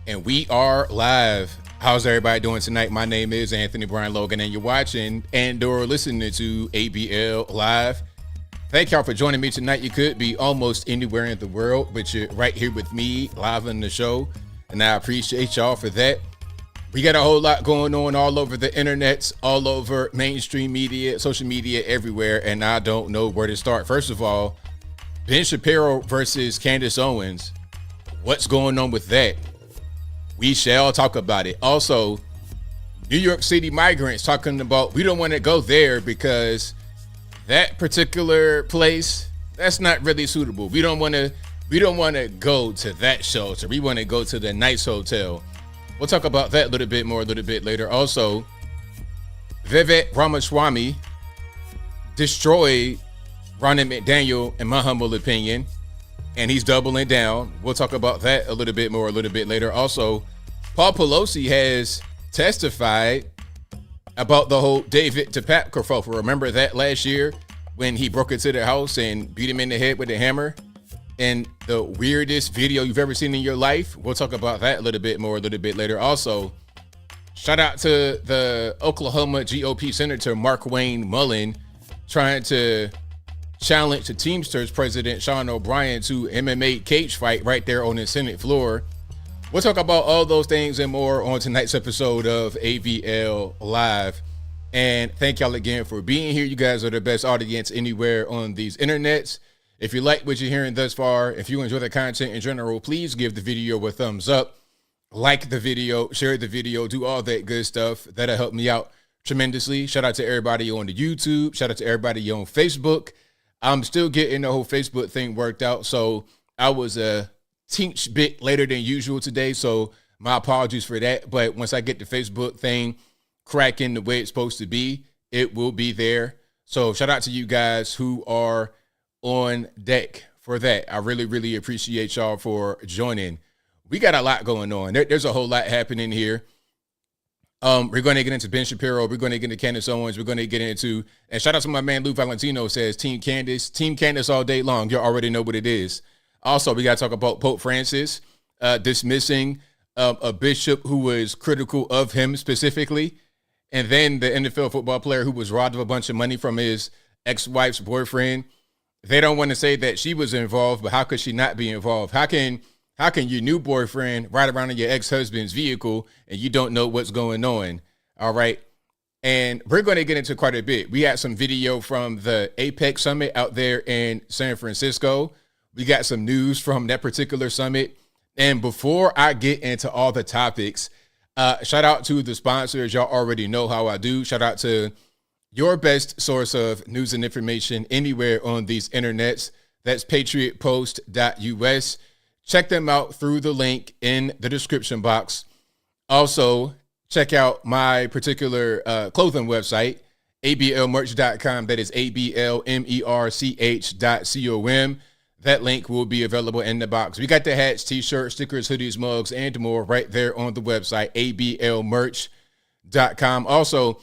And we are live. How's everybody doing tonight? My name is Anthony Brian Logan, and you're watching and/or listening to ABL Live. Thank y'all for joining me tonight. You could be almost anywhere in the world, but you're right here with me live on the show, and I appreciate y'all for that. We got a whole lot going on all over the internet, all over mainstream media, social media, everywhere, and I don't know where to start. First of all, Ben Shapiro versus Candace Owens. What's going on with that? We shall talk about it. Also, New York City migrants talking about we don't want to go there because that particular place, that's not really suitable. We don't want to go to that shelter. We want to go to the nice hotel. We'll talk about that a little bit more a little bit later. Also, Vivek Ramaswamy destroyed Ronnie McDaniel, in my humble opinion, and he's doubling down. We'll talk about that a little bit more a little bit later. Also, Paul Pelosi has testified about the whole David DePape kerfuffle. Remember that last year when he broke into the house and beat him in the head with a hammer? And the weirdest video you've ever seen in your life. We'll talk about that a little bit more a little bit later. Also, shout out to the Oklahoma GOP Senator Mark Wayne Mullen trying to challenge the Teamsters president Sean O'Brien to MMA cage fight right there on the Senate floor. We'll talk about all those things and more on tonight's episode of ABL Live. And thank y'all again for being here. You guys are the best audience anywhere on these internets. If you like what you're hearing thus far, if you enjoy the content in general, please give the video a thumbs up, like the video, share the video, do all that good stuff. That'll help me out tremendously. Shout out to everybody on the YouTube. Shout out to everybody on Facebook. I'm still getting the whole Facebook thing worked out, so I was a teeny bit later than usual today, so my apologies for that. But once I get the Facebook thing cracking the way it's supposed to be, it will be there. So shout out to you guys who are on deck for that. I really, really appreciate y'all for joining. We got a lot going on. There's a whole lot happening here. We're going to get into Ben Shapiro. We're going to get into Candace Owens. We're going to get into, and shout out to my man Lou Valentino says Team Candace all day long. You already know what it is. Also, we got to talk about Pope Francis dismissing a bishop who was critical of him specifically. And then the NFL football player who was robbed of a bunch of money from his ex-wife's boyfriend. They don't want to say that she was involved, but how could she not be involved? How can your new boyfriend ride around in your ex-husband's vehicle and you don't know what's going on? All right. And we're going to get into quite a bit. We had some video from the APEC summit out there in San Francisco. We got some news from that particular summit. And before I get into all the topics, shout out to the sponsors. Y'all already know how I do. Shout out to your best source of news and information anywhere on these internets. That's patriotpost.us. Check them out through the link in the description box. Also, check out my particular clothing website, ablmerch.com. That is ablmerch.com. That link will be available in the box. We got the hats, t-shirts, stickers, hoodies, mugs, and more right there on the website, ablmerch.com. Also,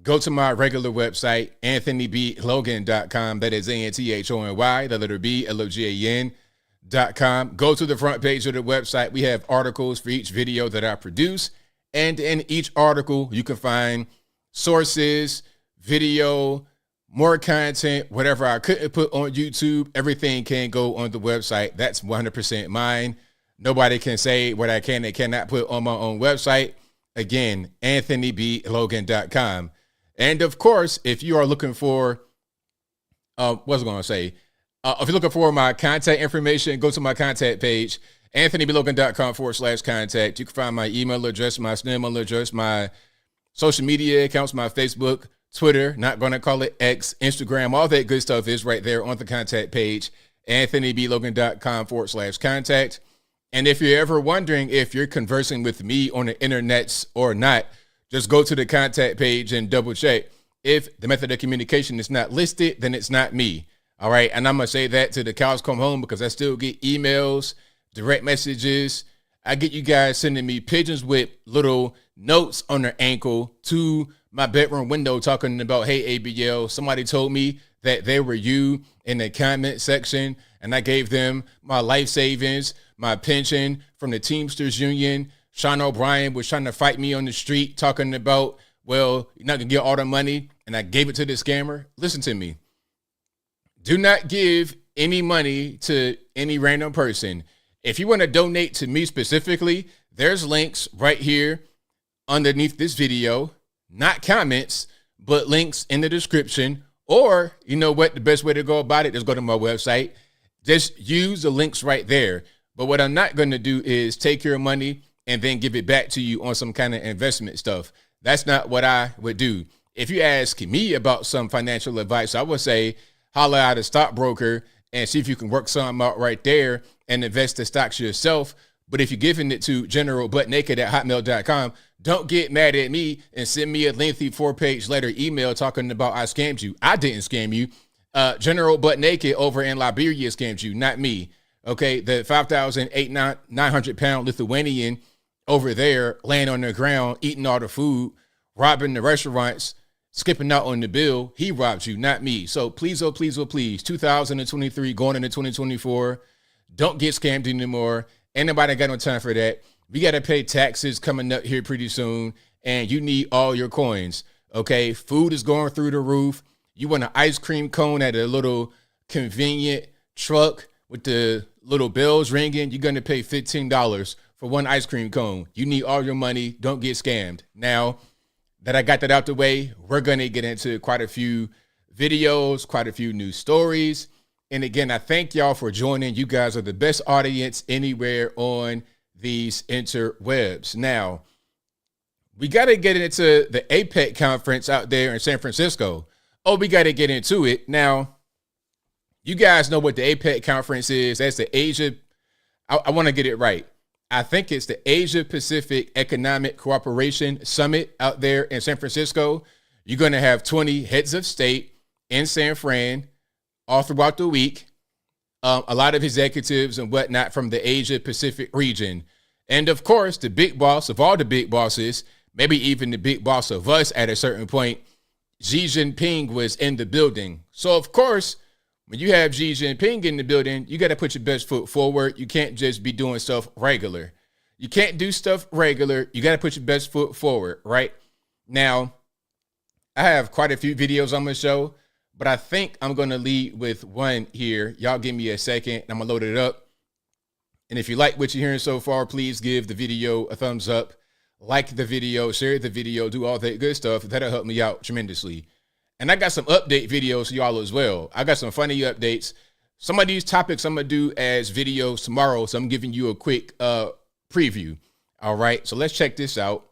go to my regular website, anthonyblogan.com. That is ANTHONY, the letter B, LOGAN.com. Go to the front page of the website. We have articles for each video that I produce. And in each article, you can find sources, video, more content, whatever I couldn't put on YouTube. Everything can go on the website. That's 100% mine. Nobody can say what I can and cannot put on my own website. Again, anthonyblogan.com. And of course, if you are looking for, if you're looking for my contact information, go to my contact page, anthonyblogan.com/contact. You can find my email address, my email address, my social media accounts, my Facebook, Twitter, not going to call it X, Instagram, all that good stuff is right there on the contact page, anthonyblogan.com/contact. And if you're ever wondering if you're conversing with me on the internets or not, just go to the contact page and double check. If the method of communication is not listed, then it's not me. All right. And I'm going to say that till the cows come home because I still get emails, direct messages. I get you guys sending me pigeons with little notes on their ankle to my bedroom window talking about, hey, ABL, somebody told me that they were you in the comment section, and I gave them my life savings, my pension from the Teamsters Union, Sean O'Brien was trying to fight me on the street talking about, well, you're not going to get all the money, and I gave it to the scammer. Listen to me. Do not give any money to any random person. If you want to donate to me specifically, there's links right here underneath this video, not comments, but links in the description. Or, you know what, the best way to go about it is go to my website. Just use the links right there. But what I'm not going to do is take your money and then give it back to you on some kind of investment stuff. That's not what I would do. If you ask me about some financial advice, I would say holler at a stockbroker and see if you can work something out right there and invest the stocks yourself. But if you're giving it to generalbuttnaked@hotmail.com, don't get mad at me and send me a lengthy 4-page letter email talking about I scammed you. I didn't scam you. General Butt Naked over in Liberia scammed you, not me. Okay, the 5,900 pound Lithuanian over there laying on the ground, eating all the food, robbing the restaurants, skipping out on the bill. He robbed you, not me. So please, oh, please, oh, please, 2023 going into 2024, don't get scammed anymore. Ain't nobody got no time for that. We got to pay taxes coming up here pretty soon, and you need all your coins, okay? Food is going through the roof. You want an ice cream cone at a little convenient truck with the little bells ringing, you're going to pay $15 for one ice cream cone. You need all your money. Don't get scammed. Now that I got that out the way, we're going to get into quite a few videos, quite a few news stories. And again, I thank y'all for joining. You guys are the best audience anywhere on these interwebs. Now, we got to get into the APEC conference out there in San Francisco. Oh, we got to get into it. Now, you guys know what the APEC conference is. That's the Asia. I want to get it right. I think it's the Asia Pacific Economic Cooperation Summit out there in San Francisco. You're going to have 20 heads of state in San Fran all throughout the week. A lot of executives and whatnot from the Asia Pacific region. And of course, the big boss of all the big bosses, maybe even the big boss of us at a certain point, Xi Jinping was in the building. So of course, when you have Xi Jinping in the building, you got to put your best foot forward. You can't just be doing stuff regular. You can't do stuff regular. You got to put your best foot forward, right? Now, I have quite a few videos on my show, but I think I'm going to lead with one here. Y'all give me a second. I'm going to load it up. And if you like what you're hearing so far, please give the video a thumbs up. Like the video, share the video, do all that good stuff. That'll help me out tremendously. And I got some update videos for y'all as well. I got some funny updates. Some of these topics I'm going to do as videos tomorrow. So I'm giving you a quick preview. All right. So let's check this out.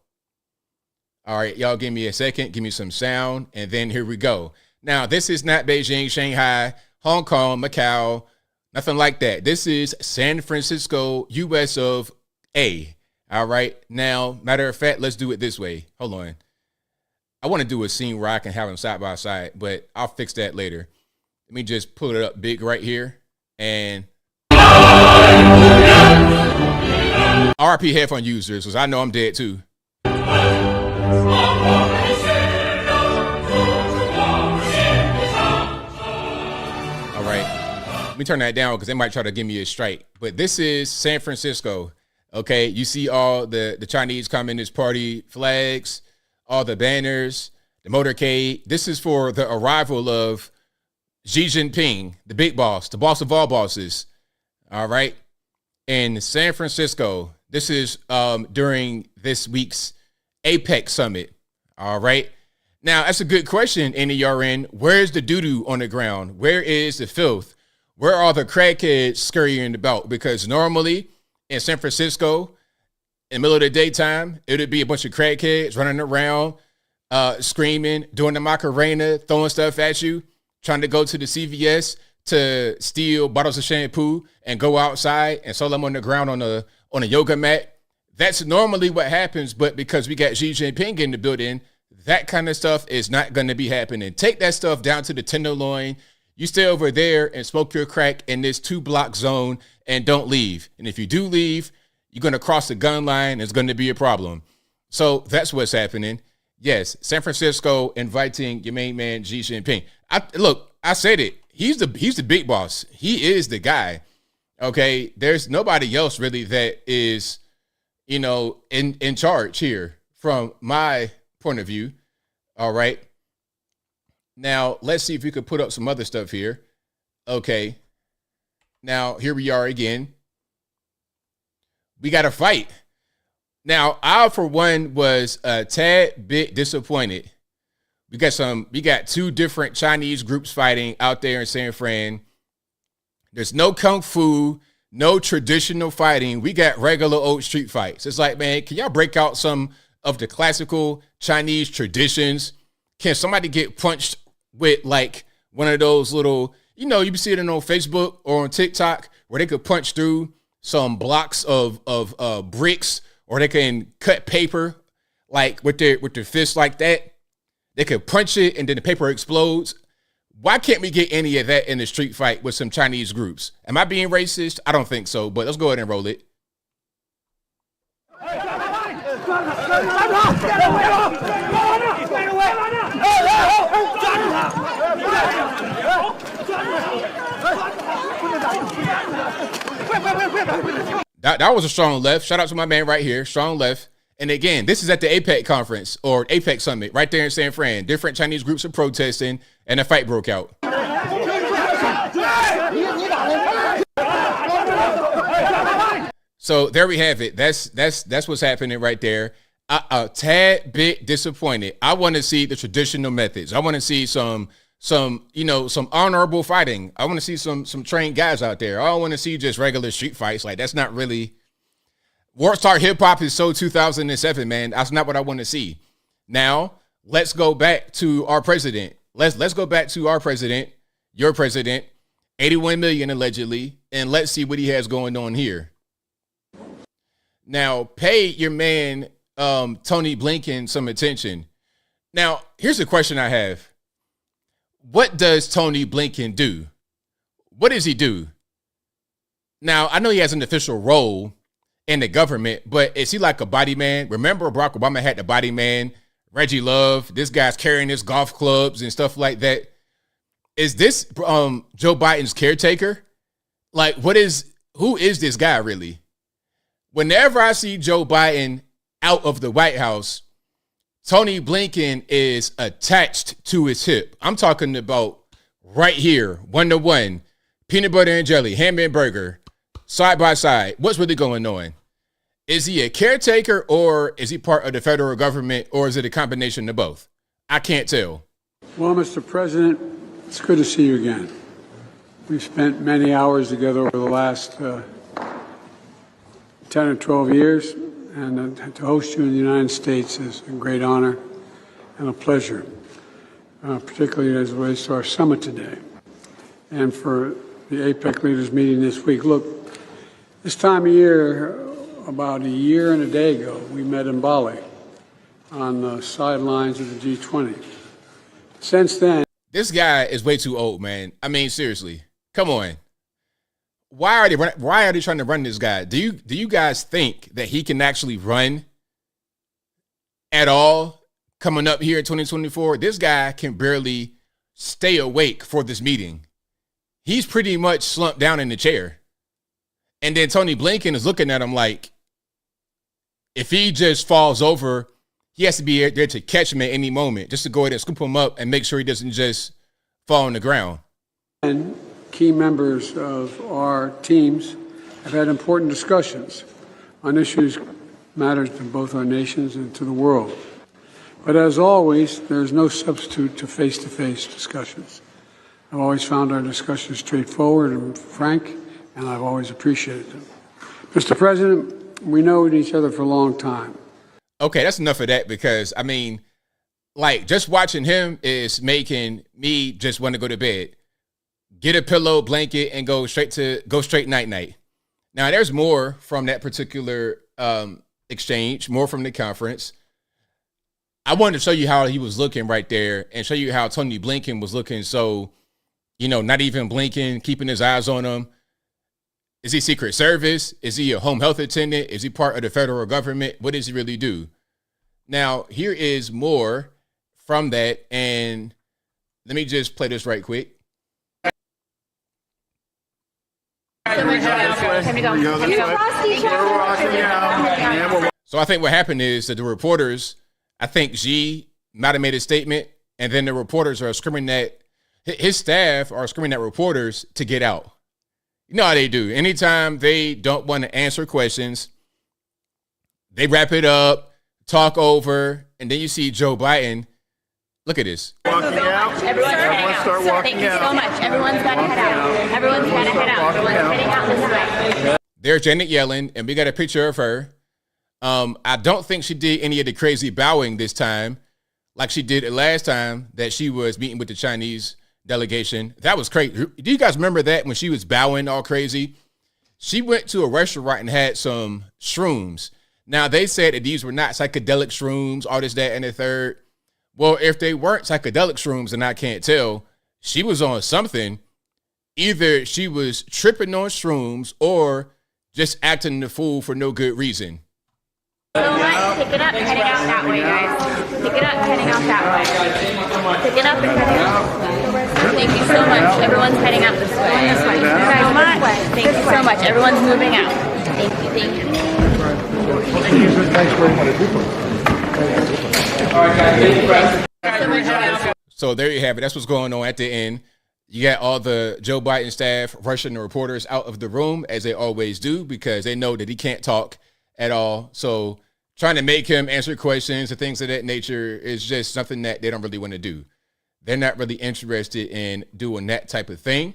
All right. Y'all give me a second. Give me some sound. And then here we go. Now, this is not Beijing, Shanghai, Hong Kong, Macau, nothing like that. This is San Francisco, US of A. All right. Now, matter of fact, let's do it this way. Hold on. I want to do a scene where I can have them side by side, but I'll fix that later. Let me just pull it up big right here. And RP headphone users, because I know I'm dead too. All right. Let me turn that down because they might try to give me a strike. But this is San Francisco. Okay. You see all the Chinese Communist Party flags, all the banners, the motorcade. This is for the arrival of Xi Jinping, the big boss, the boss of all bosses. All right. In San Francisco, this is during this week's APEC summit. All right. Now, that's a good question, NERN. Where's the doo-doo on the ground? Where is the filth? Where are the crackheads scurrying about? Because normally in San Francisco, in the middle of the daytime, it would be a bunch of crackheads running around, screaming, doing the Macarena, throwing stuff at you, trying to go to the CVS to steal bottles of shampoo and go outside and sell them on the ground on a yoga mat. That's normally what happens, but because we got Xi Jinping in the building, that kind of stuff is not going to be happening. Take that stuff down to the Tenderloin. You stay over there and smoke your crack in this 2-block zone and don't leave. And if you do leave, you're going to cross the gun line. It's going to be a problem. So that's what's happening. Yes, San Francisco inviting your main man, Xi Jinping. I said it. He's the big boss. He is the guy. Okay, there's nobody else really that is, in charge here from my point of view. All right. Now, let's see if we could put up some other stuff here. Okay. Now, here we are again. We got to fight. Now, I, for one, was a tad bit disappointed. We got two different Chinese groups fighting out there in San Fran. There's no kung fu, no traditional fighting. We got regular old street fights. It's like, man, can y'all break out some of the classical Chinese traditions? Can somebody get punched with like one of those little, you see it on Facebook or on TikTok where they could punch through some blocks of bricks, or they can cut paper like with their fists like that. They could punch it and then the paper explodes. Why can't we get any of that in the street fight with some Chinese groups? Am I being racist? I don't think so, but let's go ahead and roll it. That was a strong left. Shout out to my man right here. Strong left. And again, this is at the APEC conference or APEC summit right there in San Fran. Different Chinese groups are protesting and a fight broke out. So there we have it. That's what's happening right there. A tad bit disappointed. I want to see the traditional methods. I want to see some honorable fighting. I want to see some trained guys out there. I don't want to see just regular street fights. Like, that's not really. Wartstar hip hop is so 2007, man. That's not what I want to see. Now, let's go back to our president. Let's go back to our president, your president, 81 million allegedly, and let's see what he has going on here. Now, pay your man Tony Blinken some attention. Now, here's a question I have. What does Tony Blinken do? What does he do? Now, I know he has an official role in the government, but is he like a body man? Remember Barack Obama had the body man, Reggie Love. This guy's carrying his golf clubs and stuff like that. Is this Joe Biden's caretaker? Like, who is this guy really? Whenever I see Joe Biden out of the White House, Tony Blinken is attached to his hip. I'm talking about right here, 1-to-1, peanut butter and jelly, ham and burger, side by side. What's really going on? Is he a caretaker, or is he part of the federal government, or is it a combination of both? I can't tell. Well, Mr. President, it's good to see you again. We've spent many hours together over the last 10 or 12 years, and to host you in the United States is a great honor and a pleasure, particularly as it relates to our summit today and for the APEC leaders meeting this week. Look, this time of year, about a year and a day ago, we met in Bali on the sidelines of the G20. Since then, this guy is way too old, man. I mean, seriously, come on. Why are they trying to run this guy? Do you guys think that he can actually run at all coming up here in 2024? This guy can barely stay awake for this meeting. He's pretty much slumped down in the chair. And then Tony Blinken is looking at him like, if he just falls over, he has to be there to catch him at any moment, just to go ahead and scoop him up and make sure he doesn't just fall on the ground. And key members of our teams have had important discussions on issues matters to both our nations and to the world. But as always, there's no substitute to face-to-face discussions. I've always found our discussions straightforward and frank, and I've always appreciated them. Mr. President, we know each other for a long time. Okay, that's enough of that, because, I mean, like, just watching him is making me just want to go to bed, get a pillow, blanket, and go straight night-night. Now, there's more from that particular exchange, more from the conference. I wanted to show you how he was looking right there and show you how Tony Blinken was looking. So, not even blinking, keeping his eyes on him. Is he Secret Service? Is he a home health attendant? Is he part of the federal government? What does he really do? Now, here is more from that. And let me just play this right quick. So I think what happened is that the reporters, I think G might have made a statement, and then the reporters are screaming at his staff are screaming at reporters to get out. You know how they do. Anytime they don't want to answer questions, they wrap it up, talk over, and then you see Joe Biden. Look at this. Walking out. Everyone start walking Thank you so much. Everyone's got to head out. Everyone's got to head out. Everyone's heading out this way. There's Janet Yellen, and we got a picture of her. I don't think she did any of the crazy bowing this time, like she did last time that she was meeting with the Chinese delegation. That was crazy. Do you guys remember that when she was bowing all crazy? She went to a restaurant and had some shrooms. Now, they said that these were not psychedelic shrooms, all this, that, and the third. Well, if they weren't psychedelic shrooms, and I can't tell, she was on something. Either she was tripping on shrooms or just acting the fool for no good reason. So much. Pick it up, heading out that way, guys. Pick it up, heading out that way. Pick it up and heading out. Thank you so much. Everyone's heading out this way. Thank you so much. Thank you so much. Everyone's moving out. Thank you. Thank you. So there you have it. That's what's going on at the end. You got all the Joe Biden staff rushing the reporters out of the room, as they always do, because they know that he can't talk at all. So trying to make him answer questions and things of that nature is just something that they don't really want to do. They're not really interested in doing that type of thing.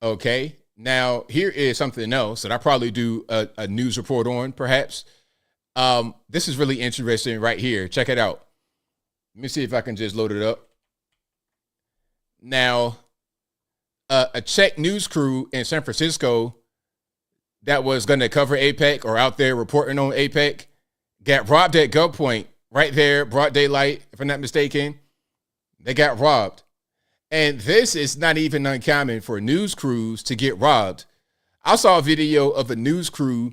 Okay. Now, here is something else that I probably do a news report on, perhaps. This is really interesting right here. Check it out. Let me see if I can just load it up. Now, a Czech news crew in San Francisco that was going to cover APEC or out there reporting on APEC got robbed at gunpoint right there, broad daylight, if I'm not mistaken. They got robbed. And this is not even uncommon for news crews to get robbed. I saw a video of a news crew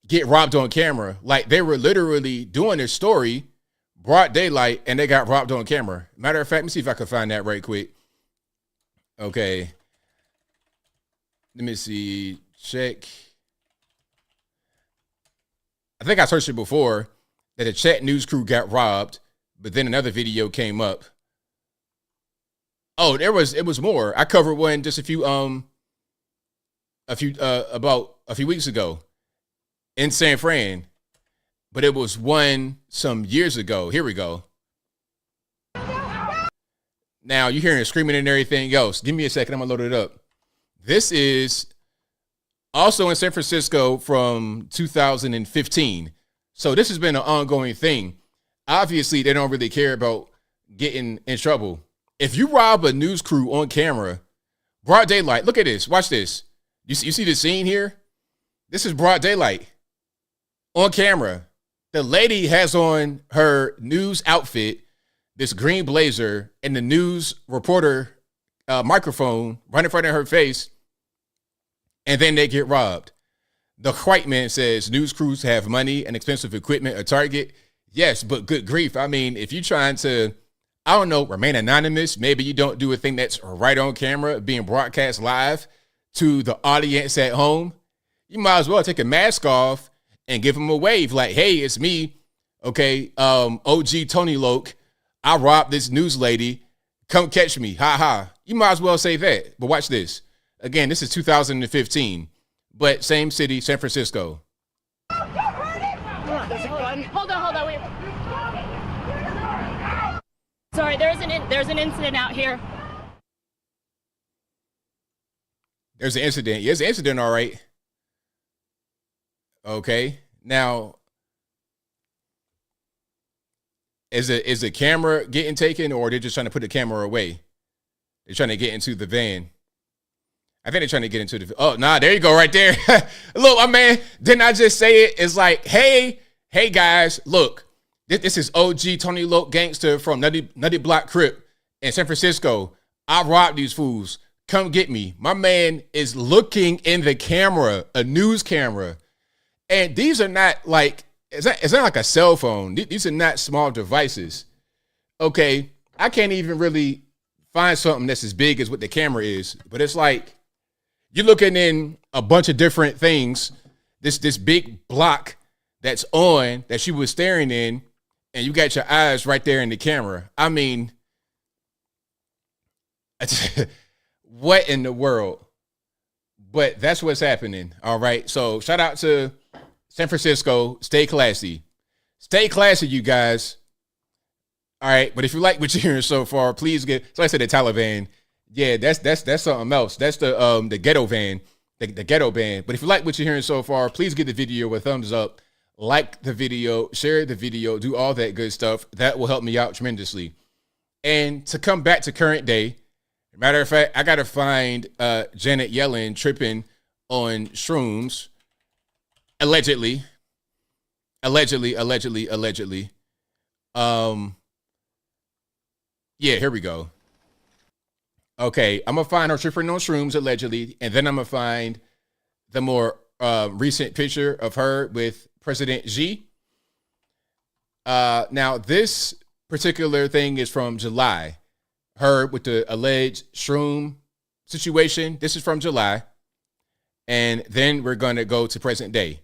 get robbed on camera. Like, they were literally doing their story, broad daylight, and they got robbed on camera. Matter of fact, let me see if I can find that right quick. Okay. Let me see. Check. I think I searched it before that a Czech news crew got robbed, but then another video came up. Oh, it was more. I covered one just about a few weeks ago in San Fran, but it was one some years ago. Here we go. Now you're hearing screaming and everything else. Give me a second. I'm gonna load it up. This is also in San Francisco from 2015. So this has been an ongoing thing. Obviously, they don't really care about getting in trouble. If you rob a news crew on camera, broad daylight, look at this. Watch this. You see the scene here? This is broad daylight on camera. The lady has on her news outfit, this green blazer, and the news reporter microphone right in front of her face, and then they get robbed. The white man says news crews have money and expensive equipment, a target. Yes, but good grief. I mean, if you're trying to, I don't know, remain anonymous, maybe you don't do a thing that's right on camera, being broadcast live to the audience at home, you might as well take a mask off and give them a wave like, hey, it's me. Okay, OG Tony Loke. I robbed this news lady. Come catch me. Ha ha. You might as well say that. But watch this. Again, this is 2015, but same city, San Francisco. Hold on, wait. Sorry, there's an incident out here. There's an incident. There's an incident, all right. Okay. Now, is the camera getting taken, or they're just trying to put the camera away? They're trying to get into the van. I think they're trying to get into the. Oh, nah, there you go, right there. Look, my man, didn't I just say it? It's like, hey guys, look, this is OG Tony Loke gangster from Nutty Block Crip in San Francisco. I robbed these fools. Come get me. My man is looking in the camera, a news camera. And these are not like, it's not like a cell phone. These are not small devices. Okay, I can't even really find something that's as big as what the camera is. But it's like, You're looking in a bunch of different things. This big block that's on that she was staring in, and you got your eyes right there in the camera. I mean, what in the world? But that's what's happening. All right. So shout out to San Francisco. Stay classy. Stay classy, you guys. All right. But if you like what you're hearing so far, please so I said the Taliban. Yeah, that's something else. That's the ghetto van, the ghetto band. But if you like what you're hearing so far, please give the video a thumbs up, like the video, share the video, do all that good stuff. That will help me out tremendously. And to come back to current day, matter of fact, I gotta find Janet Yellen tripping on shrooms, allegedly. Yeah, here we go. Okay, I'm gonna find her tripping on shrooms allegedly, and then I'm gonna find the more recent picture of her with President Xi. Now this particular thing is from July. Her with the alleged shroom situation. This is from July, and then we're gonna go to present day.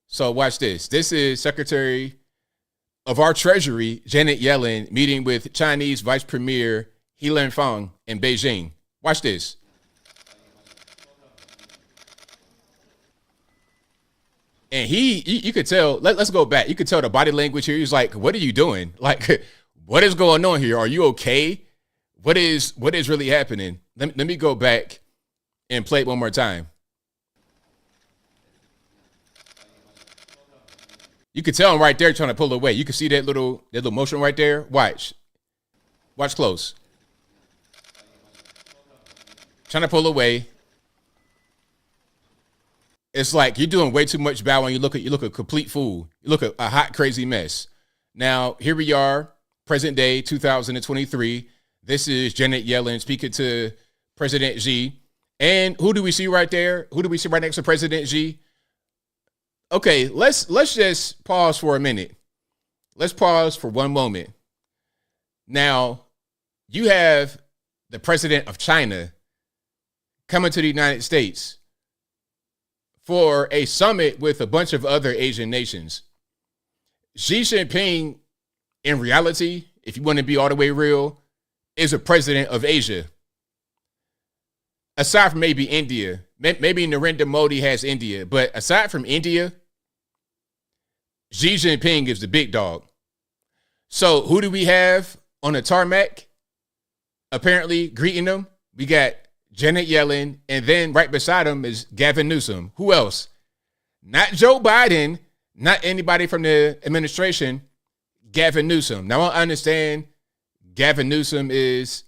So watch this. This is Secretary of our Treasury, Janet Yellen, meeting with Chinese Vice Premier He Linfeng in Beijing. Watch this. And you could tell, let's go back. You could tell the body language here. He's like, what are you doing? Like, what is going on here? Are you okay? What is really happening? Let me go back and play it one more time. You could tell him right there trying to pull away. You can see that little motion right there. Watch close. Trying to pull away. It's like you're doing way too much bowing. You look a complete fool. You look a hot, crazy mess. Now, here we are, present day, 2023. This is Janet Yellen speaking to President Xi. And who do we see right there? Who do we see right next to President Xi? Okay, let's just pause for a minute. Let's pause for one moment. Now, you have the president of China coming to the United States for a summit with a bunch of other Asian nations. Xi Jinping, in reality, if you want to be all the way real, is a president of Asia. Aside from maybe India, maybe Narendra Modi has India, but aside from India, Xi Jinping is the big dog. So who do we have on the tarmac? Apparently greeting them, we got Janet Yellen, and then right beside him is Gavin Newsom. Who else? Not Joe Biden, not anybody from the administration, Gavin Newsom. Now I understand Gavin Newsom is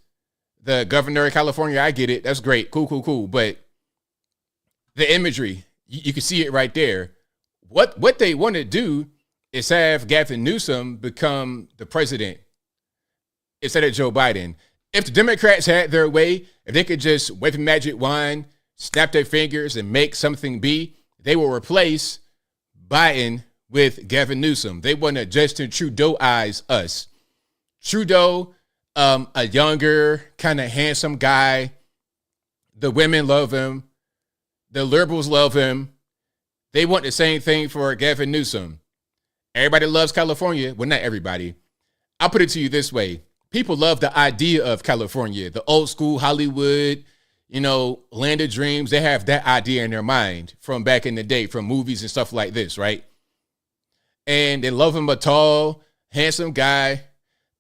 the governor of California. I get it. That's great. Cool. But the imagery, you can see it right there. What they want to do is have Gavin Newsom become the president instead of Joe Biden. If the Democrats had their way, if they could just wave a magic wand, snap their fingers, and make something be, they will replace Biden with Gavin Newsom. They want to Justin Trudeau-ize us. Trudeau, a younger, kind of handsome guy. The women love him. The liberals love him. They want the same thing for Gavin Newsom. Everybody loves California. Well, not everybody. I'll put it to you this way. People love the idea of California, the old school Hollywood, land of dreams. They have that idea in their mind from back in the day, from movies and stuff like this, right? And they love him, a tall, handsome guy.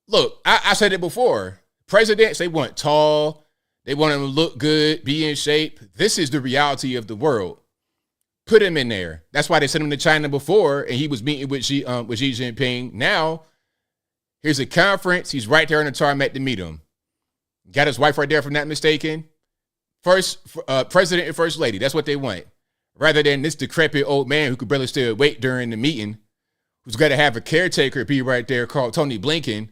Look, I said it before. Presidents, they want tall. They want him to look good, be in shape. This is the reality of the world. Put him in there. That's why they sent him to China before, and he was meeting with Xi Jinping. Now, here's a conference. He's right there on the tarmac to meet him. Got his wife right there, if I'm not mistaken. First, president and first lady. That's what they want. Rather than this decrepit old man who could barely stay awake during the meeting, who's got to have a caretaker be right there called Tony Blinken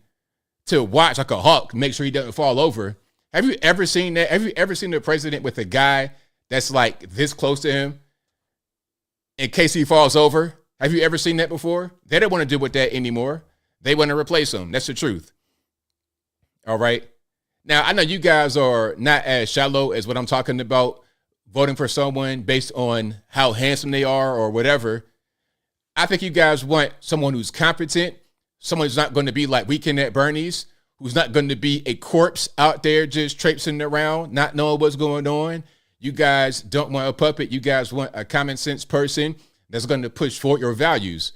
to watch like a hawk, make sure he doesn't fall over. Have you ever seen that? Have you ever seen the president with a guy that's like this close to him in case he falls over? Have you ever seen that before? They don't want to deal with that anymore. They want to replace him. That's the truth. All right. Now, I know you guys are not as shallow as what I'm talking about, voting for someone based on how handsome they are or whatever. I think you guys want someone who's competent, someone who's not going to be like Weekend at Bernie's, who's not going to be a corpse out there just traipsing around, not knowing what's going on. You guys don't want a puppet. You guys want a common sense person that's going to push forward your values.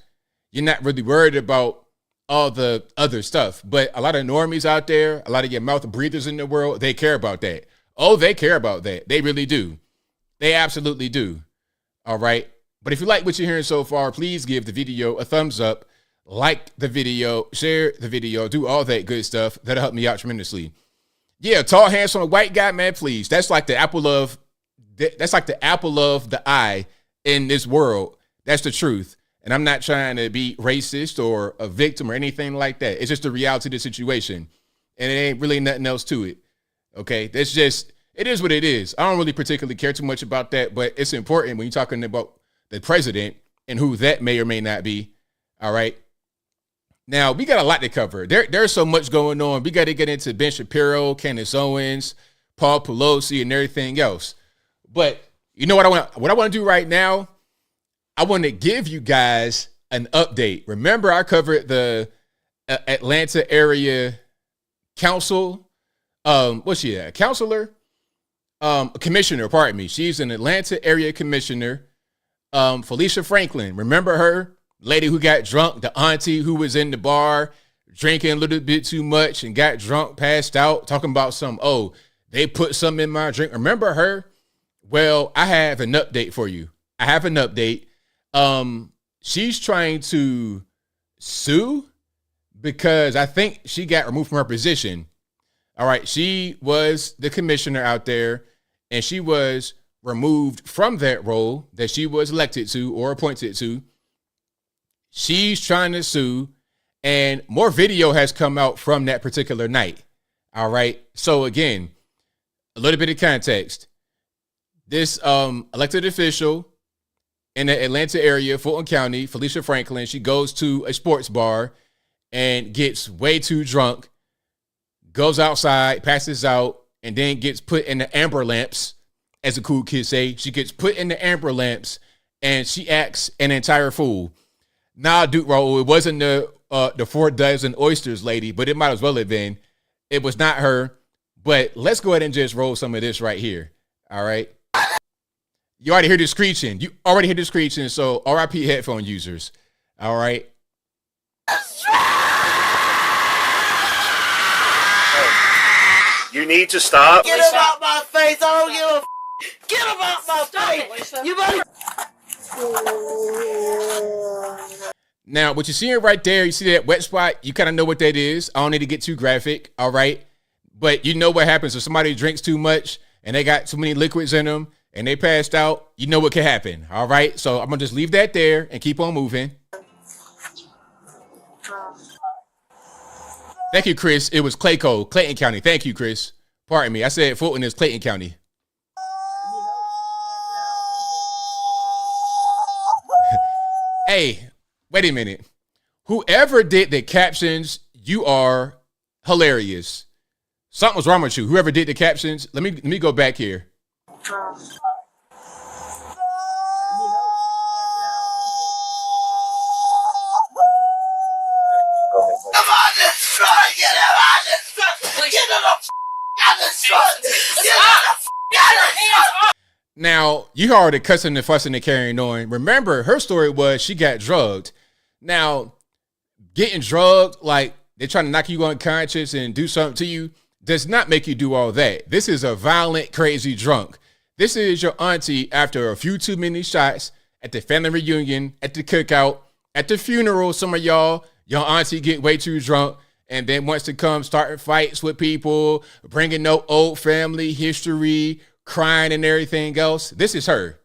You're not really worried about all the other stuff. But a lot of normies out there, a lot of your mouth breathers in the world, they care about that. Oh, they care about that. They really do. They absolutely do. All right. But if you like what you're hearing so far, please give the video a thumbs up, like the video, share the video, do all that good stuff. That'll help me out tremendously. Yeah, tall, handsome white guy, man, please. That's like the apple of the eye in this world. That's the truth. And I'm not trying to be racist or a victim or anything like that. It's just the reality of the situation. And it ain't really nothing else to it. Okay, that's just, it is what it is. I don't really particularly care too much about that, but it's important when you're talking about the president and who that may or may not be. All right. Now, we got a lot to cover. There's so much going on. We got to get into Ben Shapiro, Candace Owens, Paul Pelosi, and everything else. But you know what I want to do right now? I want to give you guys an update. Remember, I covered the Atlanta area council. What's she? A counselor? A commissioner, pardon me. She's an Atlanta area commissioner. Felicia Franklin. Remember her? Lady who got drunk, the auntie who was in the bar drinking a little bit too much and got drunk, passed out, talking about they put something in my drink. Remember her? Well, I have an update for you. I have an update. She's trying to sue because I think she got removed from her position. All right. She was the commissioner out there and she was removed from that role that she was elected to or appointed to. She's trying to sue and more video has come out from that particular night. All right. So again, a little bit of context. This elected official in the Atlanta area, Fulton County, Felicia Franklin, she goes to a sports bar and gets way too drunk, goes outside, passes out, and then gets put in the amber lamps, as the cool kids say. She gets put in the amber lamps and she acts an entire fool. Nah, dude, Raul, it wasn't the 4 dozen oysters lady, but it might as well have been. It was not her. But let's go ahead and just roll some of this right here. All right. You already hear the screeching. So RIP headphone users. All right. You need to stop. Get him out my face. I don't give a Get him out my face. You better. Now, what you're seeing right there, you see that wet spot? You kind of know what that is. I don't need to get too graphic. All right. But you know what happens if somebody drinks too much and they got too many liquids in them and they passed out, you know what can happen. All right. So I'm going to just leave that there and keep on moving. Thank you, Chris. It was Clayton County. Thank you, Chris. Pardon me. I said Fulton is Clayton County. Hey, wait a minute. Whoever did the captions, you are hilarious. Something was wrong with you. Whoever did the captions, let me go back here. Now, you heard the cussing and fussing and carrying on. Remember, her story was she got drugged. Now, getting drugged, like they're trying to knock you unconscious and do something to you, does not make you do all that. This is a violent, crazy drunk. This is your auntie after a few too many shots at the family reunion, at the cookout, at the funeral. Some of your auntie get way too drunk and then wants to come starting fights with people, bringing no old family history, crying and everything else. This is her.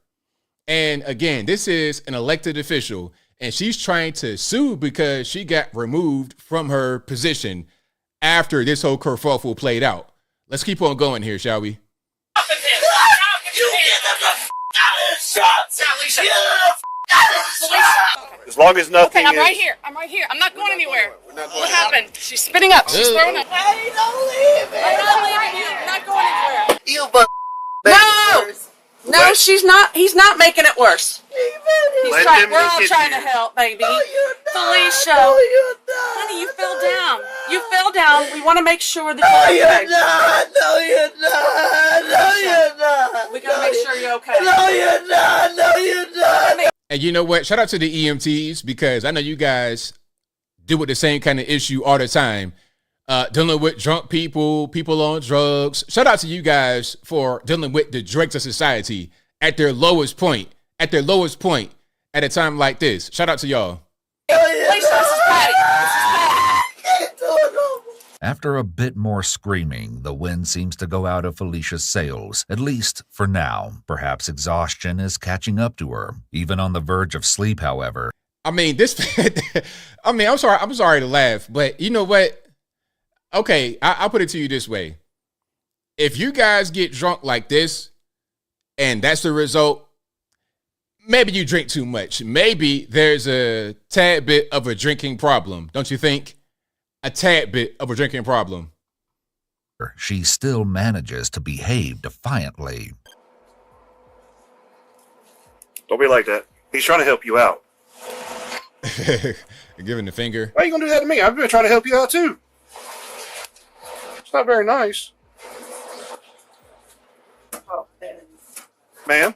And again, this is an elected official and she's trying to sue because she got removed from her position after this whole kerfuffle played out. Let's keep on going here, shall we? As long as nothing. Okay, I'm right here. I'm not going anywhere. What happened? She's spitting up. She's throwing up. Hey, don't leave me. I'm not leaving you. I'm not going anywhere. You but No! No, Let- she's not. He's not making it worse. Let Trying, them we're look all at trying you. to help, baby. Felicia, No, you're not. honey, you fell down. You fell down. We want to make sure that No, you're okay. you're not. No, you're not. No, you're not. We gotta make sure you're okay. No, you're not. No, you're not. And you know what? Shout out to the EMTs because I know you guys deal with the same kind of issue all the time. Dealing with drunk people, people on drugs. Shout out to you guys for dealing with the dregs of society at their lowest point. At their lowest point at a time like this. Shout out to y'all. Felicia, this is Patty. This is Patty. After a bit more screaming, the wind seems to go out of Felicia's sails, at least for now. Perhaps exhaustion is catching up to her, even on the verge of sleep, however. I mean, I'm sorry to laugh, but you know what? Okay, I'll put it to you this way. If you guys get drunk like this, and that's the result, maybe you drink too much. Maybe there's a tad bit of a drinking problem, don't you think? A tad bit of a drinking problem. She still manages to behave defiantly. Don't be like that. He's trying to help you out. Giving the finger. Why are you going to do that to me? I've been trying to help you out, too. It's not very nice. Ma'am?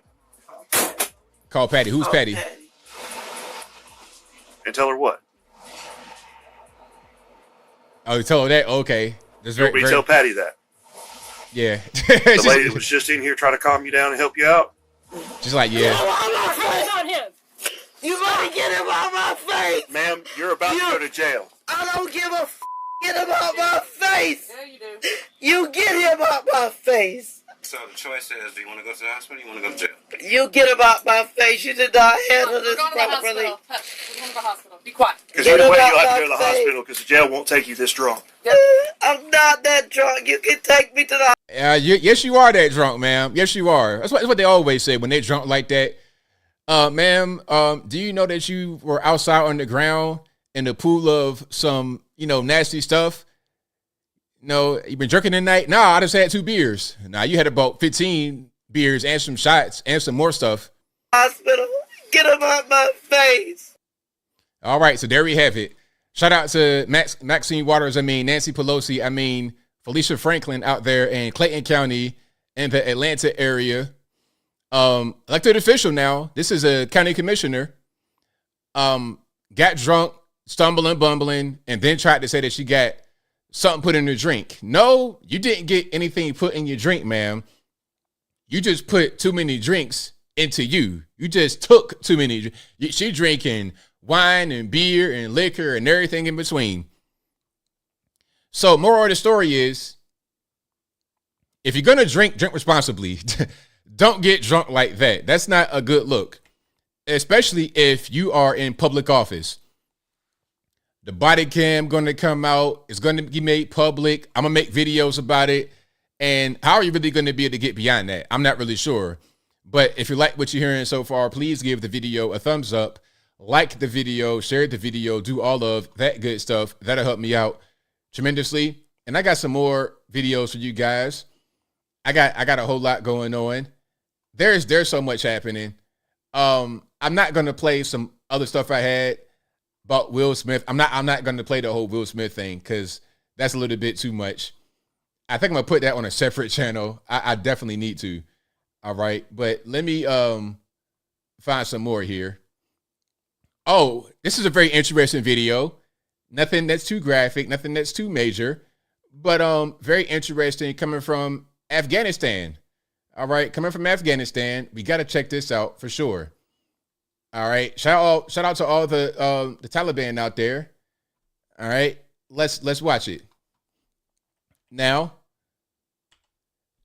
Call Patty. Who's Patty? And tell her what? Oh, tell her that? Okay. That's You want me to tell Patty that? Yeah. The lady that was just in here trying to calm you down and help you out? Just like, yeah. You better get him out my face. Ma'am, you're about to go to jail. I don't give a f. Get him out my face. Yeah, you do. You get him out my face. So the choice is, do you want to go to the hospital or you want to go to jail? You get him out my face. You did not handle We're this going to the properly. hospital. Hush. We're going to the hospital. Be quiet. Because Get either way, him out you'll have to my go to the face. hospital because the jail won't take you this drunk. I'm not that drunk. You can take me to the. Yes, you are that drunk, ma'am. Yes, you are. That's what they always say when they're drunk like that. Ma'am, do you know that you were outside on the ground in the pool of some, nasty stuff? No, you been drinking tonight? No, I just had 2 beers. Now you had about 15 beers and some shots and some more stuff. Hospital. Get him out my face. All right, so there we have it. Shout out to Maxine Waters, Nancy Pelosi, Felicia Franklin out there in Clayton County in the Atlanta area. Elected official now. This is a county commissioner. Got drunk, stumbling, bumbling, and then tried to say that she got something put in her drink. No, you didn't get anything put in your drink, ma'am. You just put too many drinks into you. You just took too many. She drinking wine and beer and liquor and everything in between. So moral of the story is, if you're going to drink responsibly. Don't get drunk like that. That's not a good look, especially if you are in public office. The body cam going to come out. It's going to be made public. I'm going to make videos about it. And how are you really going to be able to get beyond that? I'm not really sure. But if you like what you're hearing so far, please give the video a thumbs up. Like the video, share the video, do all of that good stuff. That'll help me out tremendously. And I got some more videos for you guys. I got a whole lot going on. There's so much happening. I'm not gonna play some other stuff I had about Will Smith. I'm not gonna play the whole Will Smith thing because that's a little bit too much. I think I'm gonna put that on a separate channel. I definitely need to. All right, but let me find some more here. Oh, this is a very interesting video. Nothing that's too graphic, nothing that's too major, but very interesting coming from Afghanistan. All right, coming from Afghanistan, we got to check this out for sure. All right, shout out to all the Taliban out there. All right, let's watch it. Now,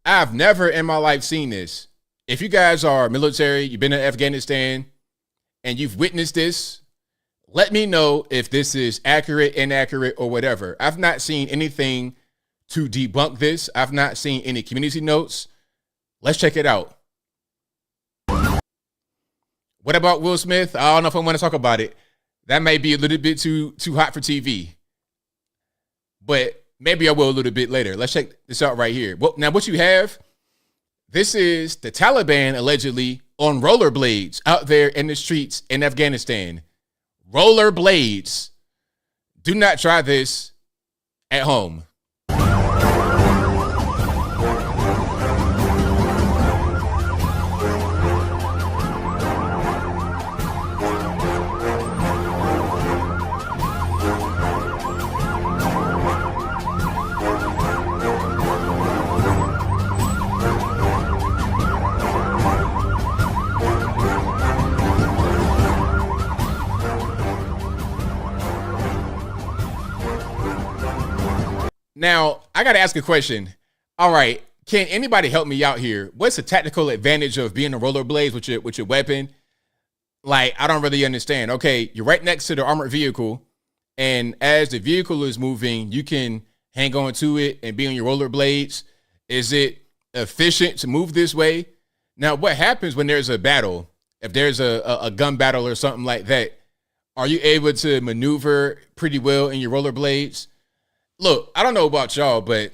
I've never in my life seen this. If you guys are military, you've been in Afghanistan, and you've witnessed this, let me know if this is accurate, inaccurate, or whatever. I've not seen anything to debunk this. I've not seen any community notes. Let's check it out. What about Will Smith? I don't know if I want to talk about it. That may be a little bit too hot for TV. But maybe I will a little bit later. Let's check this out right here. Well, now what you have, This is the Taliban allegedly on rollerblades out there in the streets in Afghanistan. Rollerblades. Do not try this at home. Now, I got to ask a question. All right, can anybody help me out here? What's the tactical advantage of being on rollerblades with your weapon? Like, I don't really understand. Okay, you're right next to the armored vehicle, and as the vehicle is moving, you can hang on to it and be on your rollerblades. Is it efficient to move this way? Now, what happens when there's a battle? If there's a gun battle or something like that, are you able to maneuver pretty well in your rollerblades? Look, I don't know about y'all, but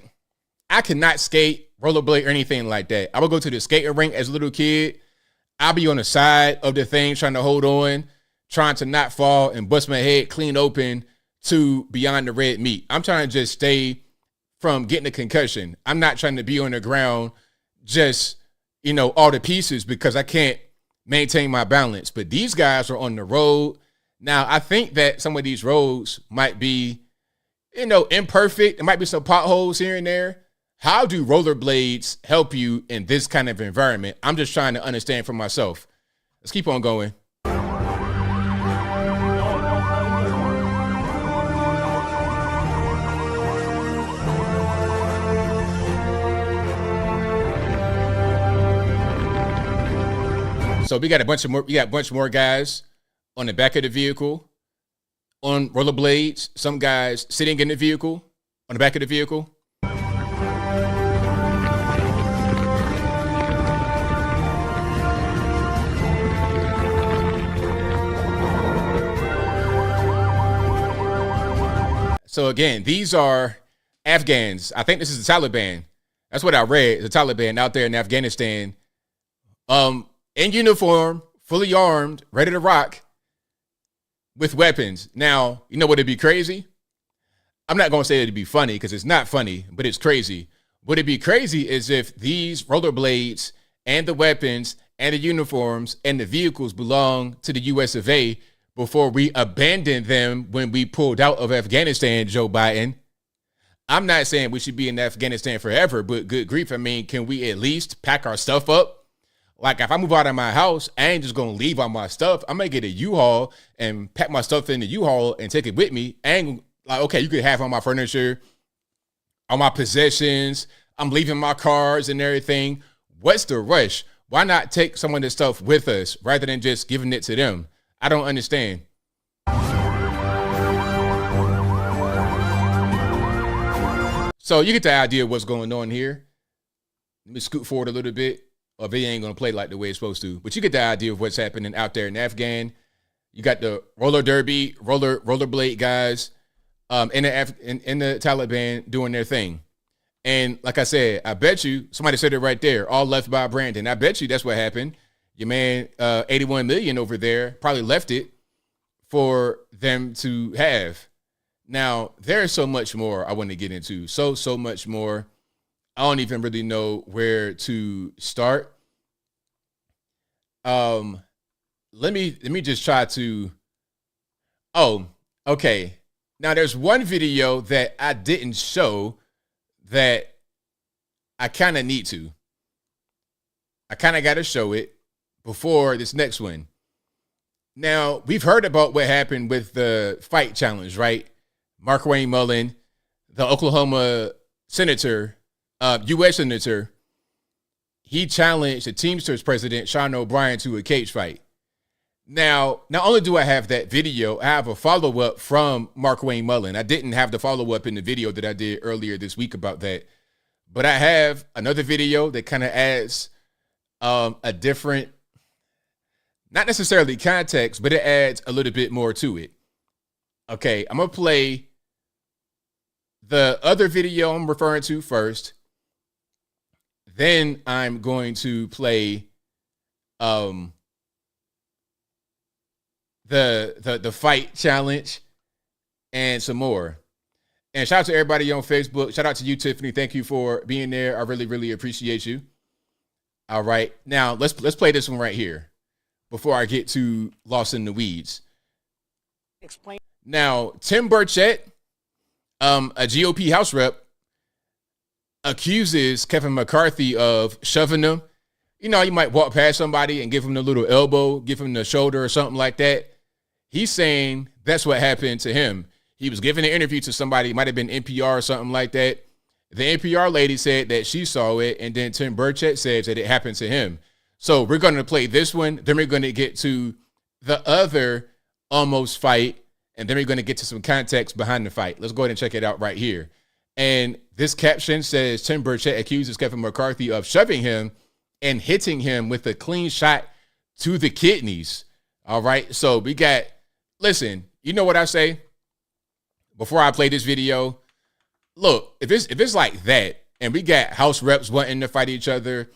I cannot skate, rollerblade, or anything like that. I would go to the skating rink as a little kid. I'll be on the side of the thing trying to hold on, trying to not fall and bust my head clean open to beyond the red meat. I'm trying to just stay from getting a concussion. I'm not trying to be on the ground just, all the pieces because I can't maintain my balance. But these guys are on the road. Now, I think that some of these roads might be imperfect. There might be some potholes here and there. How do rollerblades help you in this kind of environment? I'm just trying to understand for myself. Let's keep on going. So we got a bunch more guys on the back of the vehicle on rollerblades, some guys sitting in the vehicle, on the back of the vehicle. So again, these are Afghans. I think this is the Taliban. That's what I read. The Taliban out there in Afghanistan, in uniform, fully armed, ready to rock, with weapons. Now, would it be crazy? I'm not going to say it'd be funny because it's not funny, but it's crazy. Would it be crazy is if these rollerblades and the weapons and the uniforms and the vehicles belong to the US of A before we abandoned them when we pulled out of Afghanistan, Joe Biden. I'm not saying we should be in Afghanistan forever, but good grief, can we at least pack our stuff up? Like, if I move out of my house, I ain't just going to leave all my stuff. I'm going to get a U-Haul and pack my stuff in the U-Haul and take it with me. And, okay, you could have all my furniture, all my possessions. I'm leaving my cars and everything. What's the rush? Why not take some of this stuff with us rather than just giving it to them? I don't understand. So you get the idea of what's going on here. Let me scoot forward a little bit. Or if it ain't going to play like the way it's supposed to. But you get the idea of what's happening out there in Afghan. You got the roller derby, rollerblade guys in the Taliban doing their thing. And like I said, I bet you, somebody said it right there, all left by Brandon. I bet you that's what happened. Your man, 81 million over there, probably left it for them to have. Now, there's so much more I want to get into. So much more. I don't even really know where to start. Let me just try to. Oh, okay. Now there's one video that I didn't show that I kind of need to. I kind of got to show it before this next one. Now, we've heard about what happened with the fight challenge, right? Mark Wayne Mullen, the Oklahoma senator, U.S. senator, he challenged the Teamsters president, Sean O'Brien, to a cage fight. Now, not only do I have that video, I have a follow-up from Mark Wayne Mullen. I didn't have the follow-up in the video that I did earlier this week about that. But I have another video that kind of adds a different, not necessarily context, but it adds a little bit more to it. Okay, I'm going to play the other video I'm referring to first. Then I'm going to play the fight challenge and some more. And shout out to everybody on Facebook. Shout out to you, Tiffany. Thank you for being there. I really, really appreciate you. All right. Now let's play this one right here before I get too lost in the weeds. Explain. Now, Tim Burchett, a GOP House rep, accuses Kevin McCarthy of shoving him. You know, you might walk past somebody and give him the little elbow, give him the shoulder or something like that. He's saying that's what happened to him. He was giving an interview to somebody, it might have been NPR or something like that. The NPR lady said that she saw it, and then Tim Burchett says that it happened to him. So we're going to play this one, then we're going to get to the other almost fight, and then we're going to get to some context behind the fight. Let's go ahead and check it out right here. And this caption says, Tim Burchett accuses Kevin McCarthy of shoving him and hitting him with a clean shot to the kidneys. All right, so we got, listen, you know what I say? Before I play this video, look, if it's like that, and we got House reps wanting to fight each other,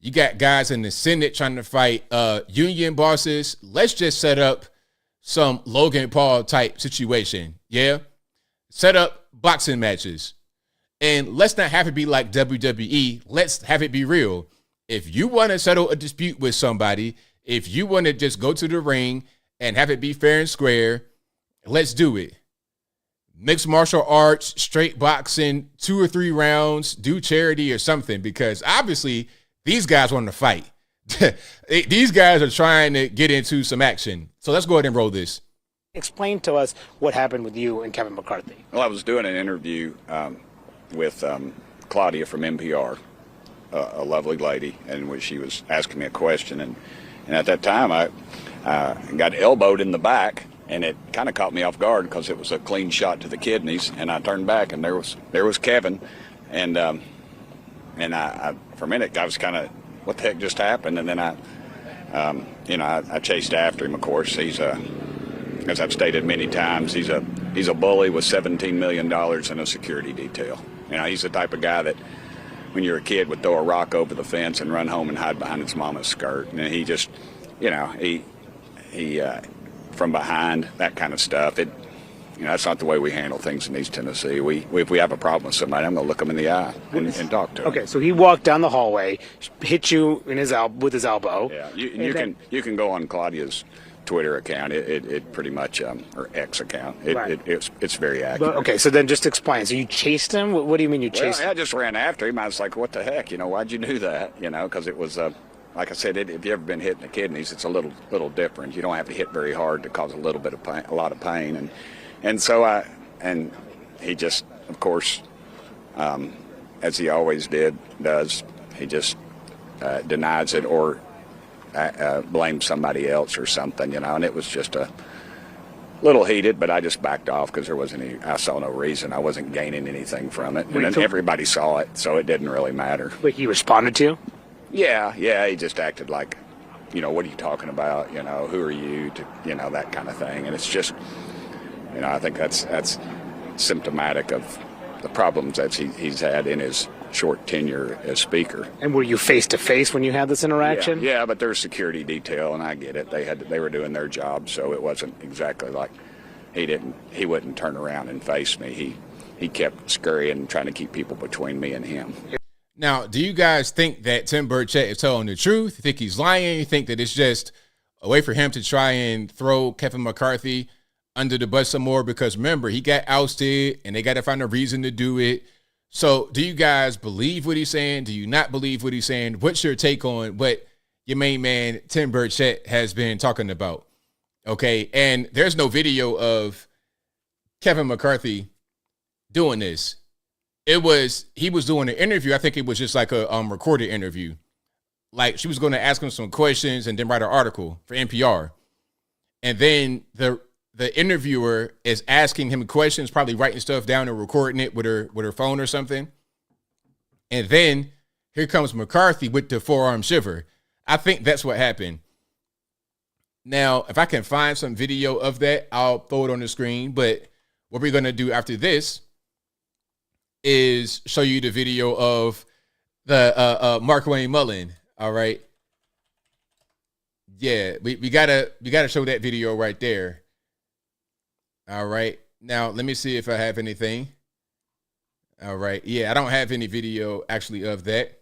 you got guys in the Senate trying to fight union bosses, let's just set up some Logan Paul type situation, yeah? Set up boxing matches. And let's not have it be like WWE. Let's have it be real. If you want to settle a dispute with somebody, if you want to just go to the ring and have it be fair and square, let's do it. Mixed martial arts, straight boxing, 2 or 3 rounds, do charity or something, because obviously these guys want to fight. These guys are trying to get into some action. So let's go ahead and roll this. Explain to us what happened with you and Kevin McCarthy. Well, I was doing an interview with Claudia from NPR, a lovely lady, and she was asking me a question, and at that time I got elbowed in the back, and it kind of caught me off guard because it was a clean shot to the kidneys, and I turned back, and there was Kevin, and I for a minute I was kind of, what the heck just happened? And then I chased after him. Of course, he's as I've stated many times, he's a bully with $17 million in a security detail. You know, he's the type of guy that when you're a kid would throw a rock over the fence and run home and hide behind his mama's skirt. And he just, you know, he from behind, that kind of stuff. That's not the way we handle things in East Tennessee. If we have a problem with somebody, I'm going to look them in the eye and talk to them. Okay, so he walked down the hallway, hit you with his elbow. Yeah, you can go on Claudia's Twitter account. It pretty much, or X account. It's very accurate. Okay, so then just explain. So you chased him? What do you mean you chased him? I just ran after him. I was like, what the heck? Why'd you do that? Because it was, like I said, if you've ever been hit in the kidneys, it's a little different. You don't have to hit very hard to cause a little bit of pain, a lot of pain. And so he just, of course, as he always does, he just denies it or blames somebody else or something, and it was just a little heated, but I just backed off because I saw no reason. I wasn't gaining anything from it. And then everybody saw it, so it didn't really matter. But he responded to you? Yeah, he just acted like, what are you talking about? Who are you? That kind of thing. And it's just, I think that's symptomatic of the problems that he's had in his short tenure as speaker. And were you face to face when you had this interaction? Yeah, but there's security detail, and I get it. They were doing their job, so it wasn't exactly like he wouldn't turn around and face me. He kept scurrying, trying to keep people between me and him. Now, do you guys think that Tim Burchett is telling the truth? You think he's lying? You think that it's just a way for him to try and throw Kevin McCarthy under the bus some more? Because remember, he got ousted, and they got to find a reason to do it. So do you guys believe what he's saying? Do you not believe what he's saying? What's your take on what your main man, Tim Burchett, has been talking about? Okay, and there's no video of Kevin McCarthy doing this. He was doing an interview. I think it was just like a recorded interview. Like she was going to ask him some questions and then write an article for NPR. And then the interviewer is asking him questions, probably writing stuff down and recording it with her phone or something. And then here comes McCarthy with the forearm shiver. I think that's what happened. Now, if I can find some video of that, I'll throw it on the screen. But what we're going to do after this is show you the video of The Mark Wayne Mullen. All right. Yeah, we gotta show that video right there. All right. Now let me see if I have anything. All right. Yeah, I don't have any video actually of that.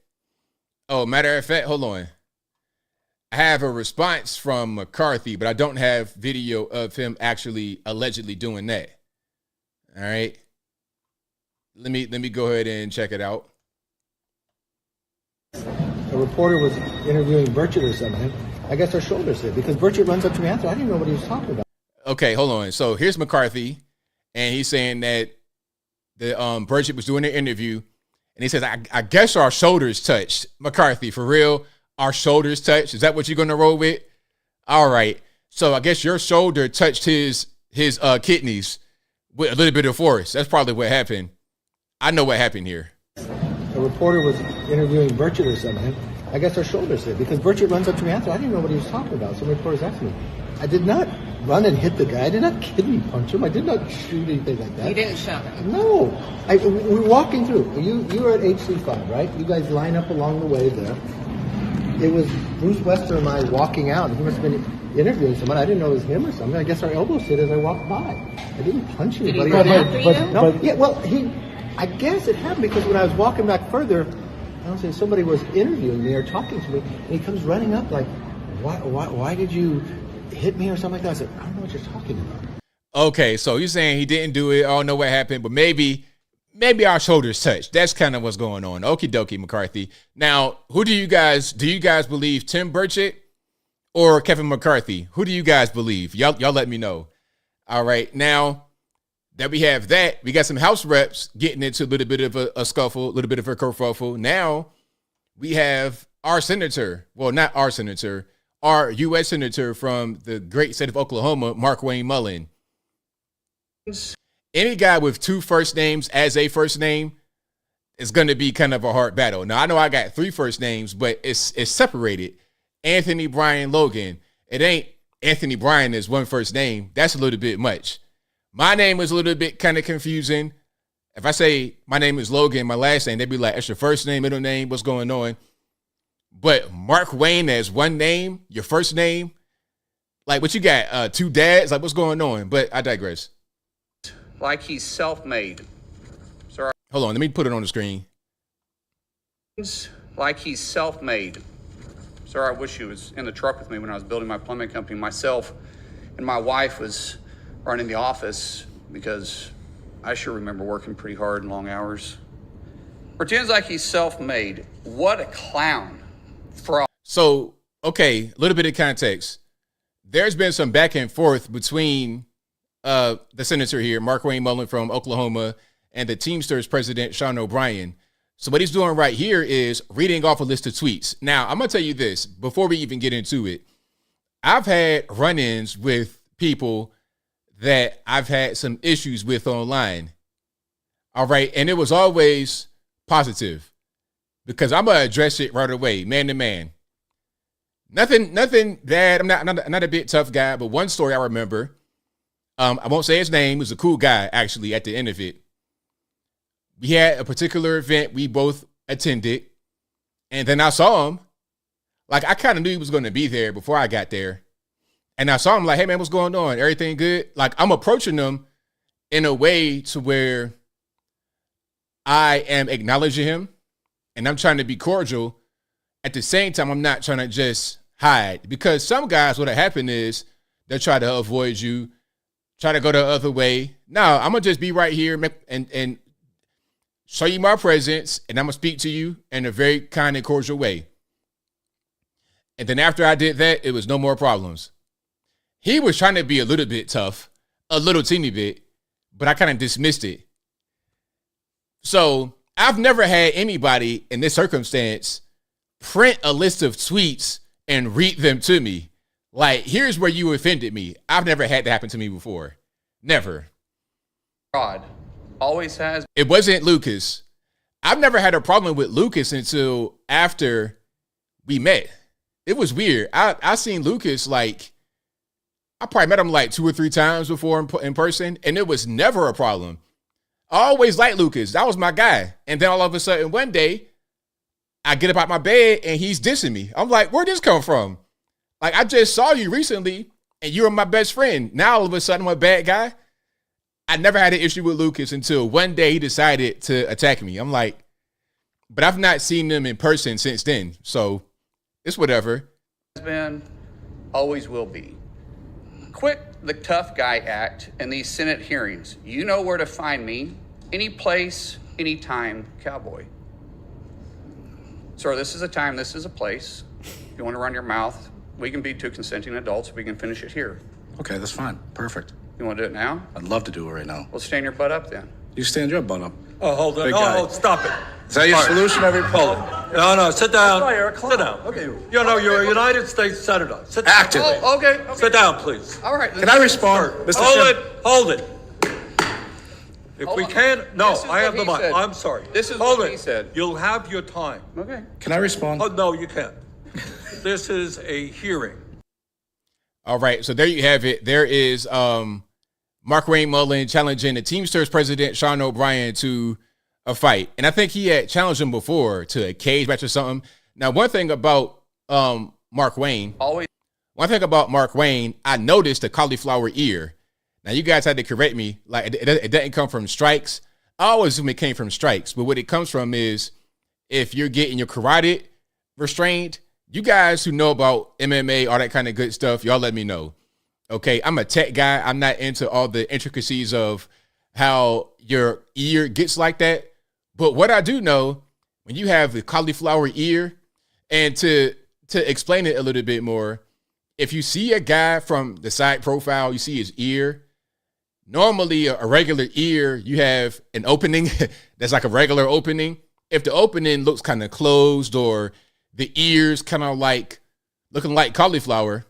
Oh, matter of fact, hold on. I have a response from McCarthy, but I don't have video of him actually allegedly doing that. All right. Let me go ahead and check it out. A reporter was interviewing Burchett or something. I guess our shoulders hit because Burchett runs up to me after. I didn't know what he was talking about. Okay, hold on. So here's McCarthy, and he's saying that the Burchett was doing an interview, and he says, I guess our shoulders touched. McCarthy, for real, our shoulders touched? Is that what you're going to roll with? All right. So I guess your shoulder touched his kidneys with a little bit of force. That's probably what happened. I know what happened here. A reporter was interviewing Burchett or something. I guess our shoulders hit because Burchett runs up to me after. I didn't know what he was talking about. Some reporters asked me. I did not run and hit the guy. I did not kidney punch him. I did not shoot anything like that. You didn't shove him. No. We're walking through. You were at HC5, right? You guys line up along the way there. It was Bruce Wester and I walking out. He must have been interviewing someone. I didn't know it was him or something. I guess our elbows hit as I walked by. I didn't punch anybody. Did he run after you? No. Yeah. Well, I guess it happened because when I was walking back further, I don't say somebody was interviewing me or talking to me, and he comes running up like, "Why did you hit me or something like that?" I said, "I don't know what you're talking about." Okay, so you're saying he didn't do it. I don't know what happened, but maybe our shoulders touched. That's kind of what's going on. Okie dokie, McCarthy. Now, who do you guys believe, Tim Burchett or Kevin McCarthy? Who do you guys believe? Y'all let me know. All right, now that we have that, we got some House reps getting into a little bit of a scuffle, a little bit of a kerfuffle. Now we have our senator, well, not our senator, our U.S. senator from the great state of Oklahoma, Mark Wayne Mullen. Any guy with two first names as a first name is going to be kind of a hard battle. Now, I know I got three first names, but it's separated. Anthony Brian Logan. It ain't Anthony Brian as one first name. That's a little bit much. My name is a little bit kind of confusing. If I say my name is Logan, my last name, they'd be like, that's your first name, middle name, what's going on? But Mark Wayne as one name, your first name, like what you got, two dads, like what's going on? But I digress. Like he's self-made. Sir, hold on, let me put it on the screen. Like he's self-made. Sir, I wish he was in the truck with me when I was building my plumbing company. Myself and my wife was running the office because I sure remember working pretty hard and long hours. Pretends like he's self-made. What a clown. Fraud. So, okay, a little bit of context. There's been some back and forth between the senator here, Mark Wayne Mullen from Oklahoma, and the Teamsters president, Sean O'Brien. So what he's doing right here is reading off a list of tweets. Now, I'm going to tell you this before we even get into it. I've had run-ins with people that I've had some issues with online. All right. And it was always positive because I'm going to address it right away, man to man. Nothing bad. I'm not a bit tough guy, but one story I remember, I won't say his name. He was a cool guy, actually, at the end of it. We had a particular event we both attended, and then I saw him. Like, I kind of knew he was going to be there before I got there. And I saw him like, hey, man, what's going on? Everything good? Like, I'm approaching him in a way to where I am acknowledging him, and I'm trying to be cordial. At the same time, I'm not trying to just hide. Because some guys, what happened is they'll try to avoid you, try to go the other way. No, I'm going to just be right here and show you my presence, and I'm going to speak to you in a very kind and cordial way. And then after I did that, it was no more problems. He was trying to be a little bit tough, a little teeny bit, but I kind of dismissed it. So I've never had anybody in this circumstance print a list of tweets and read them to me. Like, here's where you offended me. I've never had that happen to me before. Never. God always has. It wasn't Lucas. I've never had a problem with Lucas until after we met. It was weird. I seen Lucas like, I probably met him like 2 or 3 times before in person, and it was never a problem. I always liked Lucas. That was my guy. And then all of a sudden one day, I get up out my bed and he's dissing me. I'm like, where'd this come from? Like, I just saw you recently and you were my best friend. Now all of a sudden I'm a bad guy. I never had an issue with Lucas until one day he decided to attack me. I'm like, but I've not seen them in person since then. So it's whatever. Has been, always will be. Quit the tough guy act in these Senate hearings. You know where to find me. Any place, anytime, cowboy. Sir, this is a time, this is a place. If you want to run your mouth, we can be two consenting adults. We can finish it here. Okay, that's fine. Perfect. You want to do it now? I'd love to do it right now. Well, stand your butt up then. You stand your butt up. Oh, hold on. Big guy. Oh, stop it. Is that your solution, everybody? No, sit down. Sit down. Okay. You know, you're a United States Senator. Sit down. Active. Oh, okay. Sit down, please. All right. Can I respond? Mr. Hold it. If we can't, no, I have the mic. said. I'm sorry. This is hold what it. he said. You'll have your time. Okay. Can I respond? Oh, no, you can't. This is a hearing. All right. So there you have it. There is Markwayne Mullin challenging the Teamsters president, Sean O'Brien, to a fight. And I think he had challenged him before to a cage match or something. Now, one thing about Markwayne, I noticed the cauliflower ear. Now, you guys had to correct me. Like, it doesn't come from strikes. I always assume it came from strikes. But what it comes from is if you're getting your carotid restrained, you guys who know about MMA, all that kind of good stuff, y'all let me know. Okay, I'm a tech guy. I'm not into all the intricacies of how your ear gets like that. But what I do know, when you have the cauliflower ear, and to explain it a little bit more, if you see a guy from the side profile, you see his ear. Normally, a regular ear, you have an opening that's like a regular opening. If the opening looks kind of closed or the ears kind of like looking like cauliflower,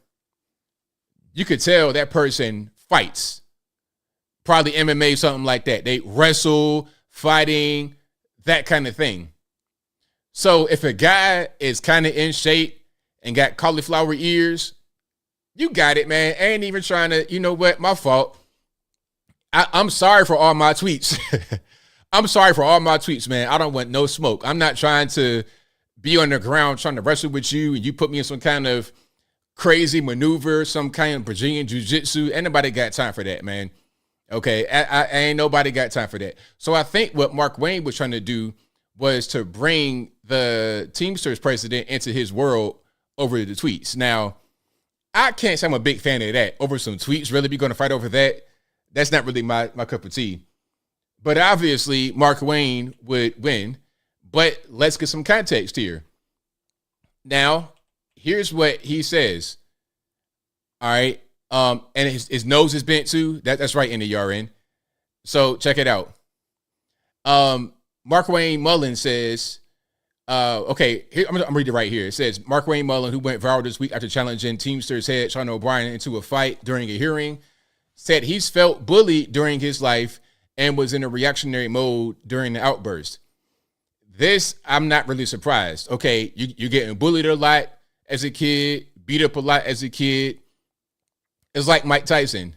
you could tell that person fights. Probably MMA, something like that. They wrestle, fighting, that kind of thing. So if a guy is kind of in shape and got cauliflower ears, you got it, man. I ain't even trying to, you know what? My fault. I'm sorry for all my tweets. I'm sorry for all my tweets, man. I don't want no smoke. I'm not trying to be on the ground trying to wrestle with you and you put me in some kind of crazy maneuver, some kind of Brazilian jiu-jitsu. Ain't nobody got time for that, man. Okay, I ain't nobody got time for that. So I think what Markwayne was trying to do was to bring the Teamsters president into his world over the tweets. Now, I can't say I'm a big fan of that. Over some tweets, really be going to fight over that? That's not really my cup of tea. But obviously, Markwayne would win. But let's get some context here. Now, here's what he says. All right. And his nose is bent too. That's right, in the RN. So check it out. Markwayne Mullin says, okay, here, I'm reading it right here. It says, Markwayne Mullin, who went viral this week after challenging Teamsters head Sean O'Brien into a fight during a hearing, said he's felt bullied during his life and was in a reactionary mode during the outburst. This, I'm not really surprised. Okay, you're getting bullied a lot as a kid, beat up a lot as a kid. It's like Mike Tyson.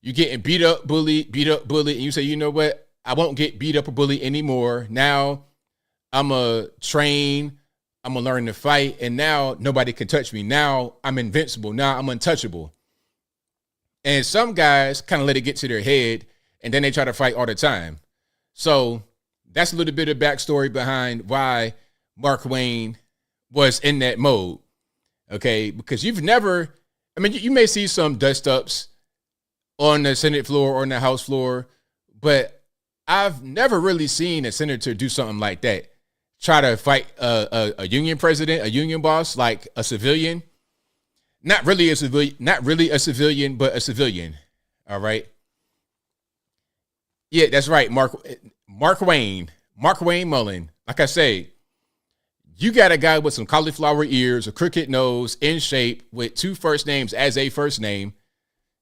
You're getting beat up, bullied, and you say, you know what? I won't get beat up or bullied anymore. Now I'm a train. I'm going to learn to fight. And now nobody can touch me. Now I'm invincible. Now I'm untouchable. And some guys kind of let it get to their head and then they try to fight all the time. So that's a little bit of backstory behind why Markwayne was in that mode. Okay. Because you've never, I mean, you may see some dust ups on the Senate floor or on the House floor, but I've never really seen a senator do something like that. Try to fight a union president, a union boss, like a civilian. Not really a civilian, but a civilian. All right. Yeah, that's right. Markwayne Mullin. Like I say, you got a guy with some cauliflower ears, a crooked nose, in shape, with two first names as a first name.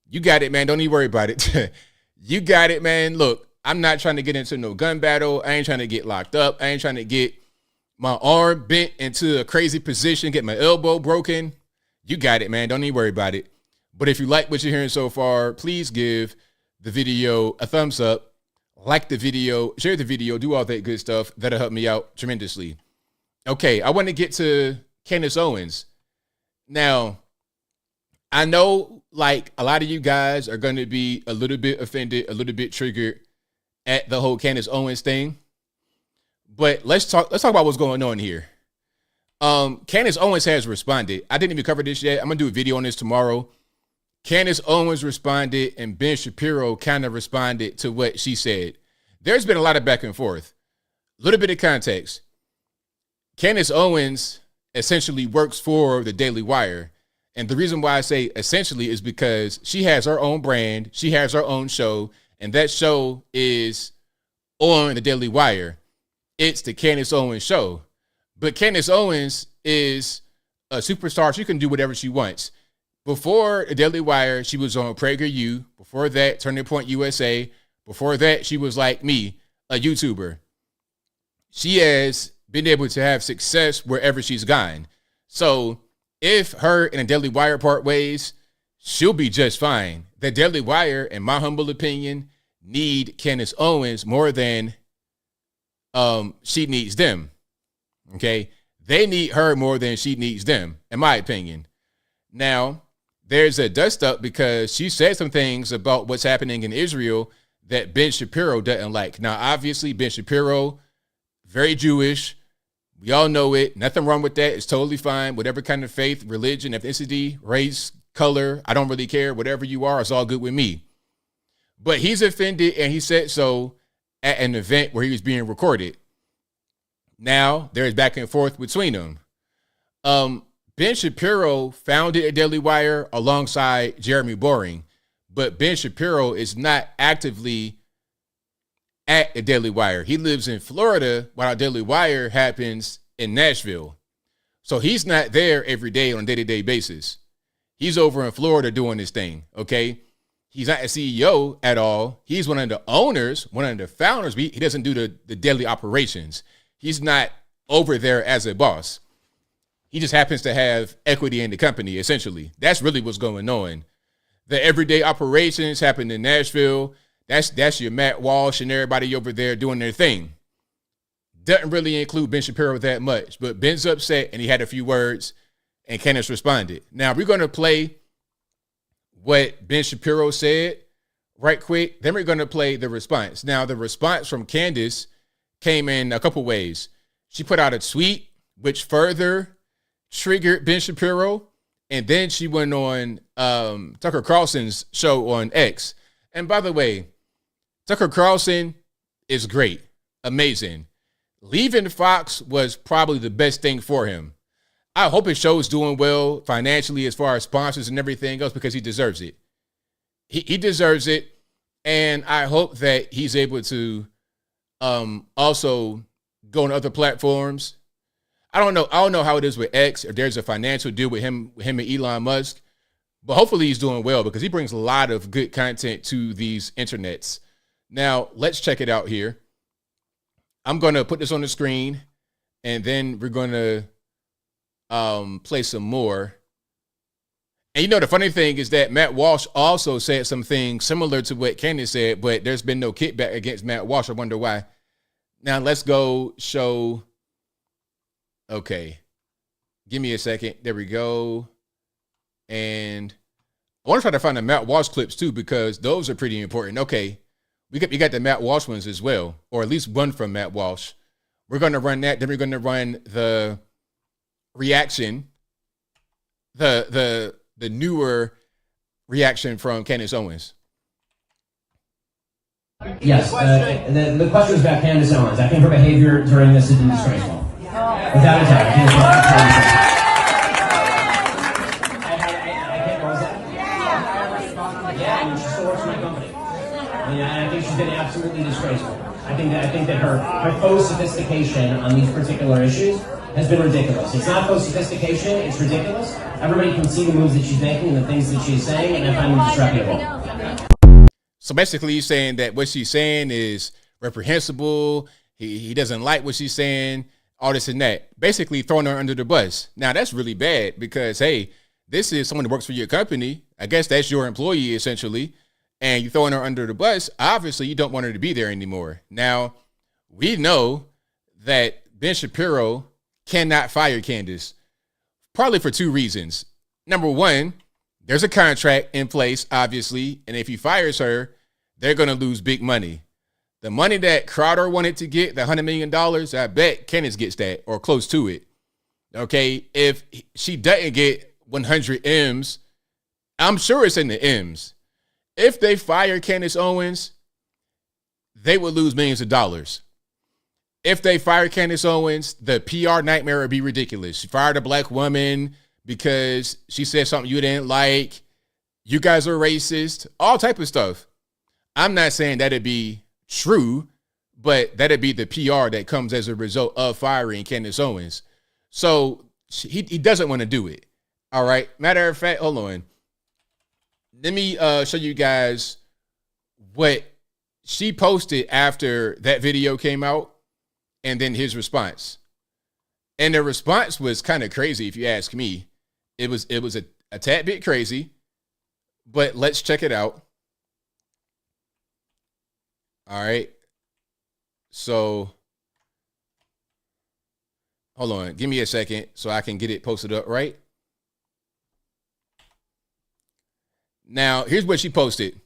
You got it, man. Don't even worry about it. You got it, man. Look, I'm not trying to get into no gun battle. I ain't trying to get locked up. I ain't trying to get my arm bent into a crazy position, get my elbow broken. You got it, man. Don't even worry about it. But if you like what you're hearing so far, please give the video a thumbs up, like the video, share the video, do all that good stuff. That'll help me out tremendously. Okay, I want to get to Candace Owens. Now, I know like a lot of you guys are going to be a little bit offended, a little bit triggered at the whole Candace Owens thing. But let's talk about what's going on here. Candace Owens has responded. I didn't even cover this yet. I'm going to do a video on this tomorrow. Candace Owens responded and Ben Shapiro kind of responded to what she said. There's been a lot of back and forth. A little bit of context. Candace Owens essentially works for the Daily Wire. And the reason why I say essentially is because she has her own brand. She has her own show. And that show is on the Daily Wire. It's the Candace Owens show. But Candace Owens is a superstar. She can do whatever she wants. Before the Daily Wire, she was on PragerU. Before that, Turning Point USA. Before that, she was like me, a YouTuber. She has been able to have success wherever she's gone. So if her and the Daily Wire part ways, she'll be just fine. The Daily Wire, in my humble opinion, need Candace Owens more than she needs them. Okay? They need her more than she needs them, in my opinion. Now, there's a dust up because she said some things about what's happening in Israel that Ben Shapiro doesn't like. Now, obviously, Ben Shapiro, very Jewish. We all know it. Nothing wrong with that. It's totally fine. Whatever kind of faith, religion, ethnicity, race, color, I don't really care. Whatever you are, it's all good with me. But he's offended, and he said so at an event where he was being recorded. Now, there's back and forth between them. Ben Shapiro founded a Daily Wire alongside Jeremy Boring, but Ben Shapiro is not actively at the Daily Wire. He lives in Florida while our Daily Wire happens in Nashville. So he's not there every day on a day-to-day basis. He's over in Florida doing his thing, okay? He's not a CEO at all. He's one of the owners, one of the founders. He doesn't do the daily operations. He's not over there as a boss. He just happens to have equity in the company, essentially. That's really what's going on. The everyday operations happen in Nashville. That's your Matt Walsh and everybody over there doing their thing. Doesn't really include Ben Shapiro that much, but Ben's upset and he had a few words and Candace responded. Now we're going to play what Ben Shapiro said right quick. Then we're going to play the response. Now the response from Candace came in a couple ways. She put out a tweet, which further triggered Ben Shapiro. And then she went on Tucker Carlson's show on X. And by the way, Tucker Carlson is great, amazing. Leaving Fox was probably the best thing for him. I hope his show's doing well financially as far as sponsors and everything else because he deserves it. He deserves it. And I hope that he's able to also go on other platforms. I don't know how it is with X, if there's a financial deal with him and Elon Musk, but hopefully he's doing well because he brings a lot of good content to these internets. Now, let's check it out here. I'm going to put this on the screen, and then we're going to play some more. And you know, the funny thing is that Matt Walsh also said some things similar to what Candace said, but there's been no kickback against Matt Walsh. I wonder why. Now, let's go show. Okay. Give me a second. There we go. And I want to try to find the Matt Walsh clips too, because those are pretty important. Okay. You got the Matt Walsh ones as well, or at least one from Matt Walsh. We're going to run that. Then we're going to run the reaction, the newer reaction from Candace Owens. Yes, the question was about Candace Owens. I think her behavior during this has been disgraceful. Without a doubt. I can't close that. Yeah, I mean, she still works for my company. I think she's been absolutely disgraceful. I think that her faux sophistication on these particular issues has been ridiculous. It's not faux sophistication, it's ridiculous. Everybody can see the moves that she's making and the things that she's saying, and I find them disreputable. So basically he's saying that what she's saying is reprehensible. He doesn't like what she's saying, all this and that. Basically throwing her under the bus. Now that's really bad because, hey, this is someone who works for your company. I guess that's your employee essentially. And you're throwing her under the bus. Obviously you don't want her to be there anymore. Now we know that Ben Shapiro cannot fire Candace, probably for two reasons. Number one, there's a contract in place, obviously, and if he fires her, they're going to lose big money. The money that Crowder wanted to get, the $100 million, I bet Candace gets that or close to it. Okay, if she doesn't get 100 M's, I'm sure it's in the M's. If they fire Candace Owens, they would lose millions of dollars. If they fire Candace Owens, the PR nightmare would be ridiculous. She fired a black woman because she said something you didn't like. You guys are racist, all type of stuff. I'm not saying that'd be true, but that'd be the PR that comes as a result of firing Candace Owens. So he doesn't want to do it. All right. Matter of fact, hold on. Let me show you guys what she posted after that video came out and then his response. And the response was kind of crazy, if you ask me. It was a tad bit crazy, but let's check it out. All right. So hold on. Give me a second so I can get it posted up right. Now, here's what she posted.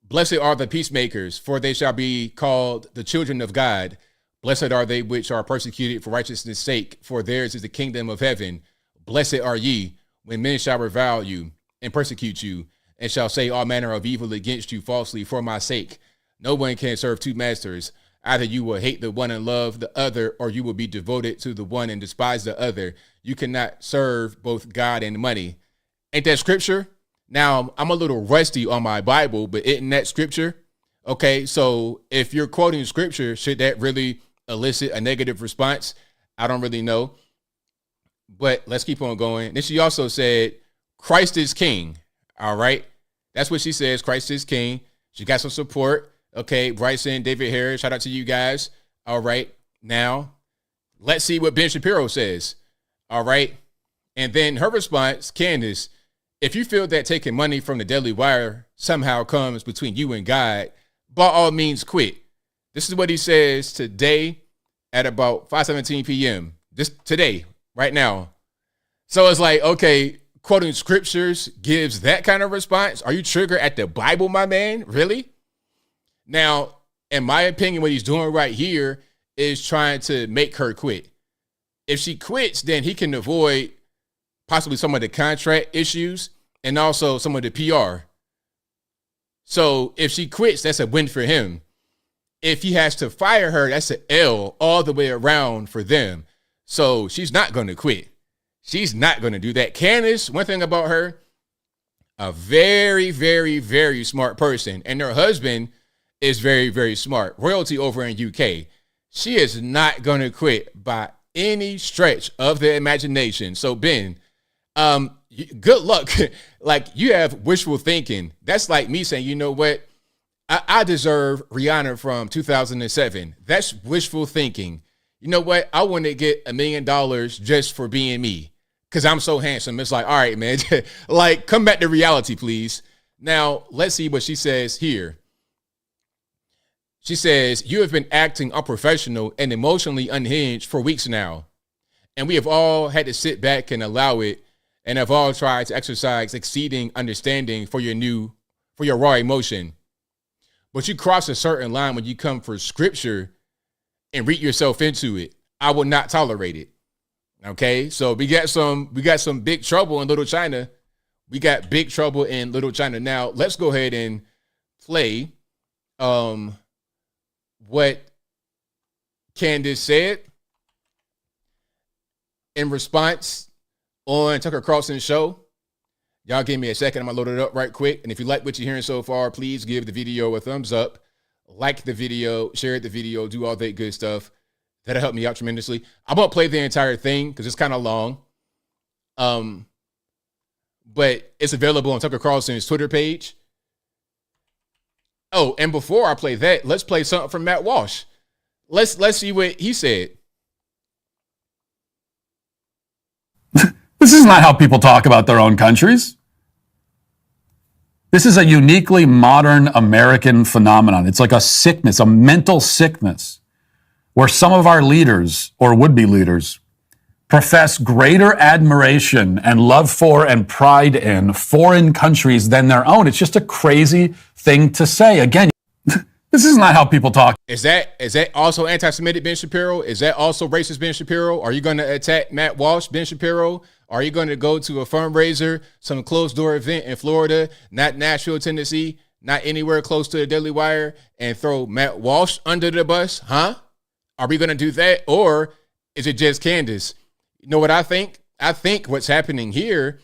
Blessed are the peacemakers, for they shall be called the children of God. Blessed are they which are persecuted for righteousness' sake, for theirs is the kingdom of heaven. Blessed are ye when men shall revile you and persecute you, and shall say all manner of evil against you falsely for my sake. No one can serve two masters. Either you will hate the one and love the other, or you will be devoted to the one and despise the other. You cannot serve both God and money. Ain't that scripture? Now, I'm a little rusty on my Bible, but isn't that scripture? Okay, so if you're quoting scripture, should that really elicit a negative response? I don't really know. But let's keep on going. Then she also said, Christ is king. All right. That's what she says. Christ is king. She got some support. Okay, Bryson, David Harris, shout out to you guys. All right. Now, let's see what Ben Shapiro says. All right. And then her response, Candace, if you feel that taking money from the Daily Wire somehow comes between you and God, by all means quit. This is what he says today at about 5:17 p.m. Just today, right now. So it's like, okay, quoting scriptures gives that kind of response. Are you triggered at the Bible, my man? Really? Now, in my opinion, what he's doing right here is trying to make her quit. If she quits, then he can avoid possibly some of the contract issues and also some of the PR. So if she quits, that's a win for him. If he has to fire her, that's an L all the way around for them. So she's not going to quit. She's not going to do that. Candace, one thing about her, a very, very, very smart person. And her husband is very, very smart. Royalty over in UK. She is not going to quit by any stretch of the imagination. So Ben, good luck. Like, you have wishful thinking. That's like me saying, you know what? I deserve Rihanna from 2007. That's wishful thinking. You know what? I want to get $1 million just for being me because I'm so handsome. It's like, all right, man, like, come back to reality, please. Now, let's see what she says here. She says, you have been acting unprofessional and emotionally unhinged for weeks now. And we have all had to sit back and allow it, and have all tried to exercise exceeding understanding for your raw emotion. But you cross a certain line when you come for scripture and read yourself into it. I will not tolerate it. Okay, so we got some big trouble in Little China. We got big trouble in Little China. Now let's go ahead and play what Candace said in response on Tucker Carlson's show. Y'all give me a second. I'm going to load it up right quick. And if you like what you're hearing so far, please give the video a thumbs up, like the video, share the video, do all that good stuff. That'll help me out tremendously. I won't play the entire thing because it's kind of long. But it's available on Tucker Carlson's Twitter page. Oh, and before I play that, let's play something from Matt Walsh. Let's see what he said. This is not how people talk about their own countries. This is a uniquely modern American phenomenon. It's like a sickness, a mental sickness, where some of our leaders or would-be leaders profess greater admiration and love for and pride in foreign countries than their own. It's just a crazy thing to say. Again, this is not how people talk. Is that also anti-Semitic, Ben Shapiro? Is that also racist, Ben Shapiro? Are you going to attack Matt Walsh, Ben Shapiro? Are you going to go to a fundraiser, some closed-door event in Florida, not Nashville, Tennessee, not anywhere close to the Daily Wire, and throw Matt Walsh under the bus? Huh? Are we going to do that? Or is it just Candace? You know what I think? I think what's happening here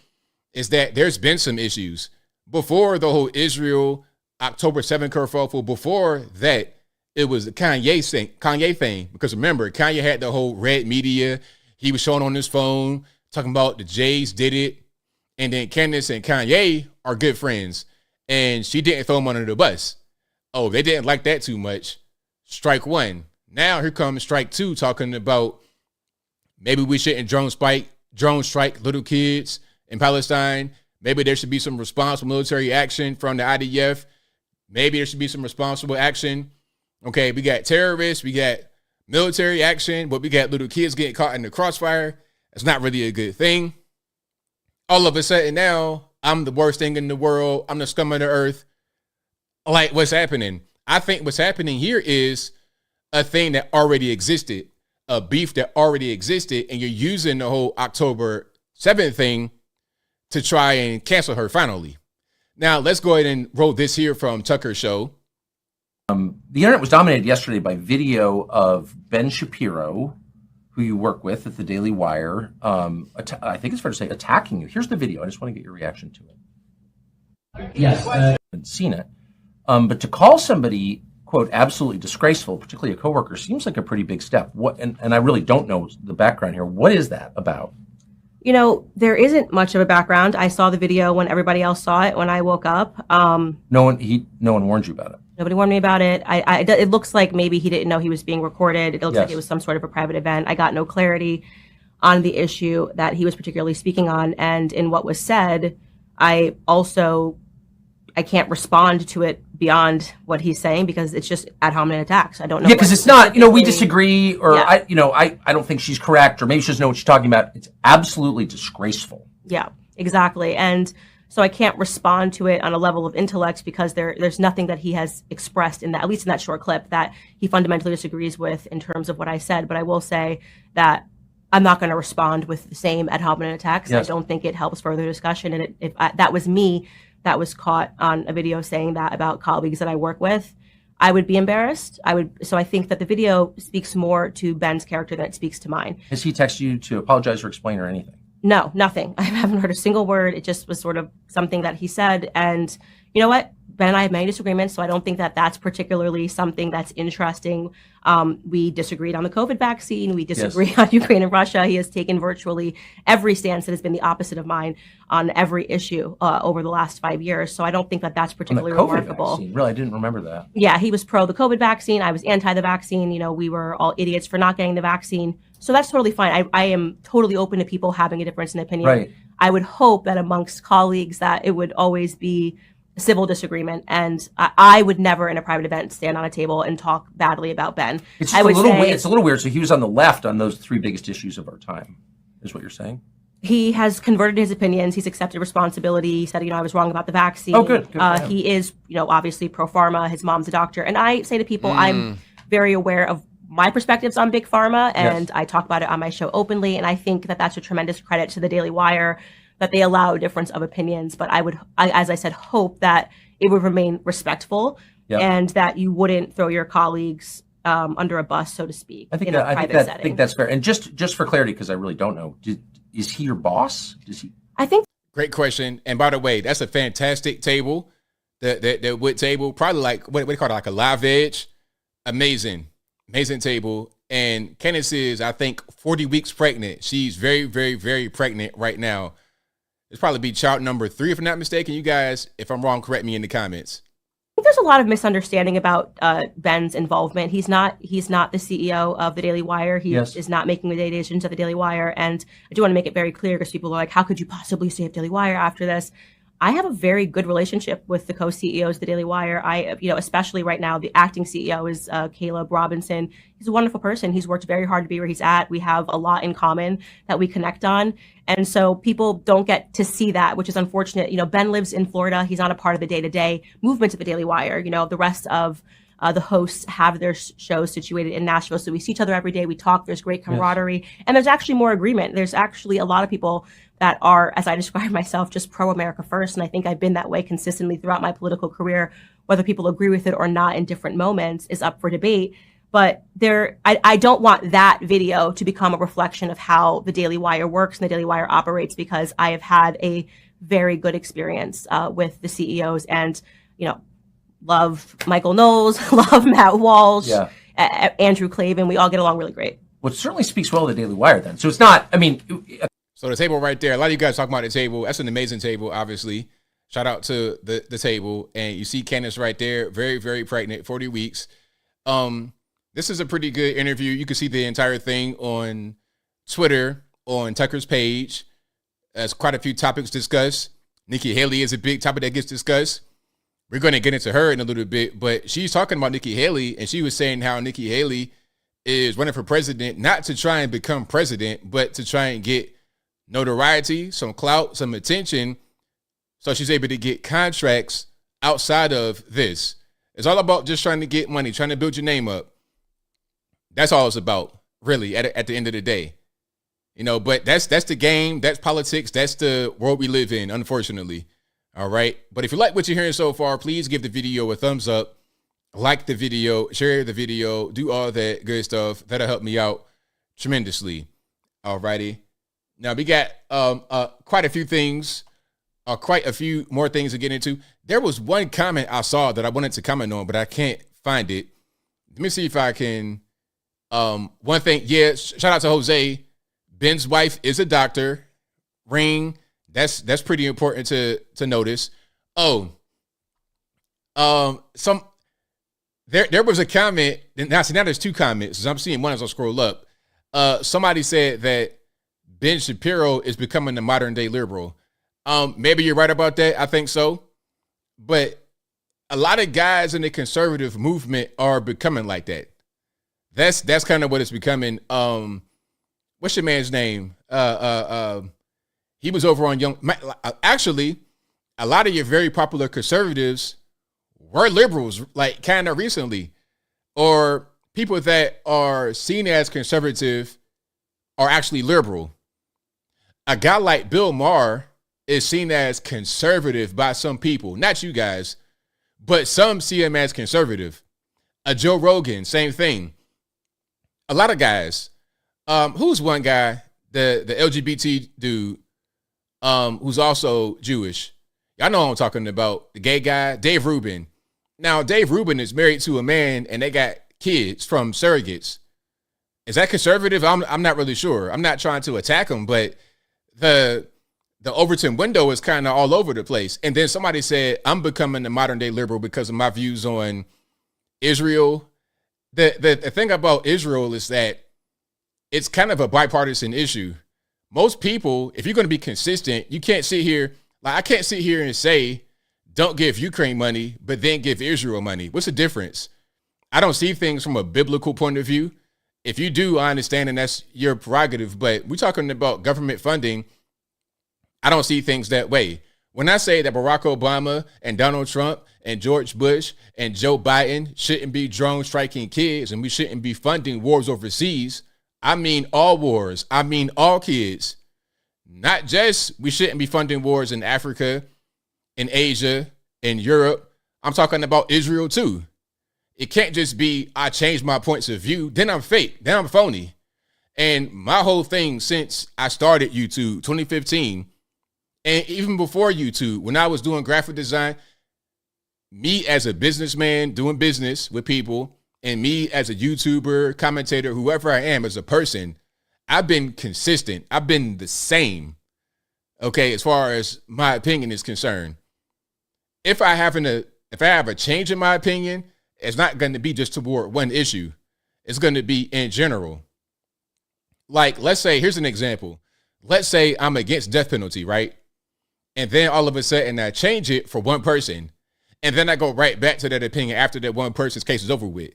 is that there's been some issues. Before the whole Israel October 7th kerfuffle, before that, it was the Kanye thing. Because remember, Kanye had the whole red media. He was showing on his phone, talking about the Jays did it. And then Candace and Kanye are good friends. And she didn't throw him under the bus. Oh, they didn't like that too much. Strike one. Now here comes strike two, talking about maybe we shouldn't drone strike little kids in Palestine. Maybe there should be some responsible military action from the IDF. Maybe there should be some responsible action. Okay, we got terrorists, we got military action, but we got little kids getting caught in the crossfire. It's not really a good thing. All of a sudden now, I'm the worst thing in the world. I'm the scum of the earth. Like, what's happening? I think what's happening here is a thing that already existed. A beef that already existed, and you're using the whole October 7th thing to try and cancel her finally. Now, let's go ahead and roll this here from Tucker's show. The internet was dominated yesterday by video of Ben Shapiro, who you work with at the Daily Wire, I think it's fair to say, attacking you. Here's the video. I just want to get your reaction to it. Yes. I haven't seen it. But to call somebody, quote, absolutely disgraceful, particularly a coworker, seems like a pretty big step. What? And I really don't know the background here. What is that about? You know, there isn't much of a background. I saw the video when everybody else saw it when I woke up. No one warned you about it. Nobody warned me about it. It looks like maybe he didn't know he was being recorded. It looks like it was some sort of a private event. I got no clarity on the issue that he was particularly speaking on. And in what was said, I can't respond to it beyond what he's saying because it's just ad hominem attacks. I don't know. Yeah, because it's not, we disagree or, I don't think she's correct or maybe she doesn't know what she's talking about. It's absolutely disgraceful. Yeah, exactly. And so I can't respond to it on a level of intellect because there's nothing that he has expressed in that, at least in that short clip, that he fundamentally disagrees with in terms of what I said. But I will say that I'm not going to respond with the same ad hominem attacks. Yes. I don't think it helps further discussion. And if that was me that was caught on a video saying that about colleagues that I work with, I would be embarrassed. So I think that the video speaks more to Ben's character than it speaks to mine. Has he texted you to apologize or explain or anything? No, nothing. I haven't heard a single word. It just was sort of something that he said. And you know what? Ben and I have many disagreements, so I don't think that that's particularly something that's interesting. We disagreed on the COVID vaccine. We disagree on Ukraine and Russia. He has taken virtually every stance that has been the opposite of mine on every issue over the last 5 years. So I don't think that that's particularly remarkable. Vaccine. Really, I didn't remember that. Yeah, he was pro the COVID vaccine. I was anti the vaccine. We were all idiots for not getting the vaccine. So that's totally fine. I am totally open to people having a difference in opinion. Right. I would hope that amongst colleagues that it would always be civil disagreement, and I would never in a private event stand on a table and talk badly about Ben. It's a little weird. So he was on the left on those three biggest issues of our time, is what you're saying? He has converted his opinions. He's accepted responsibility. He said, I was wrong about the vaccine. Oh, good. He is, obviously pro pharma. His mom's a doctor. And I say to people, I'm very aware of my perspectives on big pharma, and I talk about it on my show openly. And I think that that's a tremendous credit to the Daily Wire that they allow a difference of opinions. But I would, as I said, hope that it would remain respectful and that you wouldn't throw your colleagues under a bus, so to speak. I think that's fair. And just for clarity, because I really don't know, is he your boss? I think. Great question. And by the way, that's a fantastic table. The wood table, probably like what do you call it, like a live edge. Amazing table. And Candace is, I think, 40 weeks pregnant. She's very, very, very pregnant right now. It's probably be child number 3, if I'm not mistaken. You guys, if I'm wrong, correct me in the comments. I think there's a lot of misunderstanding about Ben's involvement. He's not the CEO of the Daily Wire. He is not making the day-to-day decisions of the Daily Wire. And I do want to make it very clear because people are like, how could you possibly save Daily Wire after this? I have a very good relationship with the co-CEOs of the Daily Wire. Especially right now, the acting CEO is Caleb Robinson. He's a wonderful person. He's worked very hard to be where he's at. We have a lot in common that we connect on. And so people don't get to see that, which is unfortunate. Ben lives in Florida. He's not a part of the day-to-day movement of the Daily Wire. The rest of the hosts have their shows situated in Nashville. So we see each other every day. We talk. There's great camaraderie. Yes. And there's actually more agreement. There's actually a lot of people that are, as I describe myself, just pro-America first. And I think I've been that way consistently throughout my political career. Whether people agree with it or not in different moments is up for debate. But I don't want that video to become a reflection of how the Daily Wire works and the Daily Wire operates, because I have had a very good experience with the CEOs and, love Michael Knowles, love Matt Walsh, Andrew Klavan. We all get along really great. Well, it certainly speaks well of the Daily Wire then. So it's not, So the table right there, a lot of you guys talking about the table. That's an amazing table, obviously. Shout out to the table. And you see Candace right there, very, very pregnant, 40 weeks. This is a pretty good interview. You can see the entire thing on Twitter, on Tucker's page. There's quite a few topics discussed. Nikki Haley is a big topic that gets discussed. We're going to get into her in a little bit, but she's talking about Nikki Haley, and she was saying how Nikki Haley is running for president, not to try and become president, but to try and get notoriety, some clout, some attention, so she's able to get contracts outside of this. It's all about just trying to get money, trying to build your name up. That's all it's about, really, at the end of the day. But that's the game, that's politics, that's the world we live in, unfortunately. All right. But if you like what you're hearing so far, please give the video a thumbs up, like the video, share the video, do all that good stuff. That'll help me out tremendously. All righty. Now we got quite a few things, quite a few more things to get into. There was one comment I saw that I wanted to comment on, but I can't find it. Let me see if I can. One thing. Yeah. Shout out to Jose. Ben's wife is a doctor. Ring. That's pretty important to notice. There was a comment. Now there's two comments. I'm seeing one as I scroll up. Somebody said that Ben Shapiro is becoming the modern day liberal. Maybe you're right about that. I think so. But a lot of guys in the conservative movement are becoming like that. That's kind of what it's becoming. What's your man's name? He was over on Young. Actually, a lot of your very popular conservatives were liberals, like kind of recently, or people that are seen as conservative are actually liberal. A guy like Bill Maher is seen as conservative by some people, not you guys, but some see him as conservative. Joe Rogan, same thing. A lot of guys. Who's one guy, the LGBT dude, who's also Jewish? Y'all know what I'm talking about. The gay guy, Dave Rubin. Now, Dave Rubin is married to a man, and they got kids from surrogates. Is that conservative? I'm not really sure. I'm not trying to attack him, but the Overton window is kind of all over the place. And then somebody said, I'm becoming the modern day liberal because of my views on Israel. The thing about Israel is that it's kind of a bipartisan issue. Most people, if you're going to be consistent, you can't sit here. Like, I can't sit here and say, don't give Ukraine money, but then give Israel money. What's the difference? I don't see things from a biblical point of view. If you do, I understand, and that's your prerogative. But we're talking about government funding. I don't see things that way. When I say that Barack Obama and Donald Trump and George Bush and Joe Biden shouldn't be drone striking kids and we shouldn't be funding wars overseas, I mean all wars. I mean all kids. Not just we shouldn't be funding wars in Africa, in Asia, in Europe. I'm talking about Israel too. It can't just be I changed my points of view. Then I'm fake. Then I'm phony. And my whole thing since I started YouTube 2015, and even before YouTube, when I was doing graphic design, me as a businessman doing business with people, and me as a YouTuber, commentator, whoever I am as a person, I've been consistent. I've been the same, okay, as far as my opinion is concerned. If I have a change in my opinion, it's not going to be just toward one issue. It's going to be in general. Like, let's say, here's an example. Let's say I'm against death penalty, right? and then all of a sudden I change it for one person, and then I go right back to that opinion after that one person's case is over with.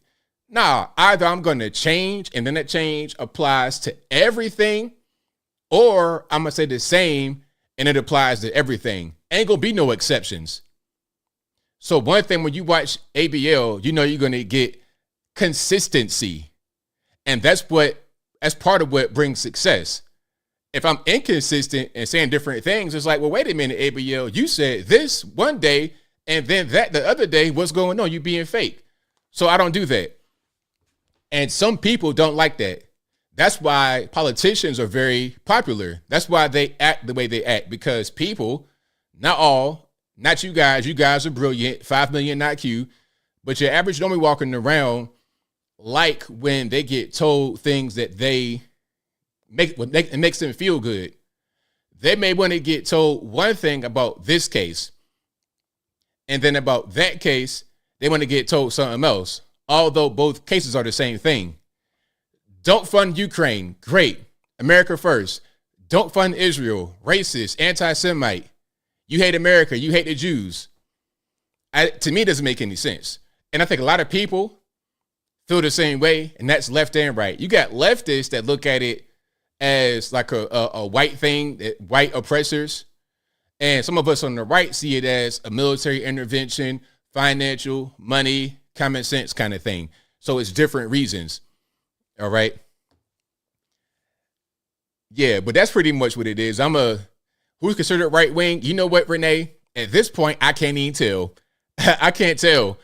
Nah, either I'm going to change, and then that change applies to everything, or I'm going to say the same, and it applies to everything. Ain't going to be no exceptions. So one thing, when you watch ABL, you know you're going to get consistency. And that's part of what brings success. If I'm inconsistent and saying different things, it's like, well, wait a minute, ABL, you said this one day, and then that the other day. What's going on? You being fake. So I don't do that. And some people don't like that. That's why politicians are very popular. That's why they act the way they act, because people, not all, not you guys are brilliant, 5 million IQ, but your average normally walking around like when they get told things that they it makes them feel good. They may want to get told one thing about this case, and then about that case, they want to get told something else, although both cases are the same thing. Don't fund Ukraine. Great. America first. Don't fund Israel. Racist, anti-Semite. You hate America. You hate the Jews. To me, it doesn't make any sense. And I think a lot of people feel the same way, and that's left and right. You got leftists that look at it as like a white thing, white oppressors. And some of us on the right see it as a military intervention, financial, money, common sense kind of thing. So it's different reasons. All right. Yeah, but that's pretty much what it is. Who's considered right wing? You know what, Renee? At this point, I can't even tell. I can't tell.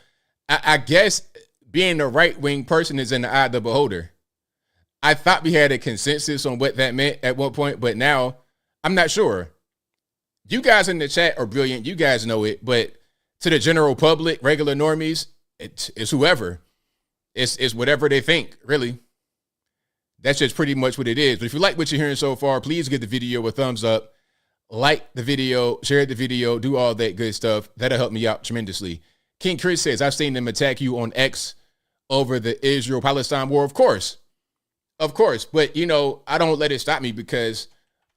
I guess being a right wing person is in the eye of the beholder. I thought we had a consensus on what that meant at one point, but now I'm not sure. You guys in the chat are brilliant. You guys know it, but to the general public, regular normies, it's whoever. It's whatever they think, really. That's just pretty much what it is. But if you like what you're hearing so far, please give the video a thumbs up. Like the video, share the video, do all that good stuff. That'll help me out tremendously. King Chris says, I've seen them attack you on X over the Israel-Palestine war. Of course. But, I don't let it stop me, because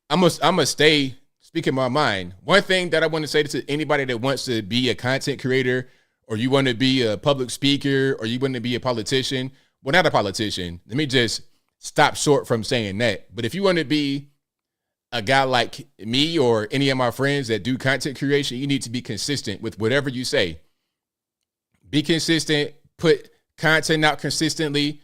I'm gonna stay speaking my mind. One thing that I want to say to anybody that wants to be a content creator, or you want to be a public speaker, or you want to be a politician, well, not a politician. Let me just stop short from saying that. But if you want to be a guy like me or any of my friends that do content creation, you need to be consistent with whatever you say. Be consistent, put content out consistently.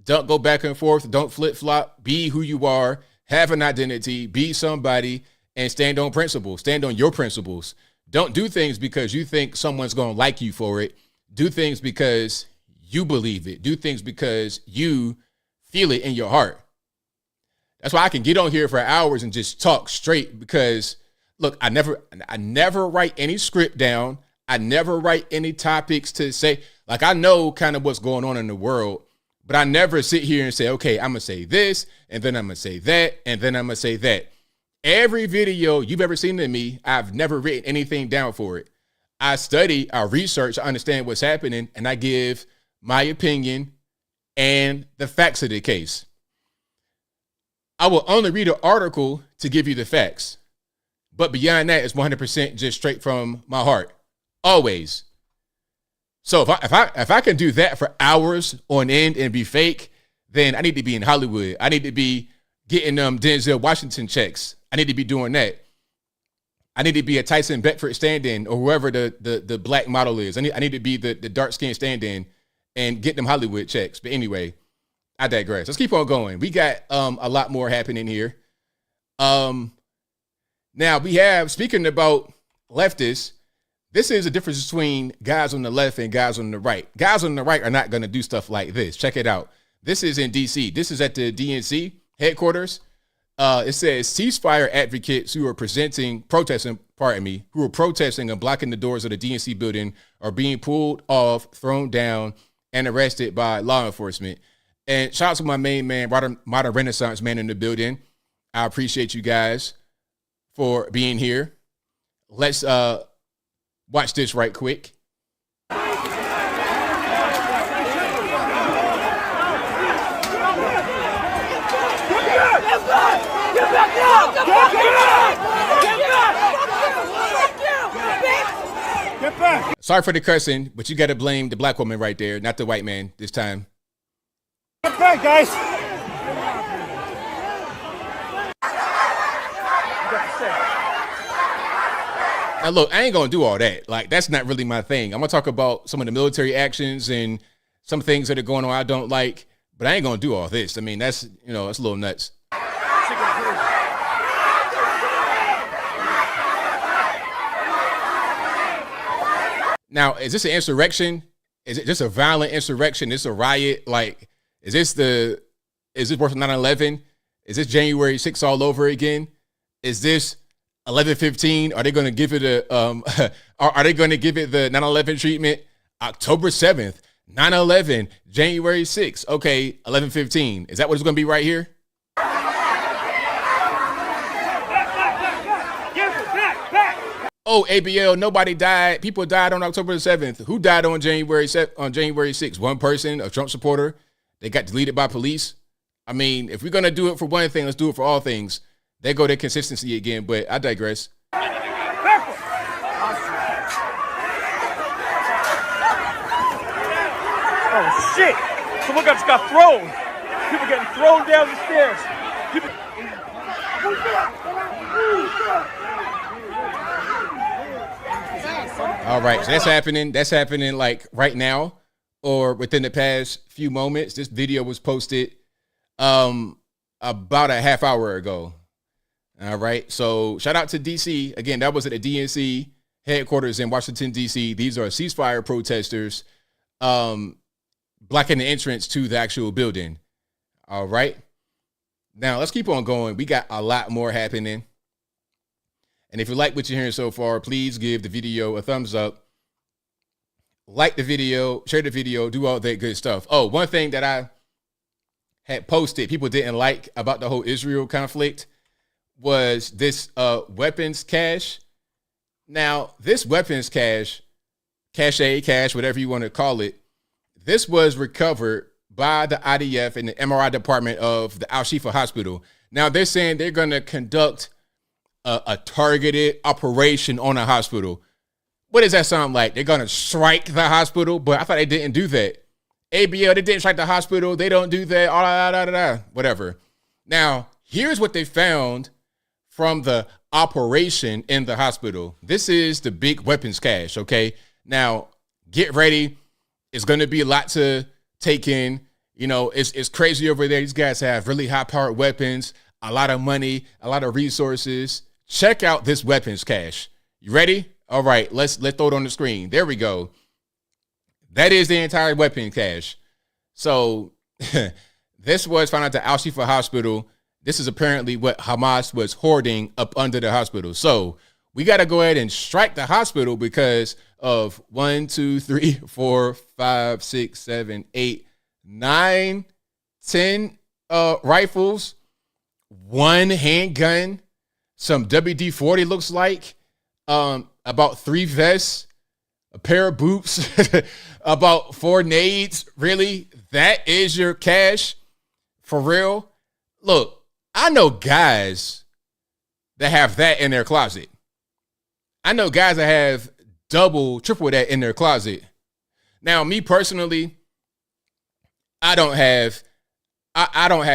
Don't go back and forth. Don't flip-flop. Be who you are. Have an identity. Be somebody, and stand on principles. Stand on your principles. Don't do things because you think someone's going to like you for it. Do things because you believe it. Do things because you feel it in your heart. That's why I can get on here for hours and just talk straight, because look, I never write any script down. I never write any topics to say. Like, I know kind of what's going on in the world, but I never sit here and say, okay, I'm going to say this, and then I'm going to say that, and then I'm going to say that. Every video you've ever seen of me, I've never written anything down for it. I study, I research, I understand what's happening, and I give my opinion and the facts of the case. I will only read an article to give you the facts. But beyond that, it's 100% just straight from my heart. Always. So if I can do that for hours on end and be fake, then I need to be in Hollywood. I need to be getting Denzel Washington checks. I need to be doing that. I need to be a Tyson Beckford stand-in, or whoever the black model is. I need to be the dark-skinned stand-in and get them Hollywood checks. But anyway, I digress. Let's keep on going. We got a lot more happening here. Now we have, speaking about leftists, this is a difference between guys on the left and guys on the right. Guys on the right are not going to do stuff like this. Check it out. This is in D.C. This is at the DNC headquarters. It says ceasefire advocates who are protesting and blocking the doors of the DNC building are being pulled off, thrown down, and arrested by law enforcement. And shout out to my main man, Modern Renaissance man in the building. I appreciate you guys for being here. Let's watch this right quick. Get back! Get back! Sorry for the cussing, but you got to blame the black woman right there, not the white man this time. Get back, guys. Now, look, I ain't going to do all that. Like, that's not really my thing. I'm going to talk about some of the military actions and some things that are going on I don't like, but I ain't going to do all this. I mean, that's, that's a little nuts. Now, is this an insurrection? Is it just a violent insurrection? Is this a riot? Like, is this worth 9/11? Is this January 6th all over again? Is this 11/15? Are they going to give it are they going to give it the 9/11 treatment? October 7th, 9/11, January 6th. Okay, 11/15. Is that what it's going to be right here? Oh, ABL, nobody died. People died on October 7th. Who died on January 6th? One person, a Trump supporter. They got deleted by police. I mean, if we're going to do it for one thing, let's do it for all things. There go their consistency again, but I digress. Oh, shit. Someone just got thrown. People getting thrown down the stairs. People... All right, so that's happening. That's happening like right now or within the past few moments. This video was posted about a half hour ago. All right, so shout out to DC. Again, that was at the DNC headquarters in Washington, DC. These are ceasefire protesters blocking the entrance to the actual building. All right, now let's keep on going. We got a lot more happening. And if you like what you're hearing so far, please give the video a thumbs up. Like the video, share the video, do all that good stuff. Oh, one thing that I had posted, people didn't like about the whole Israel conflict was this weapons cache. Now, this weapons cache, whatever you want to call it, this was recovered by the IDF and the MRI department of the Al-Shifa Hospital. Now, they're saying they're going to conduct a targeted operation on a hospital. What does that sound like? They're going to strike the hospital? But I thought they didn't do that. ABL, they didn't strike the hospital. They don't do that. Whatever. Now, here's what they found from the operation in the hospital. This is the big weapons cache, okay? Now, get ready. It's going to be a lot to take in. It's crazy over there. These guys have really high-powered weapons, a lot of money, a lot of resources. Check out this weapons cache. You ready? All right, let's throw it on the screen. There we go. That is the entire weapon cache. So this was found at the Al-Shifa Hospital. This is apparently what Hamas was hoarding up under the hospital. So we got to go ahead and strike the hospital because of 1, 2, 3, 4, 5, 6, 7, 8, 9, 10 rifles, one handgun, some WD-40 looks like, about 3 vests, a pair of boots, about 4 nades. Really? That is your cash? For real? Look, I know guys that have that in their closet. I know guys that have double, triple that in their closet. Now, me personally, I don't have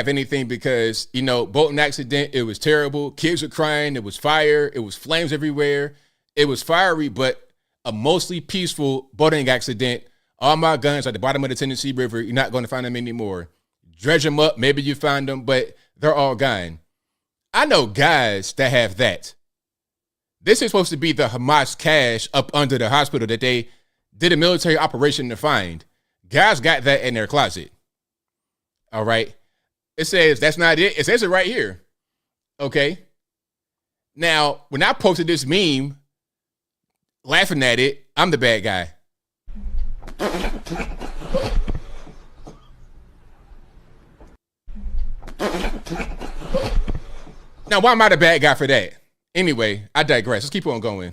anything because, boating accident, it was terrible. Kids were crying. It was fire. It was flames everywhere. It was fiery, but a mostly peaceful boating accident. All my guns at the bottom of the Tennessee River. You're not going to find them anymore. Dredge them up. Maybe you find them, but they're all gone. I know guys that have that. This is supposed to be the Hamas cache up under the hospital that they did a military operation to find. Guys got that in their closet. All right. It says that's not it. It says it right here. Okay. Now, when I posted this meme, laughing at it, I'm the bad guy. Now, why am I the bad guy for that? Anyway, I digress. Let's keep on going.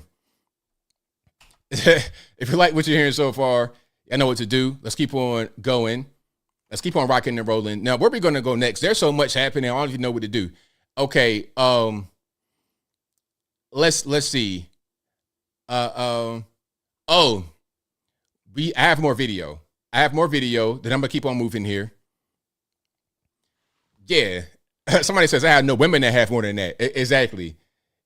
If you like what you're hearing so far, I know what to do. Let's keep on going. Let's keep on rocking and rolling. Now, where are we going to go next? There's so much happening. I don't even know what to do. Okay. Let's see. Oh, Oh, I have more video. I have more video that I'm going to keep on moving here. Yeah. Somebody says I have no women that have more than that. Exactly.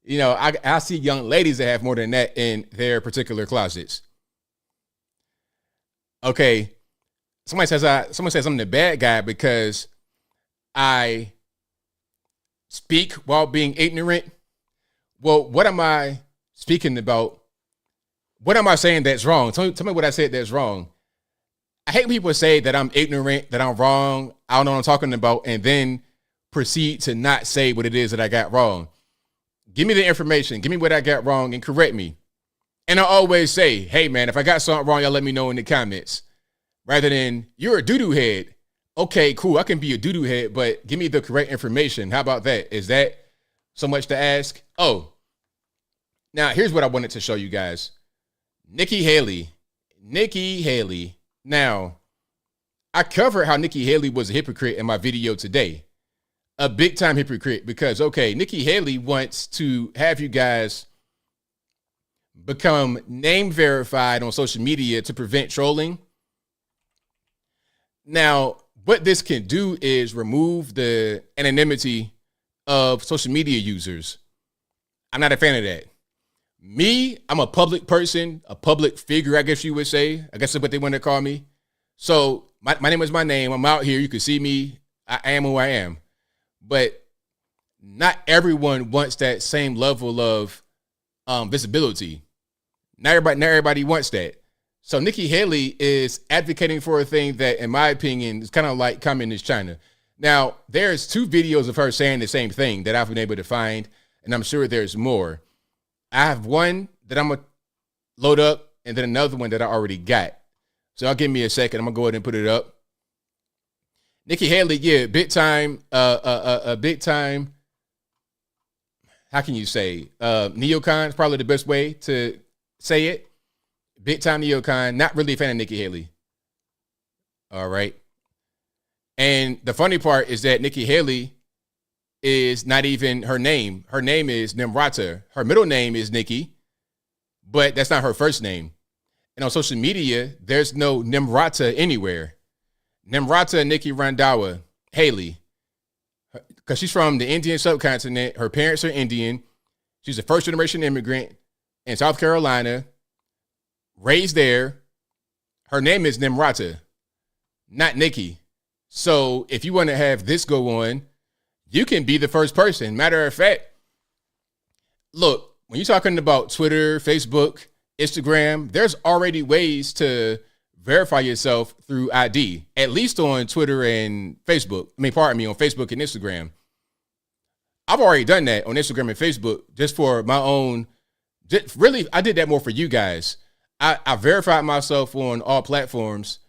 You know, I see young ladies that have more than that in their particular closets. Okay. Somebody says I'm the bad guy because I speak while being ignorant. Well, what am I speaking about? What am I saying that's wrong? Tell me what I said that's wrong. I hate when people say that I'm ignorant, that I'm wrong, I don't know what I'm talking about, and then proceed to not say what it is that I got wrong. Give me the information. Give me what I got wrong and correct me. And I always say, hey, man, if I got something wrong, y'all let me know in the comments. Rather than, you're a doo-doo head. Okay, cool, I can be a doo-doo head, but give me the correct information. How about that? Is that so much to ask? Oh, now here's what I wanted to show you guys. Nikki Haley. Now, I covered how Nikki Haley was a hypocrite in my video today. A big time hypocrite because, okay, Nikki Haley wants to have you guys become name verified on social media to prevent trolling. Now, what this can do is remove the anonymity of social media users. I'm not a fan of that. Me, I'm a public person, a public figure, I guess you would say. I guess that's what they want to call me. So my name is my name. I'm out here. You can see me. I am who I am. But not everyone wants that same level of visibility. Not everybody wants that. So Nikki Haley is advocating for a thing that, in my opinion, is kind of like communist China. Now, there's 2 videos of her saying the same thing that I've been able to find, and I'm sure there's more. I have one that I'm going to load up, and then another one that I already got. So I'll give me a second. I'm going to go ahead and put it up. Nikki Haley, yeah, big time, how can you say, neocon is probably the best way to say it. Big time neocon, not really a fan of Nikki Haley. All right. And the funny part is that Nikki Haley is not even her name. Her name is Nimrata. Her middle name is Nikki, but that's not her first name. And on social media, there's no Nimrata anywhere. Nimrata Nikki Randhawa Haley, because she's from the Indian subcontinent. Her parents are Indian. She's a first-generation immigrant in South Carolina, raised there. Her name is Nimrata, not Nikki. So if you want to have this go on, you can be the first person. Matter of fact, look, when you're talking about Twitter, Facebook, Instagram, there's already ways to verify yourself through ID, at least on Twitter and Facebook. On Facebook and Instagram. I've already done that on Instagram and Facebook just for my own. Really, I did that more for you guys. I verified myself on all platforms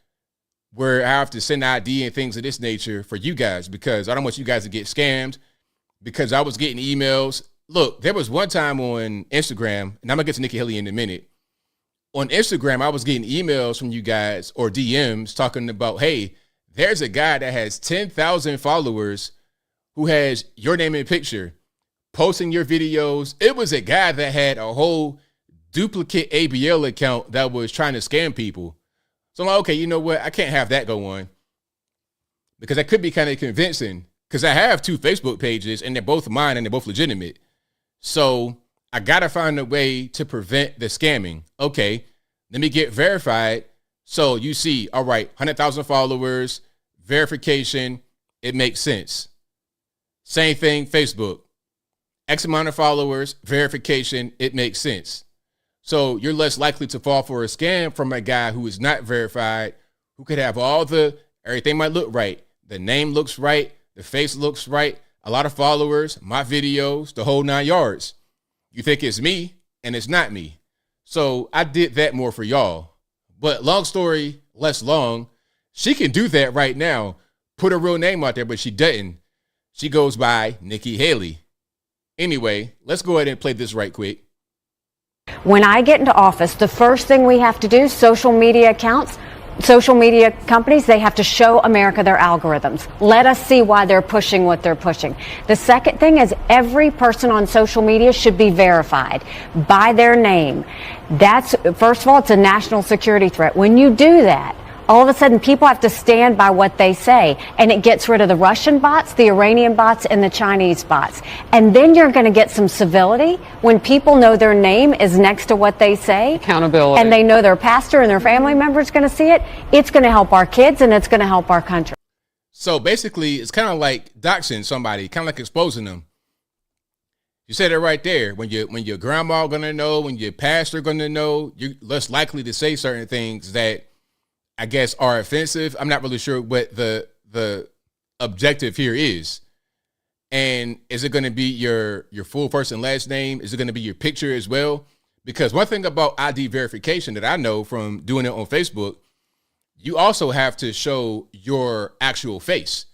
where I have to send ID and things of this nature for you guys because I don't want you guys to get scammed because I was getting emails. Look, there was one time on Instagram, and I'm going to get to Nikki Haley in a minute. On Instagram, I was getting emails from you guys or DMs talking about, hey, there's a guy that has 10,000 followers who has your name and picture, posting your videos. It was a guy that had a whole duplicate ABL account that was trying to scam people. So I'm like, okay, you know what? I can't have that go on because that could be kind of convincing because I have 2 Facebook pages and they're both mine and they're both legitimate. So I got to find a way to prevent the scamming. Okay, let me get verified. So you see, all right, 100,000 followers, verification, it makes sense. Same thing, Facebook. X amount of followers, verification, it makes sense. So you're less likely to fall for a scam from a guy who is not verified, who could have everything might look right. The name looks right. The face looks right. A lot of followers, my videos, the whole 9 yards. You think it's me and it's not me. So I did that more for y'all. But long story less long, she can do that right now. Put her real name out there, but she doesn't. She goes by Nikki Haley. Anyway, let's go ahead and play this right quick. When I get into office, the first thing we have to do, social media accounts, social media companies, they have to show America their algorithms. Let us see why they're pushing what they're pushing. The second thing is every person on social media should be verified by their name. That's, first of all, it's a national security threat. When you do that, all of a sudden people have to stand by what they say, and it gets rid of the Russian bots, the Iranian bots, and the Chinese bots. And then you're going to get some civility when people know their name is next to what they say. Accountability. And they know their pastor and their family member is going to see it. It's going to help our kids, and it's going to help our country. So basically, it's kind of like doxing somebody, kind of like exposing them. You said it right there. When your grandma going to know, when your pastor going to know, you're less likely to say certain things that I guess are offensive. I'm not really sure what the objective here is. And is it going to be your full first and last name? Is it going to be your picture as well? Because one thing about ID verification that I know from doing it on Facebook, you also have to show your actual face.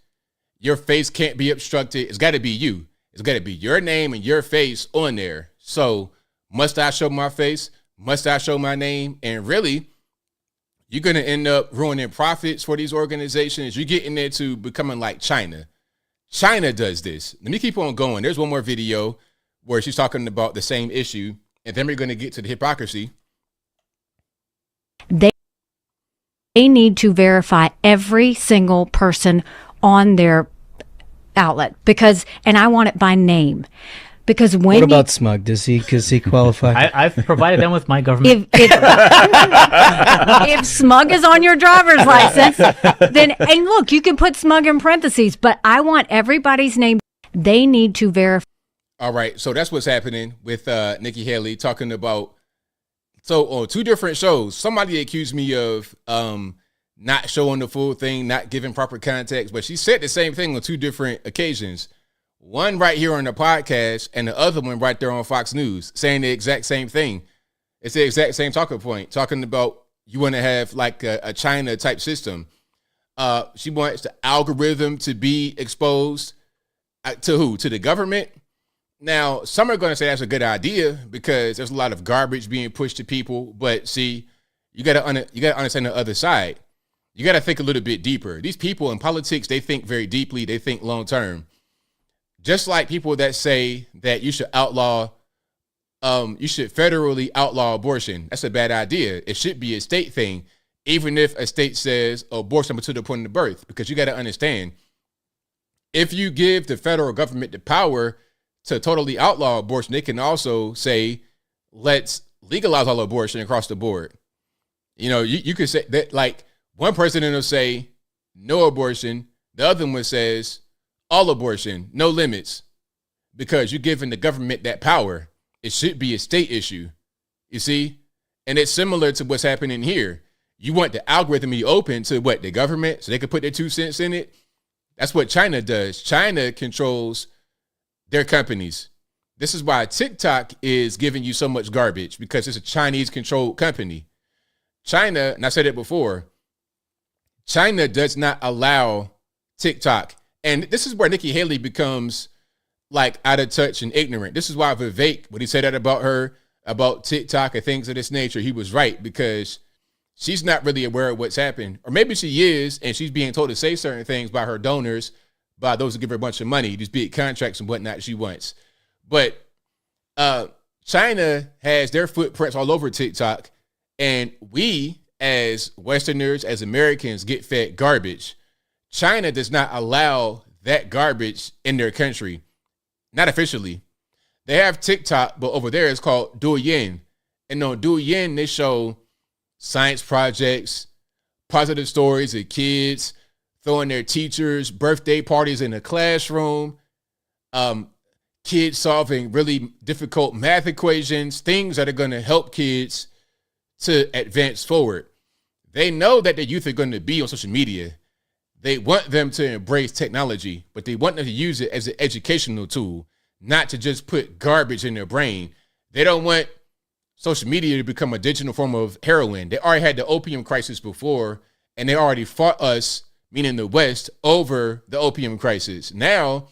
Your face can't be obstructed. It's got to be you. It's got to be your name and your face on there. So must I show my face? Must I show my name? And really, you're going to end up ruining profits for these organizations. You're getting into becoming like China. China does this. Let me keep on going. There's one more video where she's talking about the same issue, and then we're going to get to the hypocrisy. They need to verify every single person on their outlet and I want it by name. Because when what about Smug? Does he qualify? I've provided them with my government. If Smug is on your driver's license, then, and look, you can put Smug in parentheses, but I want everybody's name. They need to verify. All right, so that's what's happening with Nikki Haley talking about. So on two different shows, somebody accused me of not showing the full thing, not giving proper context, but she said the same thing on two different occasions. One right here on the podcast and the other one right there on Fox News saying the exact same thing. It's the exact same talking point, talking about you want to have like a China type system. She wants the algorithm to be exposed to who? To the government. Now, some are going to say that's a good idea because there's a lot of garbage being pushed to people. But see, you got to understand the other side. You got to think a little bit deeper. These people in politics, they think very deeply. They think long term. Just like people that say that you should federally outlaw abortion. That's a bad idea. It should be a state thing, even if a state says abortion to the point of birth, because you got to understand, if you give the federal government the power to totally outlaw abortion, they can also say, let's legalize all abortion across the board. You know, you could say that, like, one president will say no abortion. The other one says all abortion, no limits, because you're giving the government that power. It should be a state issue, you see? And it's similar to what's happening here. You want the algorithm to be open to what? The government, so they can put their 2 cents in it? That's what China does. China controls their companies. This is why TikTok is giving you so much garbage, because it's a Chinese-controlled company. China, and I said it before, China does not allow TikTok. And this is where Nikki Haley becomes like out of touch and ignorant. This is why Vivek, when he said that about her, about TikTok and things of this nature, he was right, because she's not really aware of what's happened. Or maybe she is, and she's being told to say certain things by her donors, by those who give her a bunch of money, these big contracts and whatnot she wants. But China has their footprints all over TikTok, and we as Westerners, as Americans, get fed garbage. China does not allow that garbage in their country, not officially. They have TikTok, but over there it's called Douyin. And on Douyin, they show science projects, positive stories of kids throwing their teachers' birthday parties in the classroom, kids solving really difficult math equations, things that are going to help kids to advance forward. They know that the youth are going to be on social media. They want them to embrace technology, but they want them to use it as an educational tool, not to just put garbage in their brain. They don't want social media to become a digital form of heroin. They already had the opium crisis before, and they already fought us, meaning the West, over the opium crisis. Now,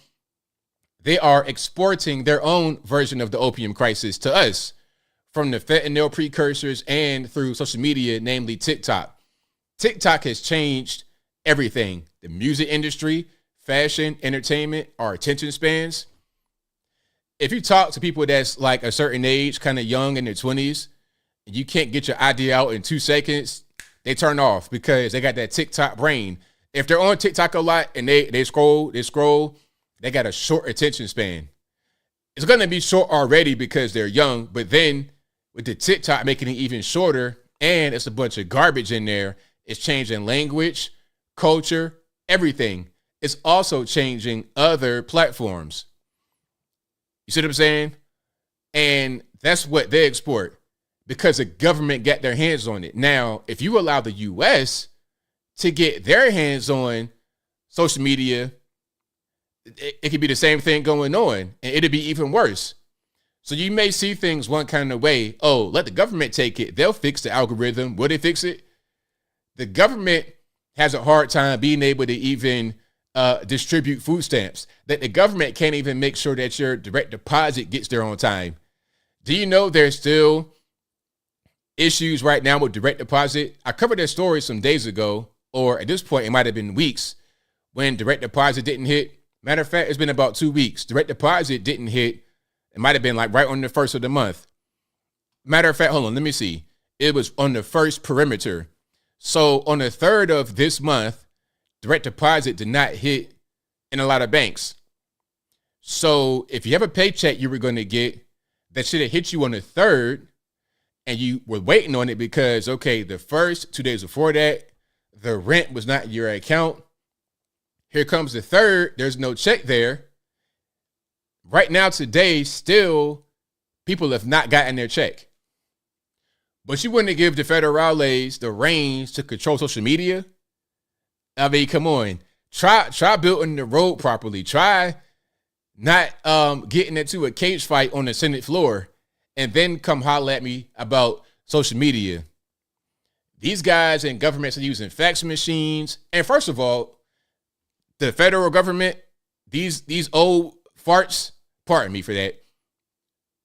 they are exporting their own version of the opium crisis to us from the fentanyl precursors and through social media, namely TikTok. TikTok has changed everything. The music industry, fashion, entertainment, our attention spans. If you talk to people that's like a certain age, kind of young in their 20s, and you can't get your idea out in 2 seconds, they turn off because they got that TikTok brain. If they're on TikTok a lot and they scroll, they got a short attention span. It's going to be short already because they're young, but then with the TikTok making it even shorter, and it's a bunch of garbage in there, it's changing language, culture, everything. It's also changing other platforms. You see what I'm saying? And that's what they export because the government got their hands on it. Now, if you allow the U.S. to get their hands on social media, it could be the same thing going on, and it'll be even worse. So you may see things one kind of way. Oh, let the government take it. They'll fix the algorithm. Will they fix it? The government has a hard time being able to even distribute food stamps. That the government can't even make sure that your direct deposit gets there on time. Do you know there's still issues right now with direct deposit? I covered that story some days ago, or at this point, it might have been weeks when direct deposit didn't hit. Matter of fact, it's been about 2 weeks. Direct deposit didn't hit. It might have been like right on the first of the month. Matter of fact, hold on, let me see. It was on the first perimeter. So on the 3rd of this month, direct deposit did not hit in a lot of banks. So if you have a paycheck you were going to get that should have hit you on the 3rd, and you were waiting on it because, okay, the first 2 days before that, the rent was not in your account. Here comes the 3rd, there's no check there. Right now, today, still, people have not gotten their check. But you wouldn't give the federales the reins to control social media? I mean, come on. Try building the road properly. Try not getting into a cage fight on the Senate floor and then come holler at me about social media. These guys in governments are using fax machines. And first of all, the federal government, these old farts, pardon me for that,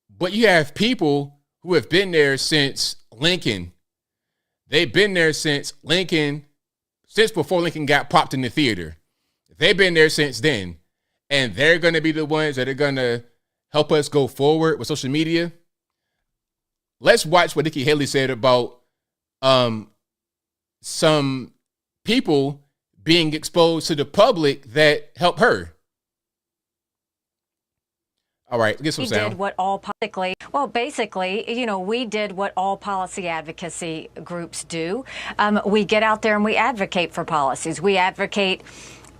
but you have people who have been there since Lincoln. They've been there since Lincoln, since before Lincoln got popped in the theater. They've been there since then. And they're going to be the ones that are going to help us go forward with social media. Let's watch what Nikki Haley said about some people being exposed to the public that help her. All right, get some sound. Did what all basically, we did what all policy advocacy groups do. We get out there and we advocate for policies. We advocate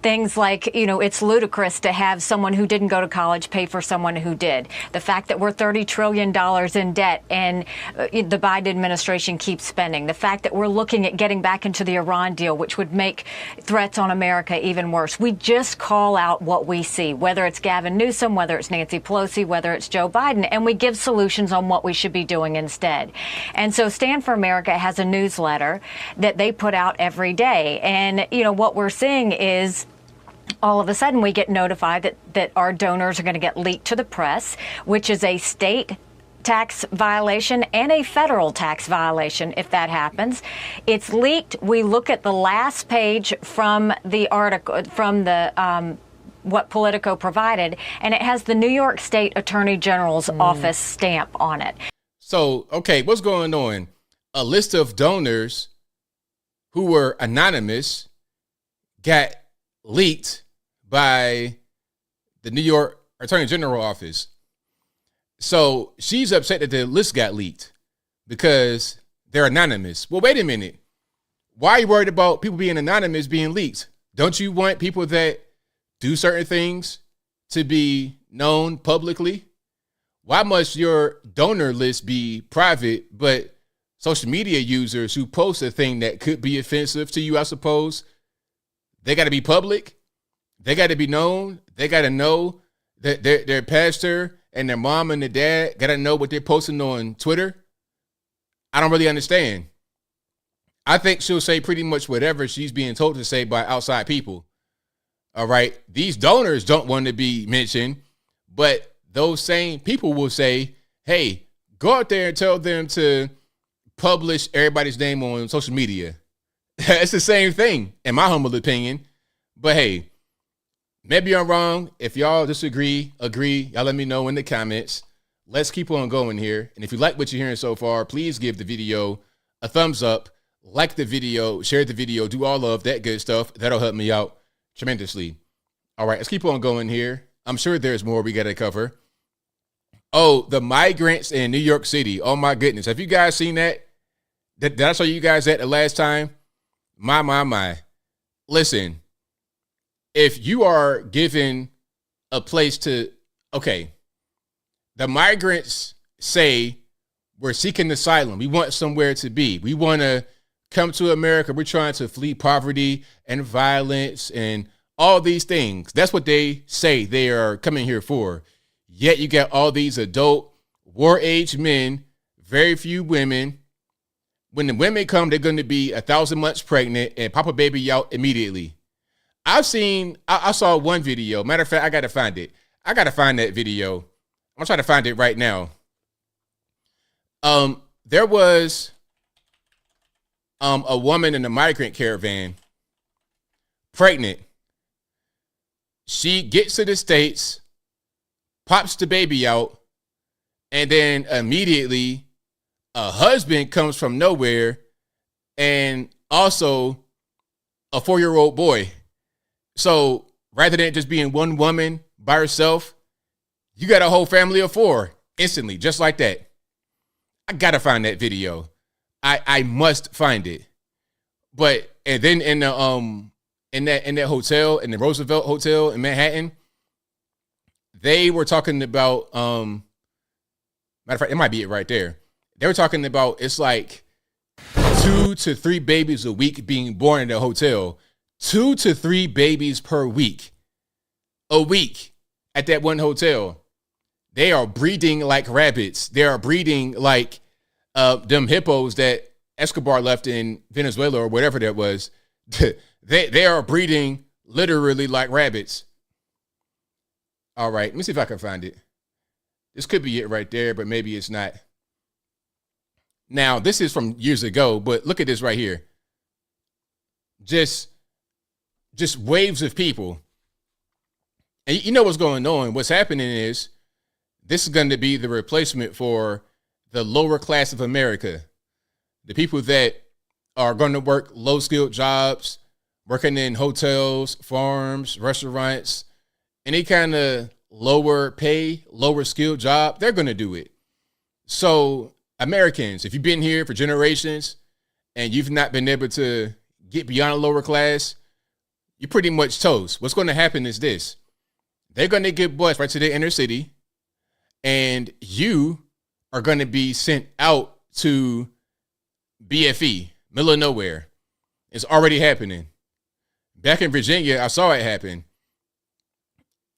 things like, it's ludicrous to have someone who didn't go to college pay for someone who did. The fact that we're $30 trillion in debt and the Biden administration keeps spending. The fact that we're looking at getting back into the Iran deal, which would make threats on America even worse. We just call out what we see, whether it's Gavin Newsom, whether it's Nancy Pelosi, whether it's Joe Biden, and we give solutions on what we should be doing instead. And so Stand for America has a newsletter that they put out every day. And, what we're seeing is all of a sudden we get notified that our donors are going to get leaked to the press, which is a state tax violation and a federal tax violation if that happens. It's leaked. We look at the last page from the article, from the what Politico provided, and it has the New York State Attorney General's office stamp on it. So, okay, what's going on? A list of donors who were anonymous got leaked by the New York Attorney General office. So she's upset that the list got leaked because they're anonymous. Well, wait a minute. Why are you worried about people being anonymous being leaked? Don't you want people that do certain things to be known publicly? Why must your donor list be private, but social media users who post a thing that could be offensive to you, I suppose, they got to be public? They got to be known? They got to know that their pastor and their mom and their dad got to know what they're posting on Twitter? I don't really understand. I think she'll say pretty much whatever she's being told to say by outside people. All right. These donors don't want to be mentioned, but those same people will say, hey, go out there and tell them to publish everybody's name on social media. It's the same thing, in my humble opinion. But hey, maybe I'm wrong. If y'all disagree, y'all let me know in the comments. Let's keep on going here. And if you like what you're hearing so far, please give the video a thumbs up, like the video, share the video, do all of that good stuff. That'll help me out tremendously. All right, let's keep on going here. I'm sure there's more we got to cover. Oh, the migrants in New York City. Oh, my goodness. Have you guys seen that? Did I show you guys that the last time? My. Listen, if you are given a place to, okay, the migrants say we're seeking asylum. We want somewhere to be. We want to come to America. We're trying to flee poverty and violence and all these things. That's what they say they are coming here for. Yet you got all these adult war-age men, very few women. When the women come, they're going to be 1,000 months pregnant and pop a baby out immediately. I saw one video. Matter of fact, I got to find it. I got to find that video. I'm trying to find it right now. There was a woman in a migrant caravan, pregnant. She gets to the States, pops the baby out, and then immediately a husband comes from nowhere and also a 4-year-old boy. So rather than just being one woman by herself, you got a whole family of 4 instantly, just like that. I gotta find that video. I must find it. But and then in the in that hotel, in the Roosevelt Hotel in Manhattan, they were talking about matter of fact, it might be it right there. They were talking about it's like 2 to 3 babies a week being born in the hotel. 2 to 3 babies per week. A week at that one hotel. They are breeding like rabbits. They are breeding like them hippos that Escobar left in Venezuela or whatever that was. They are breeding literally like rabbits. All right, let me see if I can find it. This could be it right there, but maybe it's not. Now, this is from years ago, but look at this right here. Just waves of people. And you know what's going on. What's happening is this is going to be the replacement for the lower class of America. The people that are going to work low-skilled jobs, working in hotels, farms, restaurants, any kind of lower pay, lower skilled job, they're going to do it. So Americans, if you've been here for generations and you've not been able to get beyond a lower class, you're pretty much toast. What's going to happen is this. They're going to get bused right to the inner city, and you are going to be sent out to BFE, middle of nowhere. It's already happening. Back in Virginia, I saw it happen.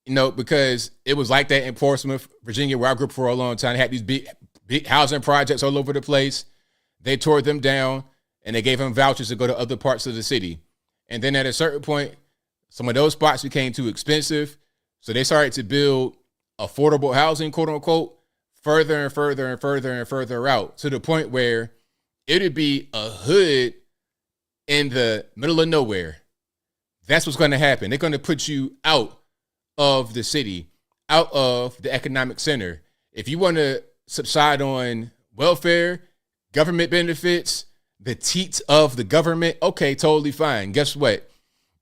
You know, because it was like that in Portsmouth, Virginia, where I grew up for a long time. They had these big housing projects all over the place. They tore them down, and they gave them vouchers to go to other parts of the city. And then at a certain point, some of those spots became too expensive. So they started to build affordable housing, quote unquote, further and further and further and further out, to the point where it would be a hood in the middle of nowhere. That's what's going to happen. They're going to put you out of the city, out of the economic center. If you want to subside on welfare, government benefits, the teats of the government, okay, totally fine. Guess what?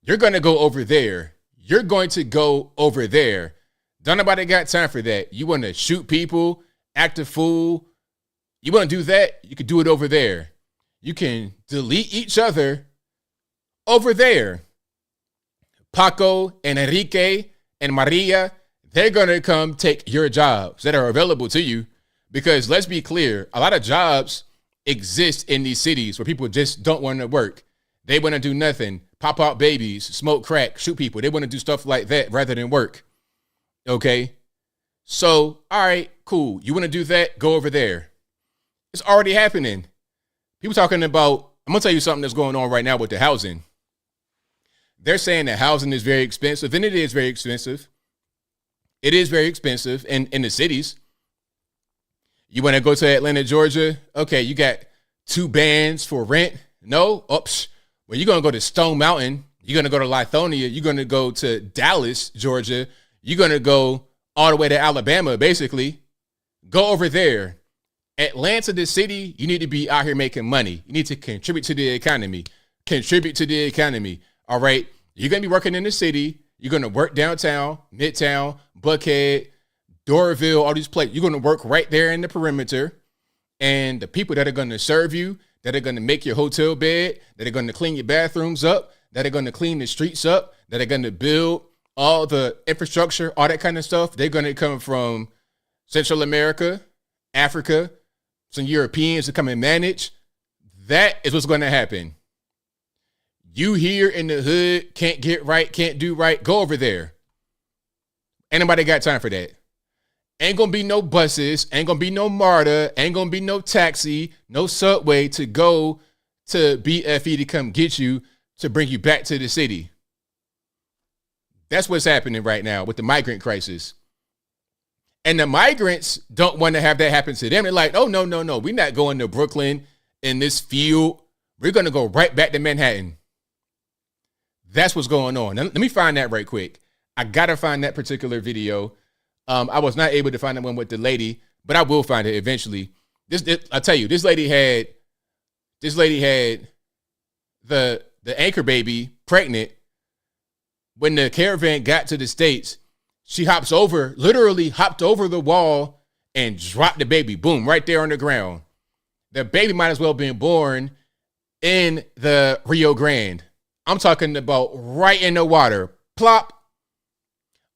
You're going to go over there. You're going to go over there. Don't nobody got time for that. You want to shoot people, act a fool. You want to do that? You can do it over there. You can delete each other over there. Paco and Enrique and Maria, they're going to come take your jobs that are available to you. Because let's be clear, a lot of jobs exist in these cities where people just don't want to work. They want to do nothing, pop out babies, smoke crack, shoot people. They want to do stuff like that rather than work. Okay? So, all right, cool. You want to do that? Go over there. It's already happening. People talking about, I'm going to tell you something that's going on right now with the housing. They're saying that housing is very expensive, and it is very expensive. It is very expensive in the cities. You want to go to Atlanta, Georgia? Okay, you got 2 bands for rent. No? Oops. Well, you're going to go to Stone Mountain. You're going to go to Lithonia. You're going to go to Dallas, Georgia. You're going to go all the way to Alabama, basically. Go over there. Atlanta, the city, you need to be out here making money. You need to contribute to the economy. Contribute to the economy. All right. You're going to be working in the city. You're going to work downtown, Midtown, Buckhead, Doraville, all these places. You're going to work right there in the perimeter. And the people that are going to serve you, that are going to make your hotel bed, that are going to clean your bathrooms up, that are going to clean the streets up, that are going to build all the infrastructure, all that kind of stuff, they're going to come from Central America, Africa, some Europeans to come and manage. That is what's going to happen. You here in the hood can't get right, can't do right, go over there. Ain't nobody got time for that. Ain't gonna be no buses, ain't gonna be no MARTA, ain't gonna be no taxi, no subway to go to BFE to come get you to bring you back to the city. That's what's happening right now with the migrant crisis. And the migrants don't want to have that happen to them. They're like, oh, no. We're not going to Brooklyn in this field. We're going to go right back to Manhattan. That's what's going on. Now, let me find that right quick. I got to find that particular video. I was not able to find that one with the lady, but I will find it eventually. I tell you, this lady had the anchor baby pregnant. When the caravan got to the States, she literally hopped over the wall and dropped the baby. Boom, right there on the ground. The baby might as well have been born in the Rio Grande. I'm talking about right in the water. Plop.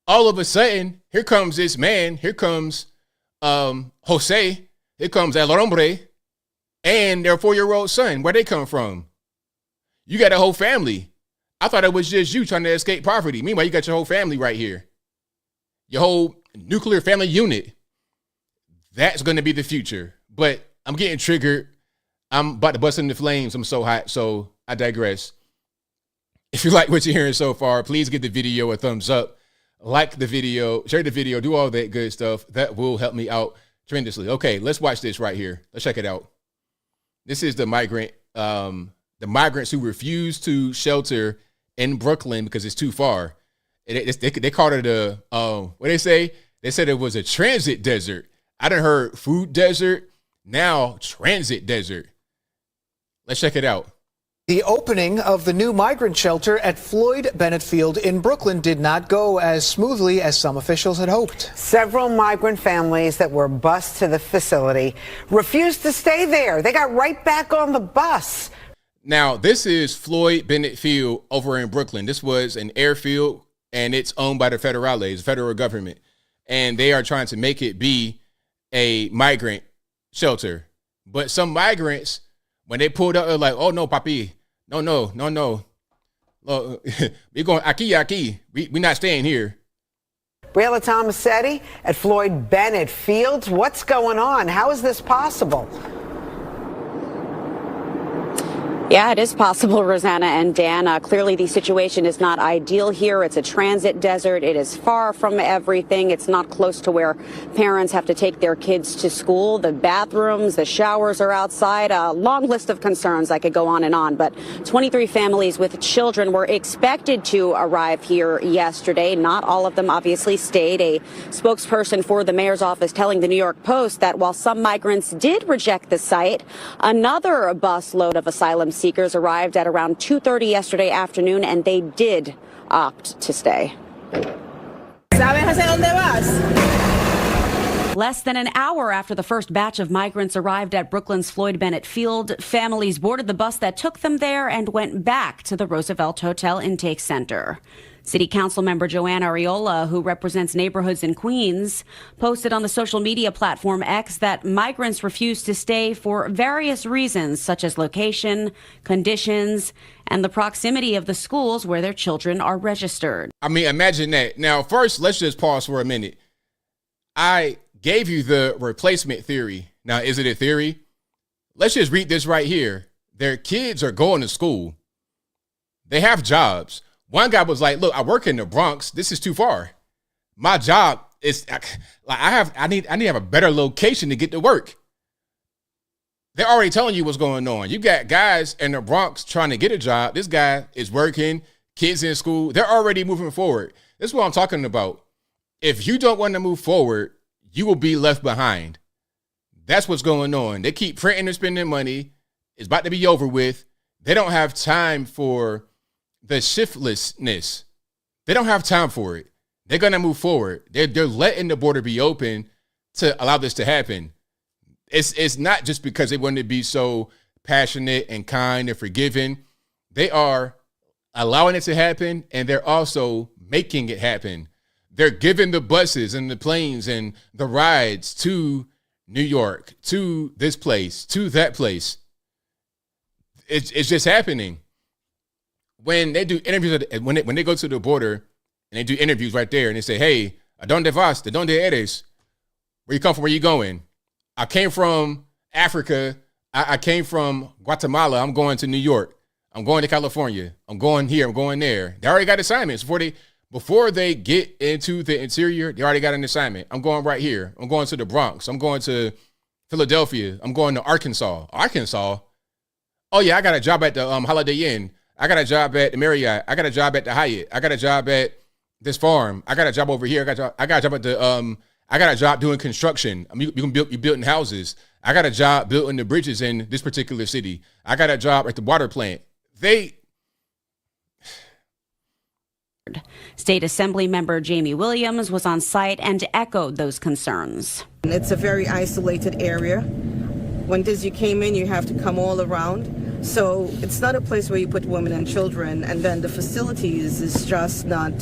All of a sudden, here comes this man. Here comes Jose. Here comes El Hombre and their 4-year-old son. Where they come from? You got a whole family. I thought it was just you trying to escape poverty. Meanwhile, you got your whole family right here. Your whole nuclear family unit. That's going to be the future. But I'm getting triggered. I'm about to bust into flames. I'm so hot. So I digress. If you like what you're hearing so far, please give the video a thumbs up. Like the video, share the video, do all that good stuff. That will help me out tremendously. Okay, let's watch this right here. Let's check it out. This is the migrants who refuse to shelter in Brooklyn because it's too far. They called it what they say? They said it was a transit desert. I done heard food desert, now transit desert. Let's check it out. The opening of the new migrant shelter at Floyd Bennett Field in Brooklyn did not go as smoothly as some officials had hoped. Several migrant families that were bused to the facility refused to stay there. They got right back on the bus. Now, this is Floyd Bennett Field over in Brooklyn. This was an airfield, and it's owned by the federales, the federal government. And they are trying to make it be a migrant shelter. But some migrants, when they pulled up, they're like, oh, no, papi. No. We're going aquí. We're not staying here. Briella Tomasetti at Floyd Bennett Fields. What's going on? How is this possible? Yeah, it is possible, Rosanna and Dan. Clearly, the situation is not ideal here. It's a transit desert. It is far from everything. It's not close to where parents have to take their kids to school. The bathrooms, the showers are outside. A long list of concerns. I could go on and on. But 23 families with children were expected to arrive here yesterday. Not all of them obviously stayed. A spokesperson for the mayor's office telling the New York Post that while some migrants did reject the site, another busload of asylum seekers arrived at around 2:30 yesterday afternoon, and they did opt to stay. Less than an hour after the first batch of migrants arrived at Brooklyn's Floyd Bennett Field, families boarded the bus that took them there and went back to the Roosevelt Hotel Intake Center. City Council member Joanne Ariola, who represents neighborhoods in Queens, posted on the social media platform X that migrants refuse to stay for various reasons, such as location, conditions, and the proximity of the schools where their children are registered. I mean, imagine that. Now, first, let's just pause for a minute. I gave you the replacement theory. Now, is it a theory? Let's just read this right here. Their kids are going to school. They have jobs. One guy was like, look, I work in the Bronx. This is too far. My job is I need to have a better location to get to work. They're already telling you what's going on. You got guys in the Bronx trying to get a job. This guy is working, kids in school. They're already moving forward. This is what I'm talking about. If you don't want to move forward, you will be left behind. That's what's going on. They keep printing and spending money. It's about to be over with. They don't have time for the shiftlessness. They don't have time for it. They're going to move forward. They're letting the border be open to allow this to happen. It's not just because they want to be so passionate and kind and forgiving. They are allowing it to happen, and they're also making it happen. They're giving the buses and the planes and the rides to New York, to this place, to that place. It's just happening. When they do interviews, when they go to the border and they do interviews right there and they say, hey, ¿a dónde vas? ¿De dónde eres? Where you come from? Where you going? I came from Africa. I came from Guatemala. I'm going to New York. I'm going to California. I'm going here. I'm going there. They already got assignments before they get into the interior. They already got an assignment. I'm going right here. I'm going to the Bronx. I'm going to Philadelphia. I'm going to Arkansas. Oh yeah, I got a job at the Holiday Inn. I got a job at the Marriott. I got a job at the Hyatt. I got a job at this farm. I got a job over here. I got a job at the I got a job doing construction. I mean, you building houses. I got a job building the bridges in this particular city. I got a job at the water plant. State Assembly member Jamie Williams was on site and echoed those concerns. It's a very isolated area. When you came in, you have to come all around. So it's not a place where you put women and children, and then the facilities is just not,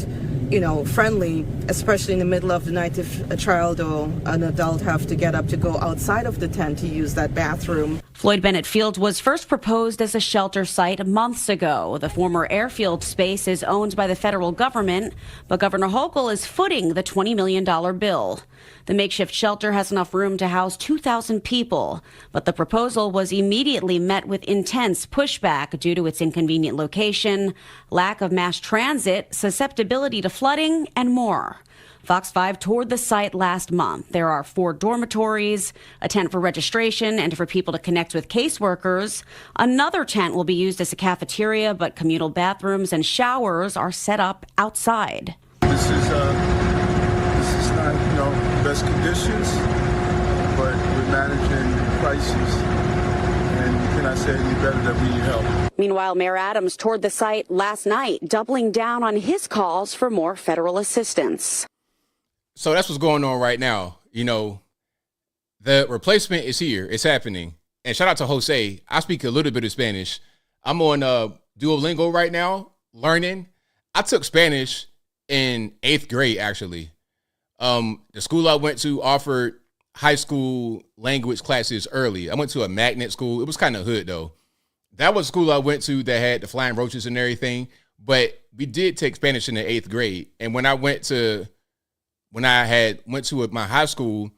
friendly, especially in the middle of the night if a child or an adult have to get up to go outside of the tent to use that bathroom. Floyd Bennett Field was first proposed as a shelter site months ago. The former airfield space is owned by the federal government, but Governor Hochul is footing the $20 million bill. The makeshift shelter has enough room to house 2,000 people, but the proposal was immediately met with intense pushback due to its inconvenient location, lack of mass transit, susceptibility to flooding, and more. Fox 5 toured the site last month. There are 4 dormitories, a tent for registration and for people to connect with caseworkers. Another tent will be used as a cafeteria, but communal bathrooms and showers are set up outside. This is not, best conditions, but we're managing crises, and you cannot say any better that we need help. Meanwhile, Mayor Adams toured the site last night, doubling down on his calls for more federal assistance. So that's what's going on right now. The replacement is here. It's happening. And shout out to Jose. I speak a little bit of Spanish. I'm on Duolingo right now, learning. I took Spanish in 8th grade, actually. The school I went to offered high school language classes early. I went to a magnet school. It was kind of hood, though. That was a school I went to that had the flying roaches and everything. But we did take Spanish in the 8th grade. And when I went to my high school,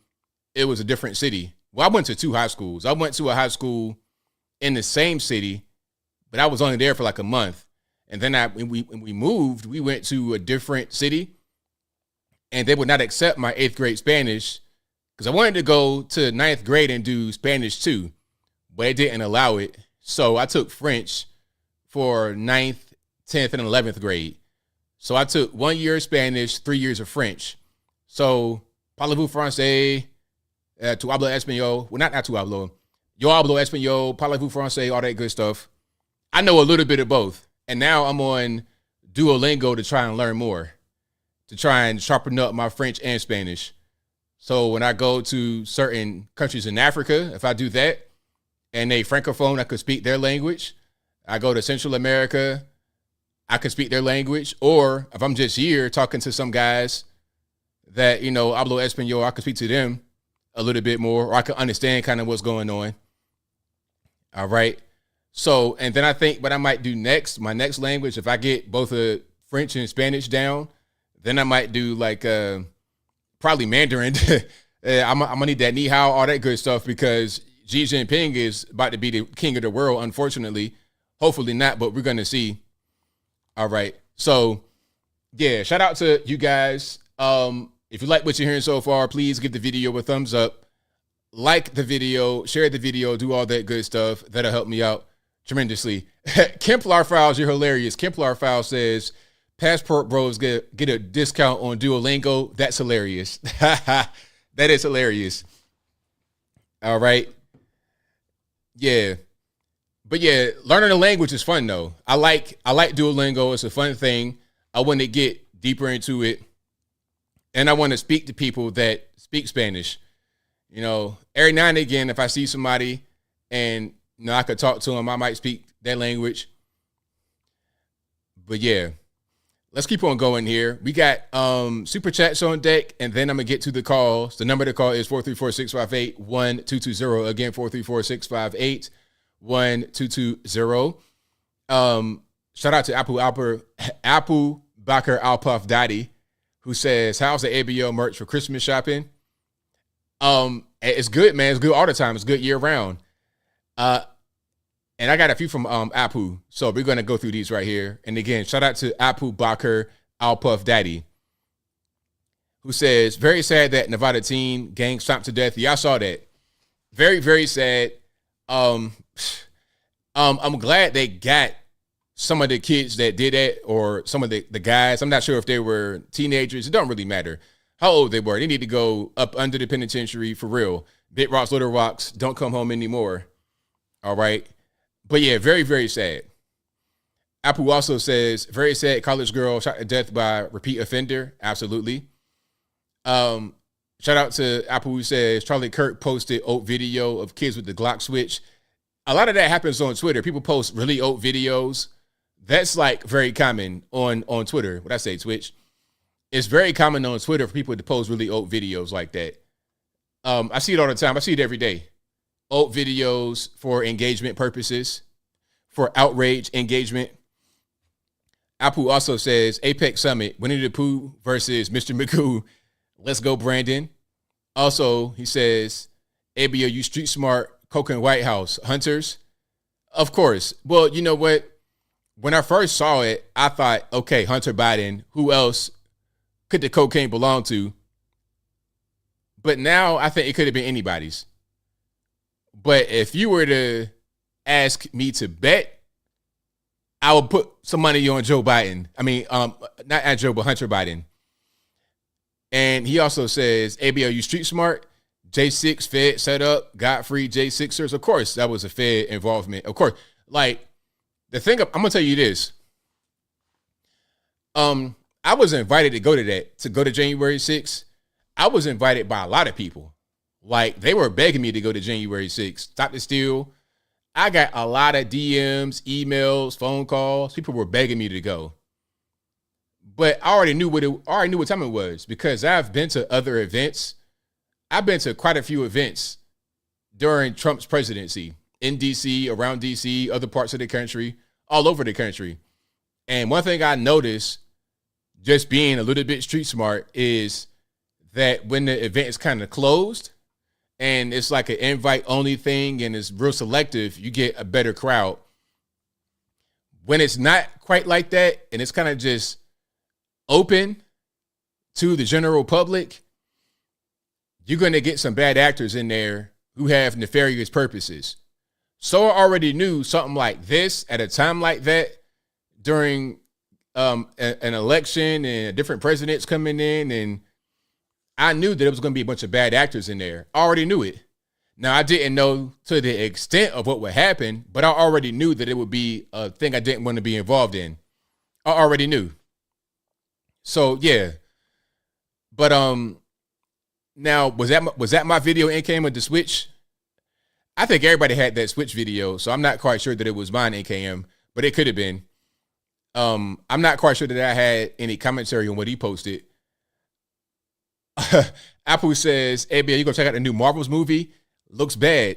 it was a different city. Well, I went to 2 high schools. I went to a high school in the same city, but I was only there for like a month. And then when we moved, we went to a different city, and they would not accept my 8th grade Spanish because I wanted to go to 9th grade and do Spanish too, but it didn't allow it. So I took French for 9th, 10th, and 11th grade. So I took 1 year of Spanish, 3 years of French. So, parlez-vous français, tu hablo español. Well, not tu hablo. Yo hablo español, parlez-vous français, all that good stuff. I know a little bit of both. And now I'm on Duolingo to try and learn more, to try and sharpen up my French and Spanish. So when I go to certain countries in Africa, if I do that, and they francophone, I could speak their language. I go to Central America, I could speak their language. Or if I'm just here talking to some guys that, hablo español, I could speak to them a little bit more, or I could understand kind of what's going on. All right. So, and then I think what I might do next, my next language, if I get both French and Spanish down, then I might do like probably Mandarin. I'm gonna need that ni hao, all that good stuff, because Xi Jinping is about to be the king of the world, unfortunately. Hopefully not, but we're gonna see. All right. So, yeah, shout out to you guys. If you like what you're hearing so far, please give the video a thumbs up. like the video, share the video, do all that good stuff. That'll help me out tremendously. Kemplar Files, you're hilarious. Kemplar Files says, Passport Bros get a discount on Duolingo. That's hilarious. That is hilarious. All right. Yeah. But yeah, learning a language is fun though. I like Duolingo. It's a fun thing. I want to get deeper into it. And I want to speak to people that speak Spanish. You know, every now and again, if I see somebody and I could talk to them, I might speak that language. But yeah, let's keep on going here. We got super chats on deck, and then I'm gonna get to the calls. The number to call is 434-658-1220. Again, 434-658-1220. Shout out to Apu Bakr Al Puff Daddy, who says, "How's the ABL merch for Christmas shopping?" It's good, man. It's good all the time. It's good year round. And I got a few from Apu, so we're gonna go through these right here. And again, shout out to Apu Bakr Al Puff Daddy, who says, "Very sad that Nevada teen gang stomped to death." Yeah, I saw that. Very, very sad. I'm glad they got some of the kids that did that, or some of the guys. I'm not sure if they were teenagers. It don't really matter how old they were. They need to go up under the penitentiary for real. Big rocks, little rocks, don't come home anymore. All right. But yeah, very, very sad. Apu also says, very sad college girl shot to death by repeat offender. Absolutely. Shout out to Apu, who says Charlie Kirk posted old video of kids with the Glock switch. A lot of that happens on Twitter. People post really old videos. That's like very common on Twitter. What I say, Twitch. It's very common on Twitter for people to post really old videos like that. I see it all the time. I see it every day. Old videos for engagement purposes, for outrage engagement. Apu also says, Apex Summit, Winnie the Pooh versus Mr. Magoo. Let's go, Brandon. Also, he says, ABL, you street smart, Coke White House, Hunters. Of course. Well, you know what? When I first saw it, I thought, okay, Hunter Biden, who else could the cocaine belong to? But now I think it could have been anybody's. But if you were to ask me to bet, I would put some money on Joe Biden. I mean, not at Joe, but Hunter Biden. And he also says, ABL, you street smart? J6 Fed set up, Godfrey J6ers. Of course, that was a Fed involvement. Of course, like the thing, I'm gonna tell you this. I was invited to go to January 6th. I was invited by a lot of people. Like, they were begging me to go to January 6th. Stop the steal. I got a lot of DMs, emails, phone calls. People were begging me to go. But I already knew what time it was, because I've been to other events. I've been to quite a few events during Trump's presidency in DC, around DC, other parts of the country, all over the country. And one thing I noticed, just being a little bit street smart, is that when the event is kind of closed and it's like an invite only thing and it's real selective, you get a better crowd. When it's not quite like that and it's kind of just open to the general public, you're going to get some bad actors in there who have nefarious purposes. So I already knew something like this at a time like that during an election and different presidents coming in, and I knew that it was going to be a bunch of bad actors in there. I already knew it. Now, I didn't know to the extent of what would happen, but I already knew that it would be a thing I didn't want to be involved in. I already knew. So, yeah. But now, was that my video NKM with the switch? I think everybody had that switch video, so I'm not quite sure that it was mine NKM, but it could have been. I'm not quite sure that I had any commentary on what he posted. Apple says, ABL, you gonna check out the new Marvels movie? Looks bad.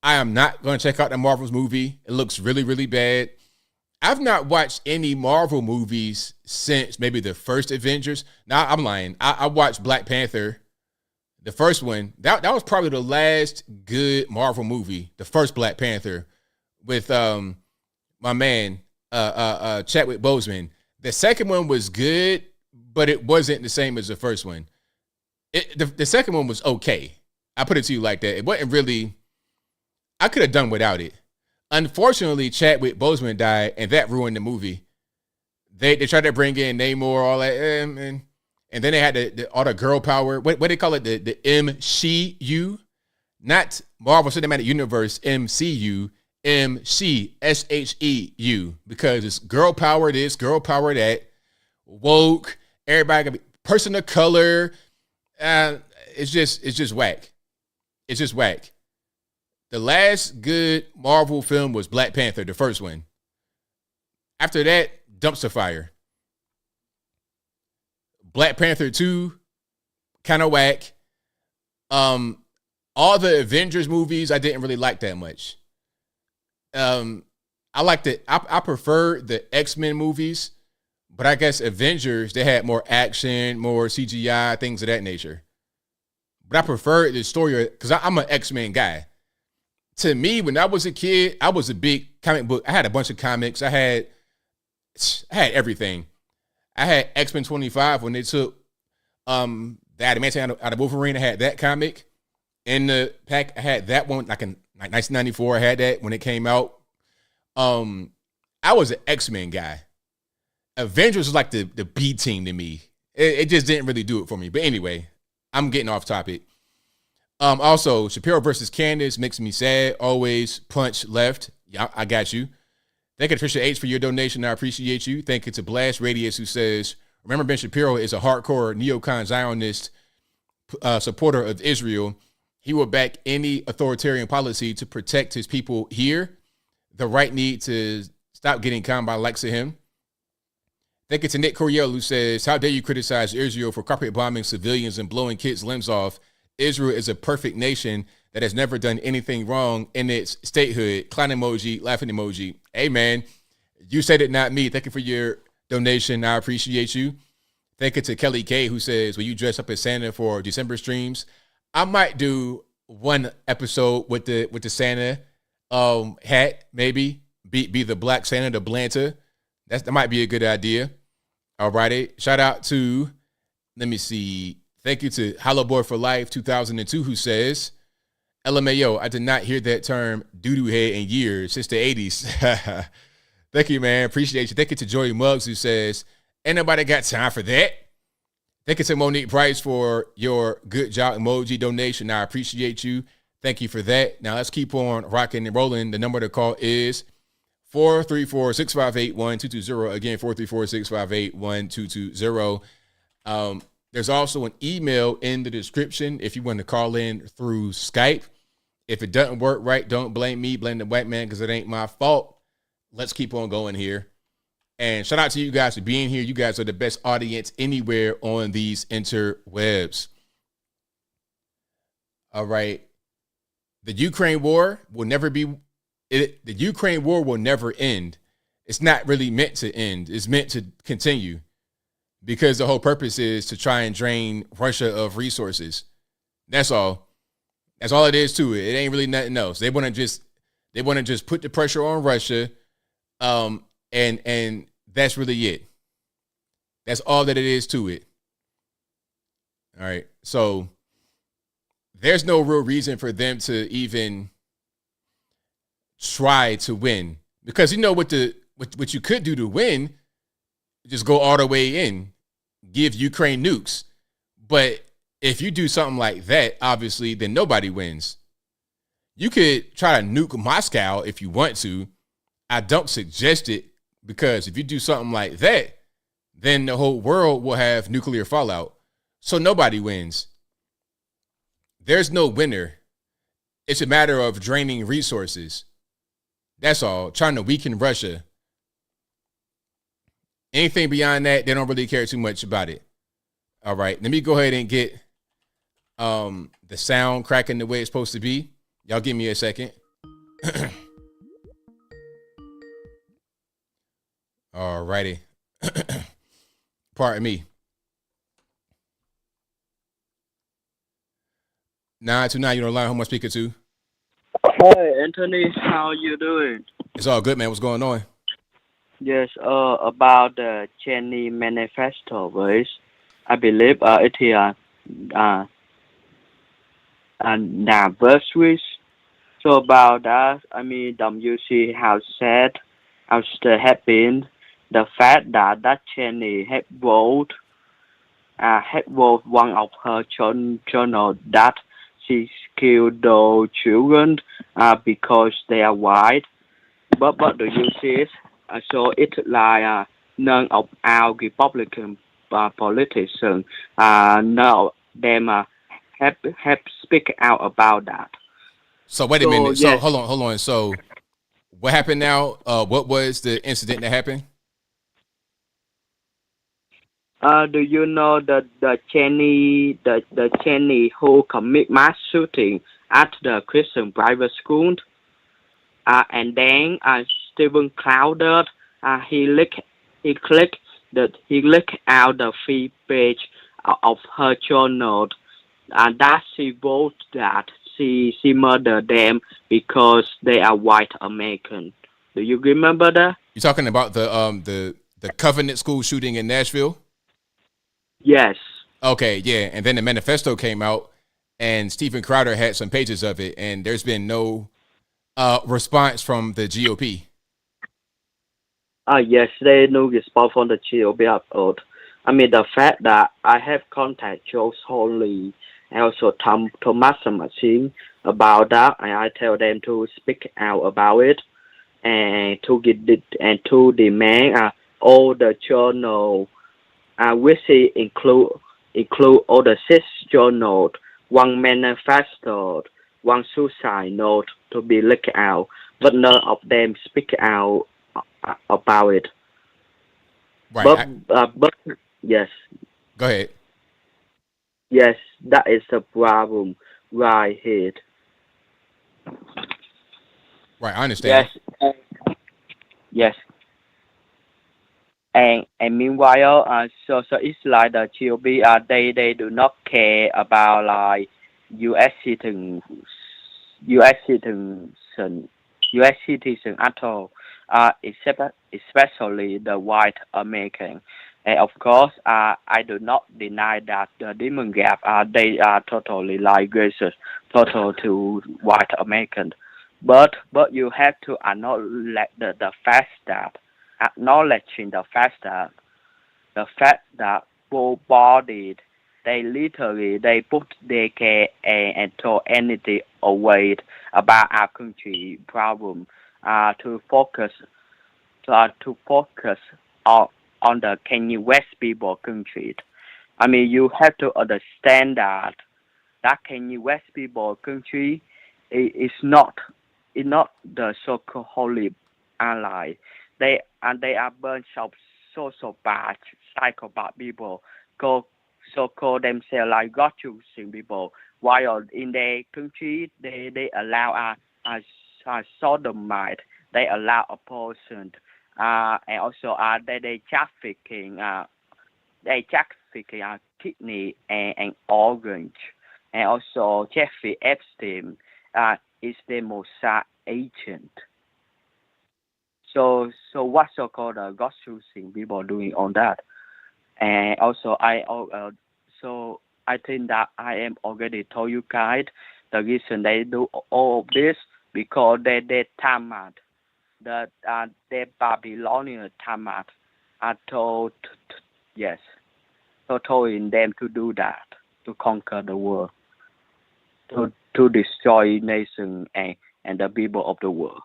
I am not gonna check out the Marvels movie. It looks really, really bad. I've not watched any Marvel movies since maybe the first Avengers. Now, I'm lying. I watched Black Panther, the first one. That was probably the last good Marvel movie, the first Black Panther, with my man Chadwick Boseman. The second one was good, but it wasn't the same as the first one. The second one was okay. I put it to you like that. It wasn't really. I could have done without it. Unfortunately, Chadwick Boseman died, and that ruined the movie. They tried to bring in Namor, all that, and then they had all the girl power. What they call it? The MCU, not Marvel Cinematic Universe, MCU, SHEU, because it's girl power this, girl power that, woke. Everybody gonna be person of color. It's just whack. It's just whack. The last good Marvel film was Black Panther, the first one. After that, dumpster fire. Black Panther 2, kind of whack. All the Avengers movies, I didn't really like that much. I liked it. I prefer the X-Men movies, but I guess Avengers, they had more action, more CGI, things of that nature. But I prefer the story because I'm an X-Men guy. To me, when I was a kid, I was a big comic book. I had a bunch of comics. I had everything. I had X-Men 25 when they took the adamantium out of Wolverine. I had that comic in the pack. I had that one like in 1994. I had that when it came out. I was an X-Men guy. Avengers was like the B team to me. It just didn't really do it for me. But anyway, I'm getting off topic. Also, Shapiro versus Candace makes me sad. Always punch left. Yeah, I got you. Thank you to Trisha H for your donation. I appreciate you. Thank you to Blast Radius who says, remember Ben Shapiro is a hardcore neocon Zionist supporter of Israel. He will back any authoritarian policy to protect his people here. The right need to stop getting conned by the likes of him. Thank you to Nick Coriel who says, how dare you criticize Israel for carpet bombing civilians and blowing kids' limbs off? Israel is a perfect nation that has never done anything wrong in its statehood. Clown emoji, laughing emoji. Hey, man, you said it, not me. Thank you for your donation. I appreciate you. Thank you to Kelly K, who says, will you dress up as Santa for December streams? I might do one episode with the Santa hat, maybe. Be the Black Santa, the Blanta. That might be a good idea. All righty. Shout out to, let me see. Thank you to Hollow Boy for Life 2002, who says, LMAO, I did not hear that term doo-doo head in years since the 80s. Thank you, man. Appreciate you. Thank you to Joey Muggs, who says, ain't nobody got time for that. Thank you to Monique Price for your good job emoji donation. I appreciate you. Thank you for that. Now let's keep on rocking and rolling. The number to call is 434-658-1220. Again, 434-658-1220. There's also an email in the description if you want to call in through Skype. If it doesn't work right, don't blame me. Blame the white man because it ain't my fault. Let's keep on going here. And shout out to you guys for being here. You guys are the best audience anywhere on these interwebs. All right. The Ukraine war will never end. It's not really meant to end. It's meant to continue. Because the whole purpose is to try and drain Russia of resources. That's all. That's all it is to it. It ain't really nothing else. They want to just put the pressure on Russia, and that's really it. That's all that it is to it. All right. So there's no real reason for them to even try to win, because you know what you could do to win, just go all the way in. Give Ukraine nukes. But if you do something like that, obviously, then nobody wins. You could try to nuke Moscow if you want to. I don't suggest it, because if you do something like that, then the whole world will have nuclear fallout. So nobody wins. There's no winner. It's a matter of draining resources. That's all. Trying to weaken Russia. Anything beyond that, they don't really care too much about it. All right, let me go ahead and get the sound cracking the way it's supposed to be. Y'all give me a second. All righty. Pardon me. 929, you don't lie. Who am I speaking to? Hi, Anthony. How you doing? It's all good, man. What's going on? Yes, about the Cheney manifesto, I believe it is anniversaries. So about that, I mean, WC has been the fact that Cheney had wrote one of her journal that she killed those children because they are white. But do you see it? So it's like none of our Republican politicians, none of them have speak out about that. So wait a minute. So hold on. So what happened now? What was the incident that happened? Do you know the Cheney who commit mass shooting at the Christian private school? And then Stephen Crowder, he leaked out the free page of her journal, and that she wrote that she murdered them because they are white American. Do you remember that? You're talking about the Covenant School shooting in Nashville? Yes. Okay, yeah. And then the manifesto came out, and Stephen Crowder had some pages of it, and there's been no response from the GOP. Yes, there no response from the GOP at all. I mean, the fact that I have contacted Joe Holly and also Thomas Machine about that, and I tell them to speak out about it and to demand all the journal, which include all the 6 journals, 1 manifesto, 1 suicide note to be leaked out, but none of them speak out about it. Right. But yes. Go ahead. Yes, that is the problem right here. Right, I understand. Yes. And meanwhile, so it's like the GOP, they do not care about like U.S. citizens at all, especially the white American. And of course, I do not deny that the Democrats they are totally like racist, total to white American. But you have to acknowledge the fact that full-bodied, they put their care and throw anything away about our country problem to focus on the Kanye West people country. I mean, you have to understand that Kanye West people country is not the so-called holy ally. They are a bunch of so bad psychopath people call themselves like God choosing people, while in their country they allow a sodomite, they allow abortion, and also they trafficking kidney and organs, and also Jeffrey Epstein is the Mossad agent. So what so-called God choosing people doing on that? And also I think that I am already told you guys the reason they do all of this because they Tamad, the Babylonian Tamad, told them to do that, to conquer the world, to destroy nation and the people of the world.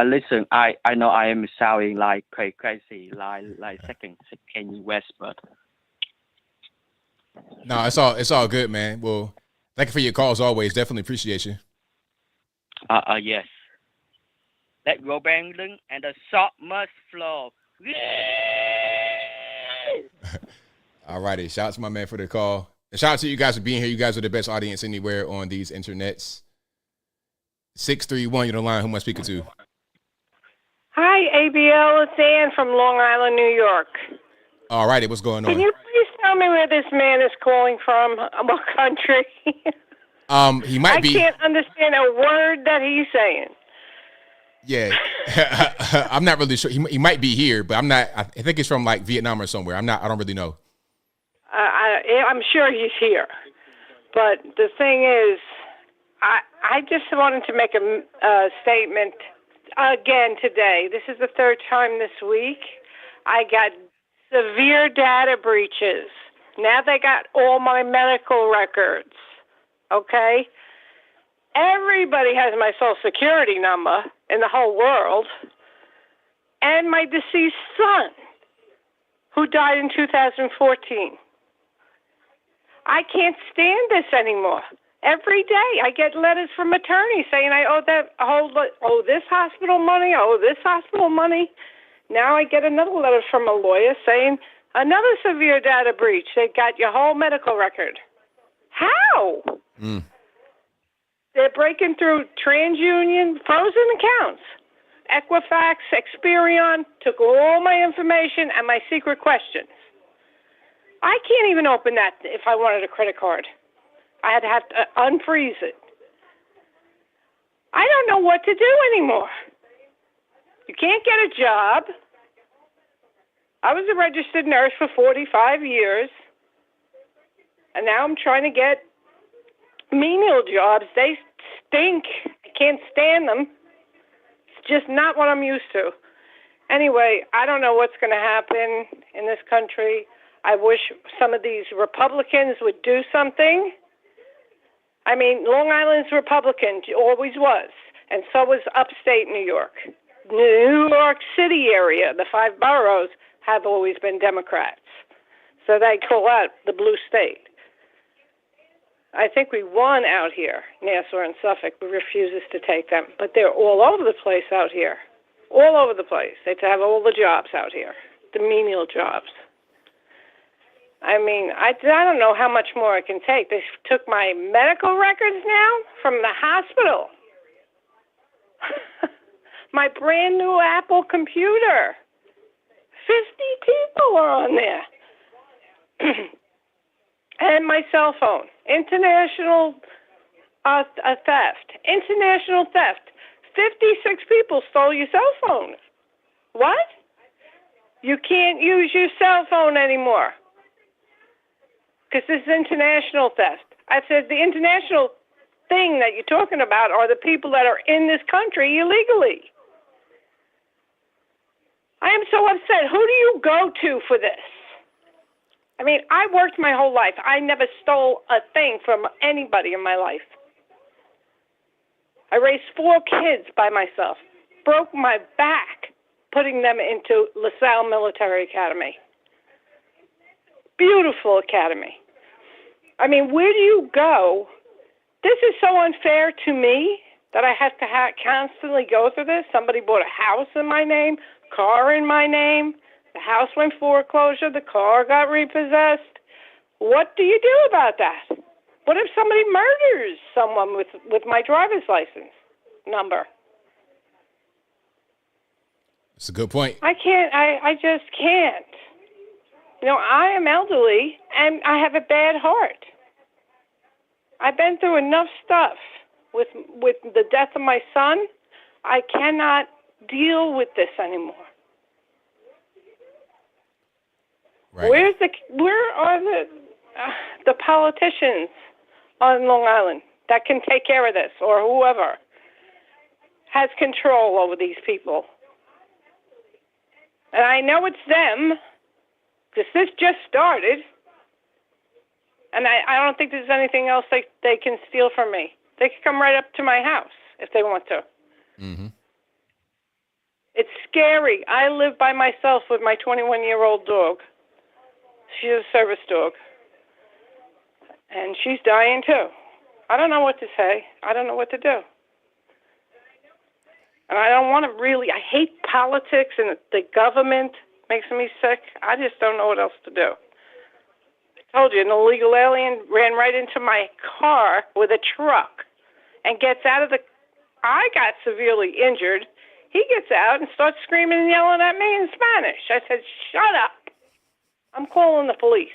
Listen, I know I am sounding like crazy, like second Kanye West, but no, it's all good, man. Well, thank you for your calls always. Definitely appreciate you. Yes. Let go banging and the salt must flow. All righty. Shout out to my man for the call. And shout out to you guys for being here. You guys are the best audience anywhere on these internets. 631, you're on the line. Who am I speaking to? Hi, ABL. It's Ann from Long Island, New York. All righty. What's going on? Can you please tell me where this man is calling from? What country? He might be. I can't understand a word that he's saying. Yeah. I'm not really sure. He might be here, but I'm not. I think it's from like Vietnam or somewhere. I don't really know. I'm sure he's here. But the thing is, I just wanted to make a statement again today. This is the third time this week. I got severe data breaches. Now they got all my medical records. Okay? Everybody has my social security number in the whole world. And my deceased son, who died in 2014. I can't stand this anymore. Every day I get letters from attorneys saying I owe this hospital money. Now I get another letter from a lawyer saying another severe data breach. They got your whole medical record. How? They're breaking through TransUnion, frozen accounts. Equifax, Experian, took all my information and my secret questions. I can't even open that if I wanted a credit card. I had to have to unfreeze it. I don't know what to do anymore. You can't get a job. I was a registered nurse for 45 years, and now I'm trying to get menial jobs. They stink. I can't stand them. It's just not what I'm used to. Anyway, I don't know what's going to happen in this country. I wish some of these Republicans would do something. I mean, Long Island's Republican, always was, and so was upstate New York. New York City area, the 5 boroughs, have always been Democrats. So they call out the blue state. I think we won out here, Nassau and Suffolk, but refuses to take them. But they're all over the place out here. All over the place. They have all the jobs out here, the menial jobs. I mean, I don't know how much more I can take. They took my medical records now from the hospital. My brand new Apple computer. 50 people are on there. And my cell phone. International theft. International theft. 56 people stole your cell phone. What? You can't use your cell phone anymore. Because this is international theft. I said the international thing that you're talking about are the people that are in this country illegally. I am so upset. Who do you go to for this? I mean, I worked my whole life. I never stole a thing from anybody in my life. I raised 4 kids by myself. Broke my back putting them into LaSalle Military Academy. Beautiful academy. I mean, where do you go? This is so unfair to me that I have to constantly go through this. Somebody bought a house in my name, car in my name. The house went foreclosure. The car got repossessed. What do you do about that? What if somebody murders someone with my driver's license number? That's a good point. I can't. I just can't. You know, I am elderly, and I have a bad heart. I've been through enough stuff with the death of my son. I cannot deal with this anymore. Right. Where are the politicians on Long Island that can take care of this, or whoever has control over these people? And I know it's them, because this just started, and I don't think there's anything else they can steal from me. They can come right up to my house if they want to. Mm-hmm. It's scary. I live by myself with my 21-year-old dog. She's a service dog. And she's dying, too. I don't know what to say. I don't know what to do. And I don't want to really, I hate politics, and the government makes me sick. I just don't know what else to do. I told you, an illegal alien ran right into my car with a truck and gets out of the, I got severely injured. He gets out and starts screaming and yelling at me in Spanish. I said, shut up. I'm calling the police.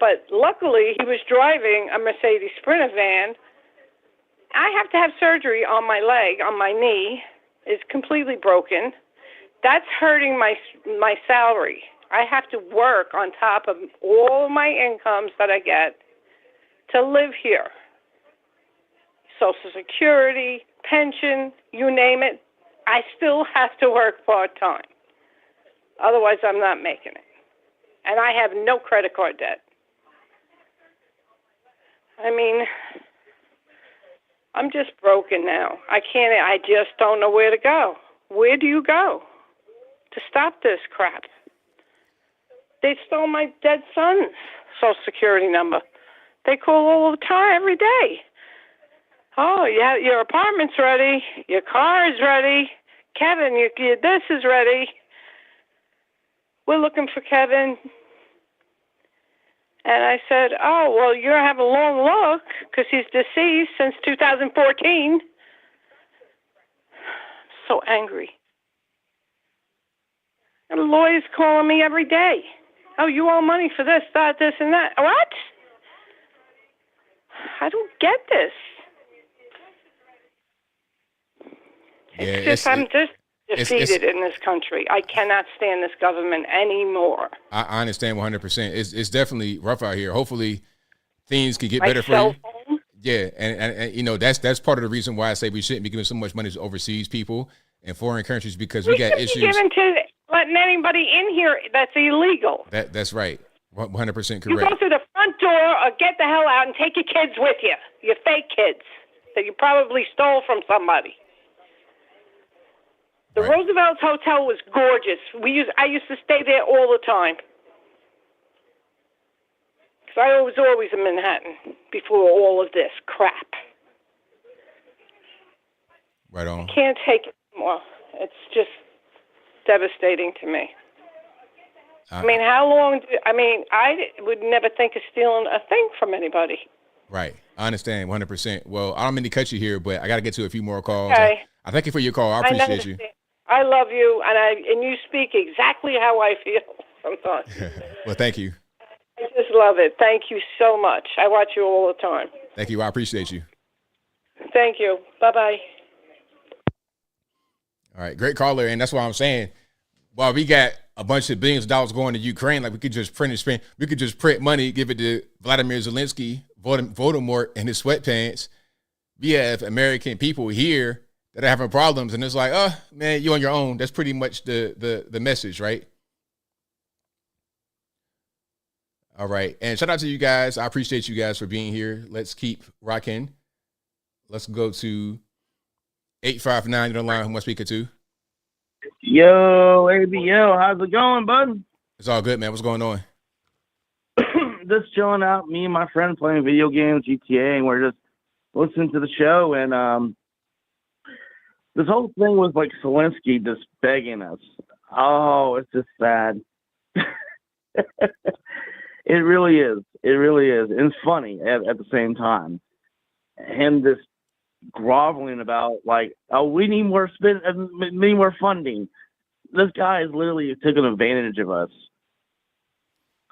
But luckily, he was driving a Mercedes Sprinter van. I have to have surgery on my leg, on my knee. It's completely broken. That's hurting my salary. I have to work on top of all my incomes that I get to live here. Social Security, pension, you name it. I still have to work part-time. Otherwise, I'm not making it. And I have no credit card debt. I mean, I'm just broken now. I just don't know where to go. Where do you go to stop this crap? They stole my dead son's Social Security number. They call all the time, every day. Oh, yeah, your apartment's ready. Your car is ready. Kevin, this is ready. We're looking for Kevin. And I said, oh, well, you're having a long look because he's deceased since 2014. So angry. And the lawyer's calling me every day. Oh, you owe money for this, that, this, and that. What? I don't get this. I'm just defeated in this country. I cannot stand this government anymore. I understand 100%. It's definitely rough out here. Hopefully things can get better for you. Phone? Yeah, and you know that's part of the reason why I say we shouldn't be giving so much money to overseas people and foreign countries, because we got issues. Given to letting anybody in here that's illegal. That's right. 100% correct. You go through the front door or get the hell out and take your kids with you. Your fake kids that you probably stole from somebody. The Roosevelt Hotel was gorgeous. I used to stay there all the time. Because I was always in Manhattan before all of this crap. Right on. I can't take it anymore. It's just devastating to me. I mean, how long? I would never think of stealing a thing from anybody. Right. I understand 100%. Well, I don't mean to cut you here, but I got to get to a few more calls. Okay. I thank you for your call. I appreciate you. I love you, and you speak exactly how I feel sometimes. Well, thank you. I just love it. Thank you so much. I watch you all the time. Thank you. I appreciate you. Thank you. Bye-bye. All right. Great caller. And that's what I'm saying. While we got a bunch of billions of dollars going to Ukraine, like we could just print and spend. We could just print money, give it to Vladimir Zelensky, Voldemort, and his sweatpants. We have American people here that are having problems, and it's like, oh, man, you on your own. That's pretty much the message, right? All right. And shout out to you guys. I appreciate you guys for being here. Let's keep rocking. Let's go to 859 on the line. Who am I speaking to? Yo, ABL, how's it going, bud? It's all good, man. What's going on? Just chilling out. Me and my friend playing video games, GTA, and we're just listening to the show. And this whole thing was like Zelensky just begging us. Oh, it's just sad. It really is. It really is. And it's funny at the same time. Him just groveling about like, oh, we need more need more funding. This guy is literally taking advantage of us.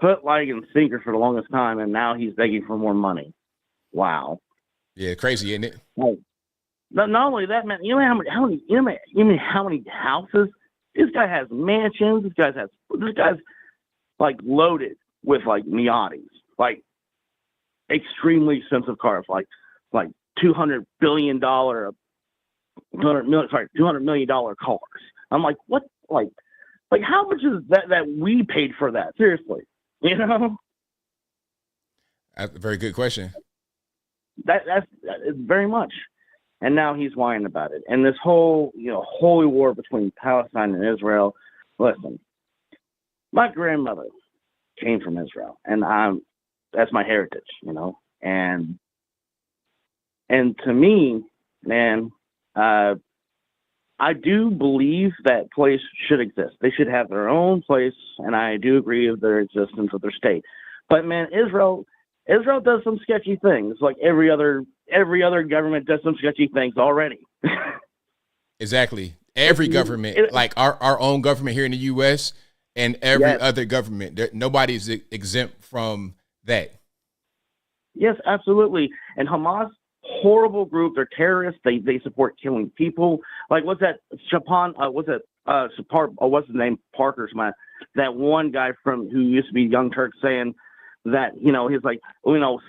Put like in sinker for the longest time, and now he's begging for more money. Wow. Yeah, crazy, isn't it? Like, not only that, man. You know how many houses this guy has? Mansions. This guy's like loaded with like Miatis, like extremely expensive cars, like $200 million cars. I'm like, what? Like how much is that we paid for that? Seriously, you know? That's a very good question. That's very much. And now he's whining about it. And this whole, holy war between Palestine and Israel. Listen, my grandmother came from Israel, and that's my heritage, And to me, man, I do believe that place should exist. They should have their own place, and I do agree with their existence of their state. But man, Israel does some sketchy things, like every other government does some sketchy things already. Exactly. Every government, like our own government here in the U.S. and every other government, nobody's exempt from that. Yes, absolutely. And Hamas, horrible group. They're terrorists. They support killing people. Like what's that? What's his name? Parker's that one guy who used to be Young Turk saying, that, he's like,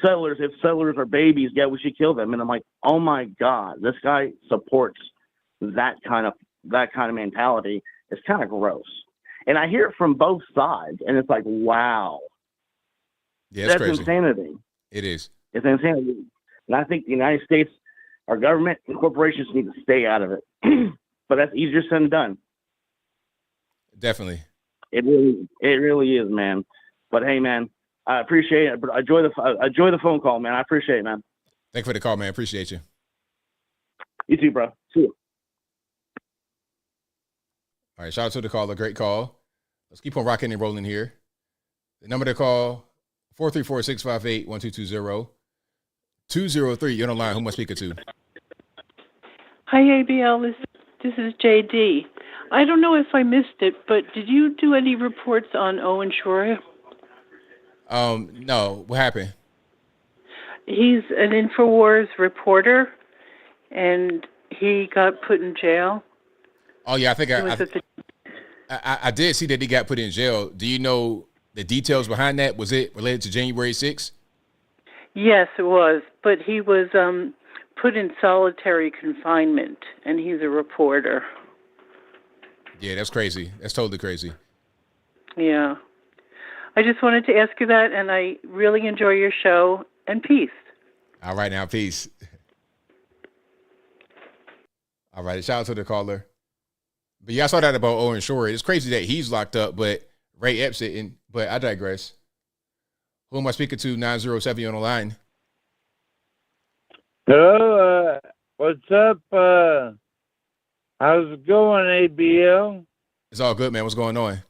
settlers, if settlers are babies, yeah, we should kill them. And I'm like, oh my God, this guy supports that kind of mentality. It's kind of gross. And I hear it from both sides, and it's like, wow. Yeah, it's that's crazy. Insanity. It is. It's insanity. And I think the United States, our government and corporations need to stay out of it. But that's easier said than done. Definitely. It really is, man. But hey, man, I appreciate it. But enjoy the phone call, man. I appreciate it, man. Thank you for the call, man. Appreciate you. You too, bro. See you. All right, shout out to the caller. Great call. Let's keep on rocking and rolling here. The number to call, 434-658-1220. 203, you're on the line. Who am I speaking to? Hi, ABL. This is JD. I don't know if I missed it, but did you do any reports on Owens? No. What happened? He's an InfoWars reporter, and he got put in jail. Oh, yeah, I think I did see that he got put in jail. Do you know the details behind that? Was it related to January 6th? Yes, it was. But he was put in solitary confinement, and he's a reporter. Yeah, that's crazy. That's totally crazy. Yeah. I just wanted to ask you that, and I really enjoy your show, and peace. All right, now, peace. All right, shout out to the caller. But yeah, I saw that about Owen Shorey. It's crazy that he's locked up, but Ray Epps sitting. But I digress. Who am I speaking to? 907 on the line. Hello, what's up? How's it going, ABL? It's all good, man. What's going on?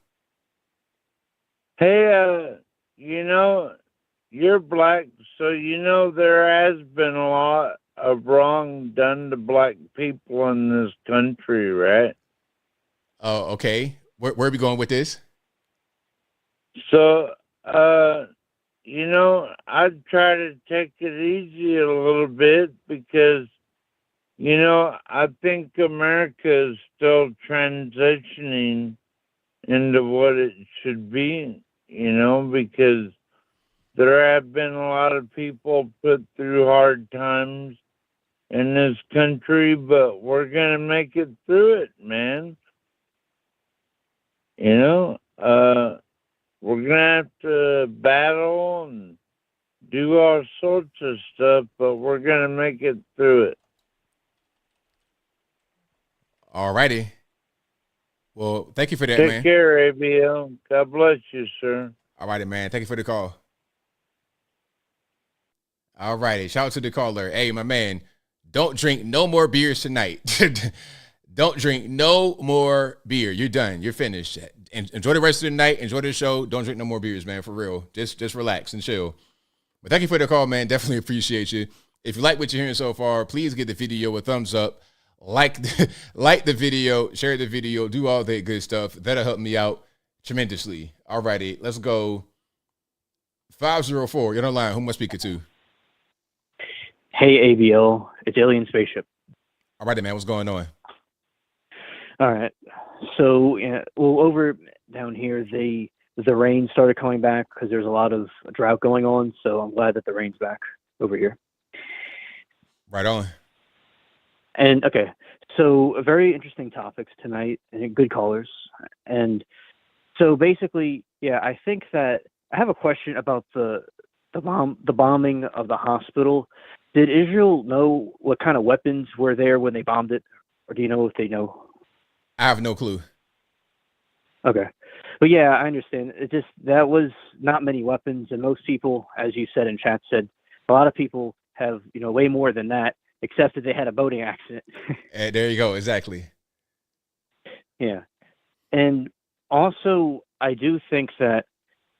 Hey, you're black, so there has been a lot of wrong done to black people in this country, right? Oh, okay. Where are we going with this? So, I'd try to take it easy a little bit because, I think America is still transitioning into what it should be, because there have been a lot of people put through hard times in this country, but we're going to make it through it, man. We're going to have to battle and do all sorts of stuff, but we're going to make it through it. All righty. Well, thank you for that, man. Take care, ABL. God bless you, sir. All righty, man. Thank you for the call. All righty. Shout out to the caller. Hey, my man, don't drink no more beers tonight. Don't drink no more beer. You're done. You're finished. Enjoy the rest of the night. Enjoy the show. Don't drink no more beers, man, for real. Just relax and chill. But thank you for the call, man. Definitely appreciate you. If you like what you're hearing so far, please give the video a thumbs up. Like the video, share the video, do all that good stuff. That'll help me out tremendously. All righty, let's go. 504, you're on the line. Who am I speaking to? Hey, ABL. It's Alien Spaceship. All righty, man. What's going on? All right. So, over down here, the rain started coming back because there's a lot of drought going on. So I'm glad that the rain's back over here. Right on. And okay, so very interesting topics tonight and good callers. And so basically, yeah, I think that I have a question about the bombing of the hospital. Did Israel know what kind of weapons were there when they bombed it, or do you know if they know? I have no clue. Okay. But yeah, I understand. It just, that was not many weapons. And most people, as you said in chat, said a lot of people have, way more than that, except that they had a boating accident. There you go. Exactly. Yeah. And also, I do think that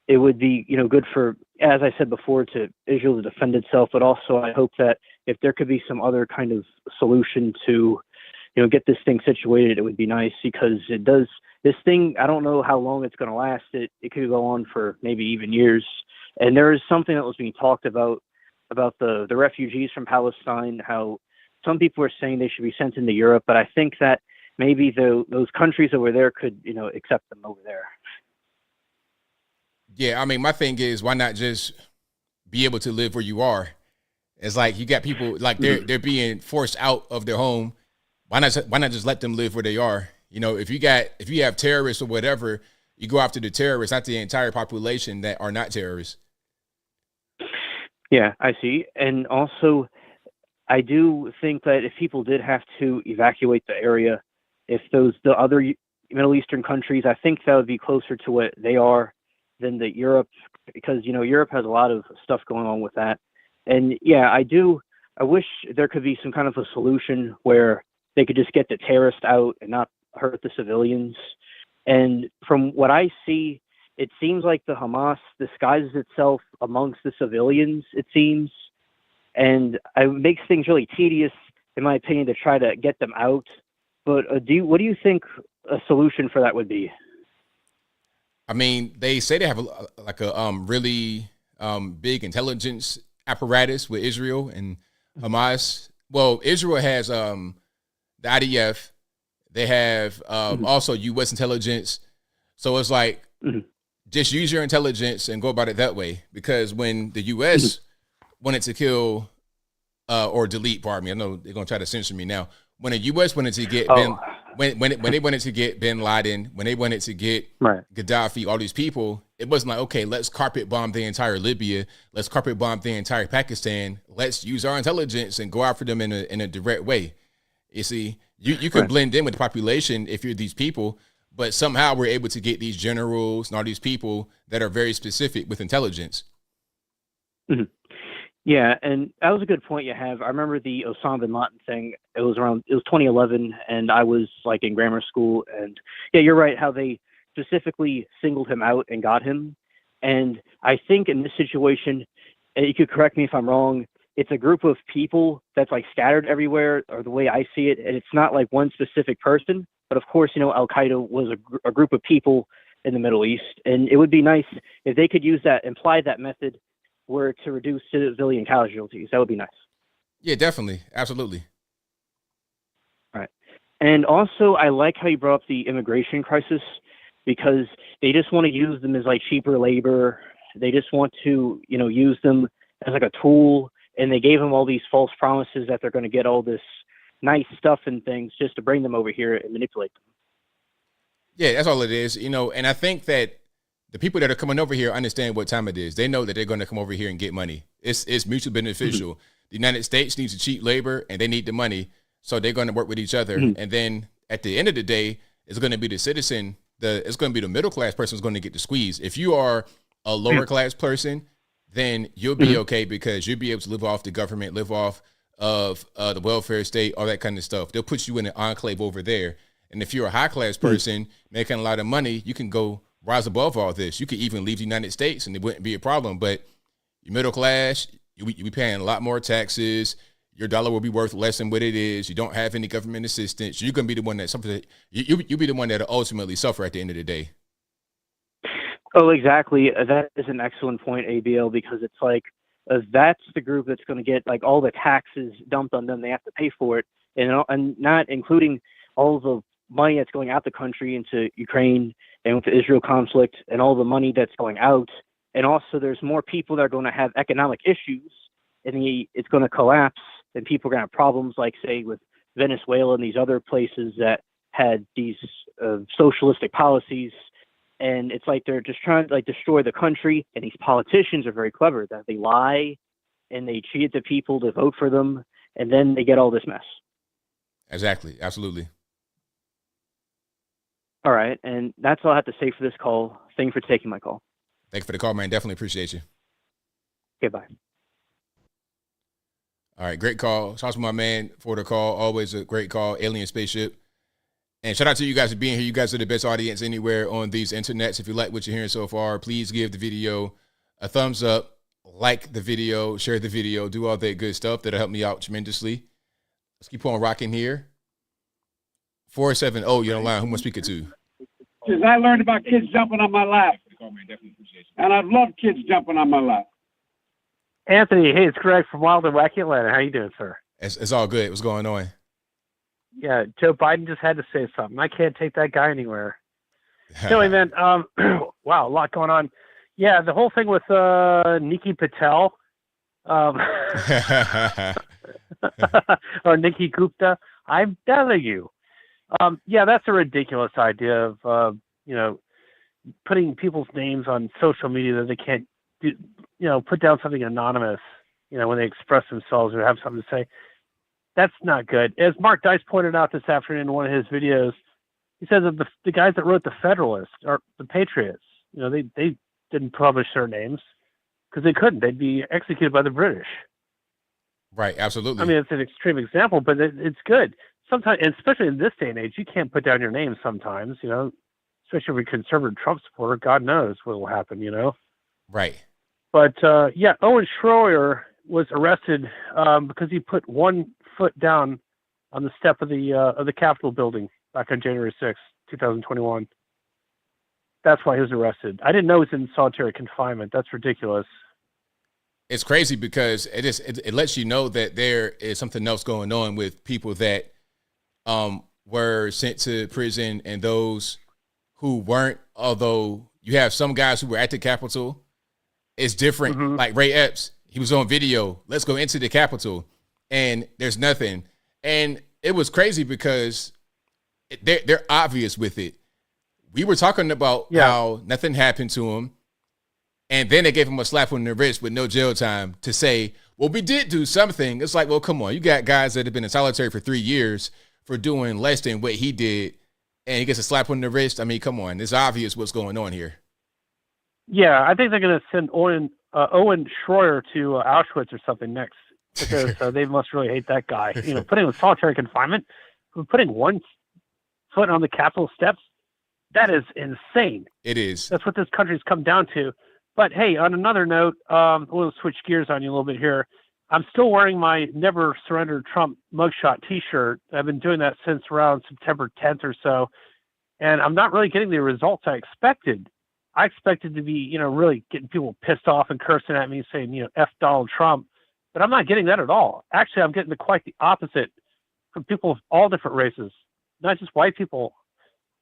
it would be, good for, as I said before, to Israel to defend itself. But also, I hope that if there could be some other kind of solution to, get this thing situated, it would be nice, because it does, this thing, I don't know how long it's going to last. It could go on for maybe even years. And there is something that was being talked about the refugees from Palestine, how some people are saying they should be sent into Europe, but I think that maybe those countries over there could, accept them over there. Yeah, I mean, my thing is, why not just be able to live where you are? It's like you got people like they're being forced out of their home. Why not just let them live where they are? You know, if you have terrorists or whatever, you go after the terrorists, not the entire population that are not terrorists. Yeah, I see. And also, I do think that if people did have to evacuate the area, if the other Middle Eastern countries, I think that would be closer to what they are than the Europe, because, you know, Europe has a lot of stuff going on with that. And yeah, I wish there could be some kind of a solution where they could just get the terrorists out and not hurt the civilians. And from what I see, it seems like the Hamas disguises itself amongst the civilians, it seems. And it makes things really tedious, in my opinion, to try to get them out. But what do you think a solution for that would be? I mean, they say they have a really big intelligence apparatus with Israel and Hamas. Well, Israel has the IDF. They have also U.S. intelligence. So it's like, just use your intelligence and go about it that way. Because when the U.S. wanted to kill or delete, pardon me, I know they're going to try to censor me now. When the U.S. wanted to get when they wanted to get bin Laden, when they wanted to get Gaddafi, all these people, it wasn't like, okay, let's carpet bomb the entire Libya, let's carpet bomb the entire Pakistan. Let's use our intelligence and go after them in a direct way. You see, you can blend in with the population if you're these people, but somehow we're able to get these generals and all these people that are very specific with intelligence. Mm-hmm. Yeah, and that was a good point you have. I remember the Osama bin Laden thing. It was 2011, and I was like in grammar school. And yeah, you're right, how they specifically singled him out and got him. And I think in this situation, and you could correct me if I'm wrong, it's a group of people that's like scattered everywhere, or the way I see it. And it's not like one specific person. But of course, you know, Al-Qaeda was a group of people in the Middle East. And it would be nice if they could use that, apply that method were to reduce civilian casualties. That would be nice. Yeah, definitely. Absolutely. All right. And also, I like how you brought up the immigration crisis, because they just want to use them as like cheaper labor. They just want to, you know, use them as like a tool. And they gave them all these false promises that they're going to get all this nice stuff and things just to bring them over here and manipulate them. Yeah, that's all it is. You know, and I think that the people that are coming over here understand what time it is. They know that they're going to come over here and get money. It's mutually beneficial. The United States needs the cheap labor and they need the money. So they're going to work with each other. And then at the end of the day, it's going to be the citizen, it's going to be the middle class person who's going to get the squeeze. If you are a lower class person, then you'll be okay, because you'll be able to live off the government, live off of the welfare state, all that kind of stuff. They'll put you in an enclave over there. And if you're a high class person making a lot of money, you can go rise above all this. You could even leave the United States and it wouldn't be a problem. But you're middle class, you'll be paying a lot more taxes. Your dollar will be worth less than what it is. You don't have any government assistance. You're going to be the one that you'll be the one that will ultimately suffer at the end of the day. Oh, exactly. That is an excellent point, ABL, because it's like, that's the group that's going to get like all the taxes dumped on them. They have to pay for it, and not including all the money that's going out the country into Ukraine and with the Israel conflict, and all the money that's going out. And also there's more people that are going to have economic issues, and it's going to collapse, and people are going to have problems, like say with Venezuela and these other places that had these socialistic policies. And it's like they're just trying to like destroy the country. And these politicians are very clever, that they lie and they cheat the people to vote for them, and then they get all this mess. Exactly. Absolutely. All right. And that's all I have to say for this call. Thank you for taking my call. Thank you for the call, man. Definitely appreciate you. Okay, bye. All right. Great call. Shout out to my man for the call. Always a great call. Alien Spaceship. And shout out to you guys for being here. You guys are the best audience anywhere on these internets. If you like what you're hearing so far, please give the video a thumbs up, like the video, share the video, do all that good stuff. That'll help me out tremendously. Let's keep on rocking here. 470, you're on the line. Who am I speaking to? Since I learned about kids jumping on my lap. And I've loved kids jumping on my lap. Anthony, hey, it's Greg from Wild and Wacky Atlanta. How you doing, sir? It's all good. What's going on? Yeah, Joe Biden just had to say something. I can't take that guy anyway, man, wow, a lot going on. Yeah, the whole thing with Nikki Patel, or Nikki Gupta. I'm telling you. Yeah, that's a ridiculous idea of putting people's names on social media that they can't put down something anonymous, when they express themselves or have something to say. That's not good. As Mark Dice pointed out this afternoon in one of his videos, he says that the guys that wrote the Federalist or the Patriots, they didn't publish their names because they couldn't. They'd be executed by the British. Right, absolutely. I mean, it's an extreme example, but it's good. Sometimes, and especially in this day and age, you can't put down your name sometimes, especially if you're a conservative Trump supporter. God knows what will happen, Right. But, Owen Schroyer was arrested because he put 1 foot down on the step of the Capitol building back on January 6th, 2021. That's why he was arrested. I didn't know he was in solitary confinement. That's ridiculous. It's crazy because it lets you know that there is something else going on with people that were sent to prison and those who weren't. Although you have some guys who were at the Capitol, it's different. Mm-hmm. Like Ray Epps, he was on video. Let's go into the Capitol, and there's nothing. And it was crazy because they're obvious with it. We were talking about how nothing happened to him. And then they gave him a slap on the wrist with no jail time to say, well, we did do something. It's like, well, come on. You got guys that have been in solitary for 3 years for doing less than what he did. And he gets a slap on the wrist. I mean, come on. It's obvious what's going on here. Yeah, I think they're going to send Owen Schroyer to Auschwitz or something next because they must really hate that guy. Putting him in solitary confinement, putting 1 foot on the Capitol steps, that is insane. It is. That's what this country's come down to. But hey, on another note, we'll switch gears on you a little bit here. I'm still wearing my Never Surrender Trump mugshot T-shirt. I've been doing that since around September 10th or so, and I'm not really getting the results I expected. I expected to be, really getting people pissed off and cursing at me, saying, F Donald Trump. But I'm not getting that at all. Actually, I'm getting quite the opposite from people of all different races, not just white people.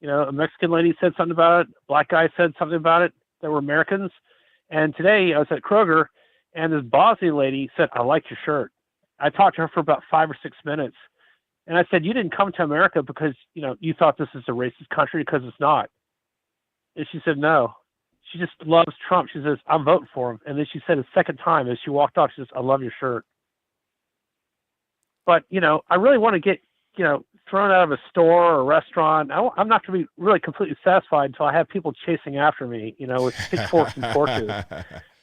A Mexican lady said something about it. A black guy said something about it. There were Americans. And today I was at Kroger, and this Bosnian lady said, I like your shirt. I talked to her for about 5 or 6 minutes. And I said, you didn't come to America because, you thought this is a racist country, because it's not. And she said, no. She just loves Trump. She says, I'm voting for him. And then she said a second time as she walked off, she says, I love your shirt. But, I really want to get, thrown out of a store or a restaurant. I'm not going to be really completely satisfied until I have people chasing after me, with pitchforks and torches,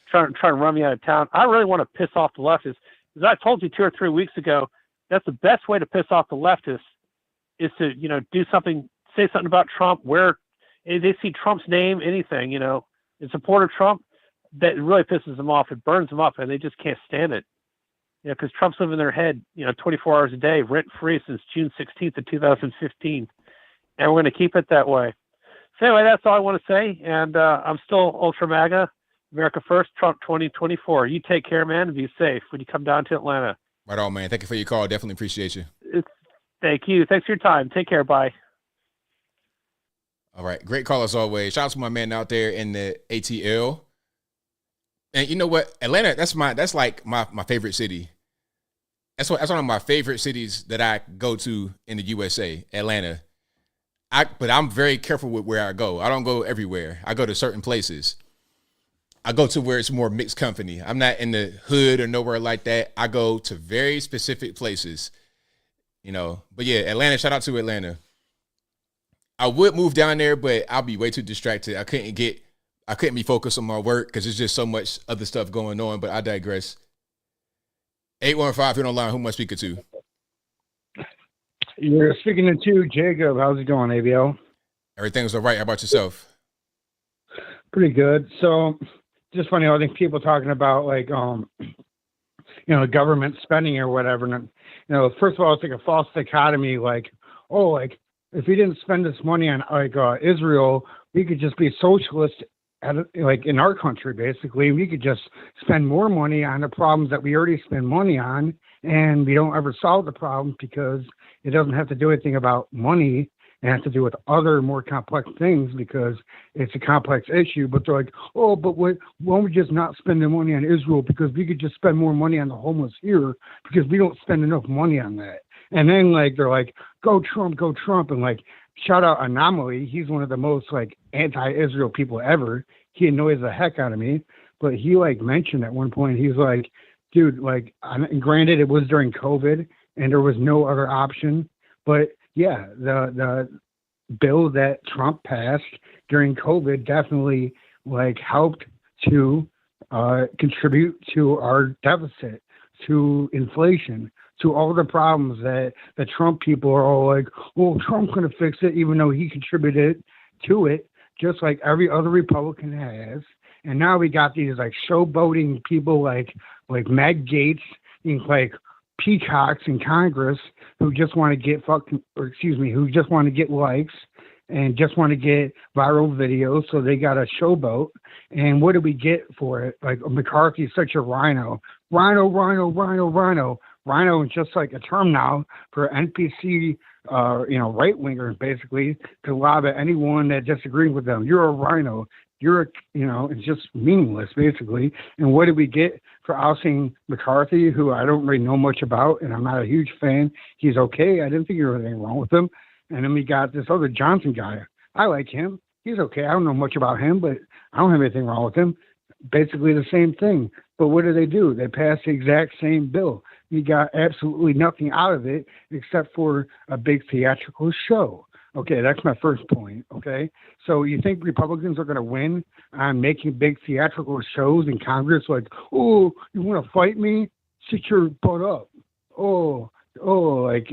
trying to run me out of town. I really want to piss off the leftists. As I told you 2 or 3 weeks ago, that's the best way to piss off the leftists is to, do something, say something about Trump, where they see Trump's name, anything, in support of Trump, that really pisses them off. It burns them up, and they just can't stand it. Because Trump's living in their head, 24 hours a day, rent-free since June 16th of 2015. And we're going to keep it that way. So anyway, that's all I want to say. And I'm still Ultra MAGA, America First, Trump 2024. You take care, man, and be safe when you come down to Atlanta. Right on, man. Thank you for your call. Definitely appreciate you. Thank you. Thanks for your time. Take care. Bye. All right. Great call as always. Shout out to my man out there in the ATL. And you know what? Atlanta, that's like my favorite city. That's one of my favorite cities that I go to in the USA, Atlanta. But I'm very careful with where I go. I don't go everywhere. I go to certain places. I go to where it's more mixed company. I'm not in the hood or nowhere like that. I go to very specific places, But yeah, Atlanta, shout out to Atlanta. I would move down there, but I'll be way too distracted. I couldn't be focused on my work because there's just so much other stuff going on, but I digress. 815, you're online. Who am I speaking to? You're speaking to Jacob. How's it going, ABL? Everything's all right. How about yourself? Pretty good. So, just funny, I think people talking about government spending or whatever. And, first of all, it's like a false dichotomy. If we didn't spend this money on Israel, we could just be socialist. In our country, basically, we could just spend more money on the problems that we already spend money on, and we don't ever solve the problem because it doesn't have to do anything about money. It has to do with other more complex things because it's a complex issue. But they're like, oh, but why don't we just not spend the money on Israel because we could just spend more money on the homeless here because we don't spend enough money on that. And then like they're like, go Trump, and like shout out Anomaly. He's one of the most like anti-Israel people ever. He annoys the heck out of me. But he like mentioned at one point, he's like, dude, like, granted it was during COVID and there was no other option, but yeah, the bill that Trump passed during COVID definitely like helped to contribute to our deficit, to inflation, to all the problems that the Trump people are all like, well, Trump's going to fix it, even though he contributed to it, just like every other Republican has. And now we got these like showboating people like Meg Gates, like peacocks in Congress who just want to get who just want to get likes and just want to get viral videos. So they got a showboat. And what do we get for it? Like McCarthy's such a rhino. Rhino is just like a term now for NPC, right wingers basically to lob at anyone that disagrees with them. You're a rhino. It's just meaningless basically. And what did we get for ousting McCarthy, who I don't really know much about, and I'm not a huge fan. He's okay. I didn't think there was anything wrong with him. And then we got this other Johnson guy. I like him. He's okay. I don't know much about him, but I don't have anything wrong with him. Basically the same thing. But what do? They passed the exact same bill. We got absolutely nothing out of it except for a big theatrical show. Okay, that's my first point, okay? So you think Republicans are going to win on making big theatrical shows in Congress like, oh, you want to fight me? Sit your butt up. Oh, we're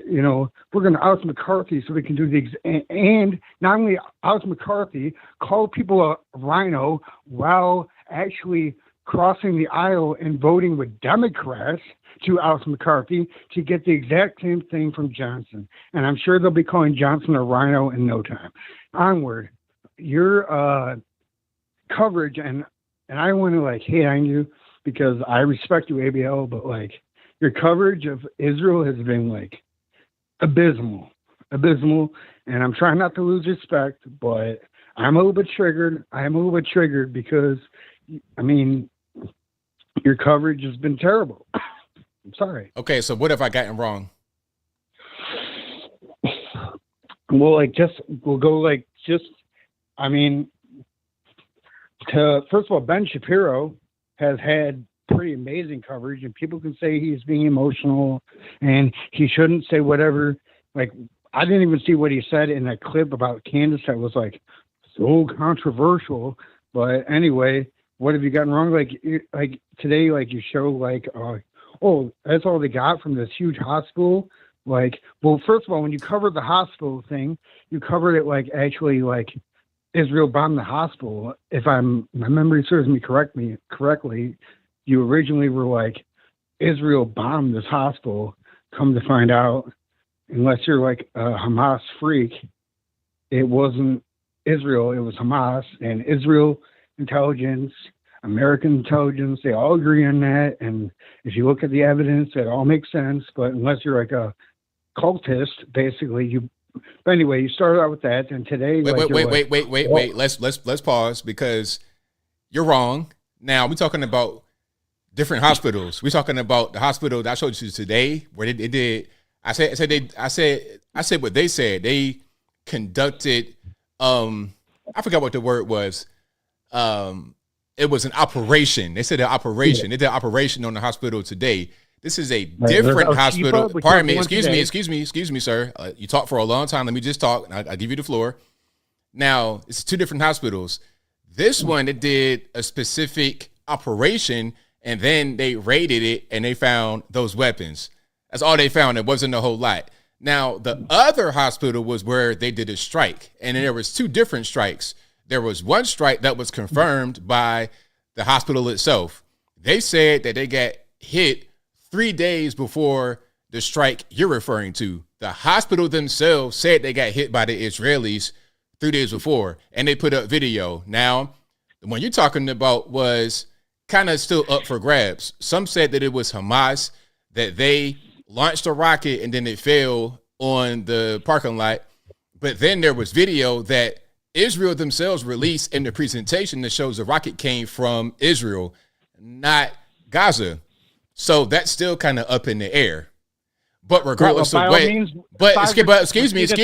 going to oust McCarthy so we can do and not only oust McCarthy, call people a rhino while actually crossing the aisle and voting with Democrats to oust McCarthy to get the exact same thing from Johnson. And I'm sure they'll be calling Johnson a rhino in no time. Onward, your coverage, and I want to like hate on you because I respect you, ABL, but like your coverage of Israel has been like abysmal. And I'm trying not to lose respect, but I'm a little bit triggered because, I mean, your coverage has been terrible. I'm sorry. Okay, so what have I gotten wrong? Well, first of all, Ben Shapiro has had pretty amazing coverage, and people can say he's being emotional and he shouldn't say whatever. Like, I didn't even see what he said in that clip about Candace that was like so controversial. But anyway, what have you gotten wrong? Like today, like you show like, oh, that's all they got from this huge hospital. Like, well, first of all, when you covered the hospital thing, you covered it like actually like Israel bombed the hospital. If my memory serves me correctly, you originally were like Israel bombed this hospital. Come to find out, unless you're like a Hamas freak, it wasn't Israel, it was Hamas. And Israel intelligence, American intelligence, they all agree on that. And if you look at the evidence, it all makes sense. But unless you're like a cultist, basically, but anyway, you started out with that, and today, wait. Let's pause because you're wrong. Now we're talking about different hospitals. We're talking about the hospital that I showed you today, where they did. I said what they said. They conducted. I forgot what the word was. It was an operation. They said an operation. They did an operation on the hospital today. This is a different hospital. Pardon me. Excuse me, sir. You talked for a long time. Let me just talk. I'll give you the floor. Now, it's two different hospitals. This one, it did a specific operation, and then they raided it, and they found those weapons. That's all they found. It wasn't a whole lot. Now, the other hospital was where they did a strike, and there was two different strikes. There was one strike that was confirmed by the hospital itself. They said that they got hit 3 days before the strike you're referring to. The hospital themselves said they got hit by the Israelis 3 days before, and they put up video. Now, the one you're talking about was kind of still up for grabs. Some said that it was Hamas, that they launched a rocket and then it fell on the parking lot. But then there was video that Israel themselves released in the presentation that shows the rocket came from Israel, not Gaza. So that's still kind of up in the air. But regardless of what, excuse me, sir.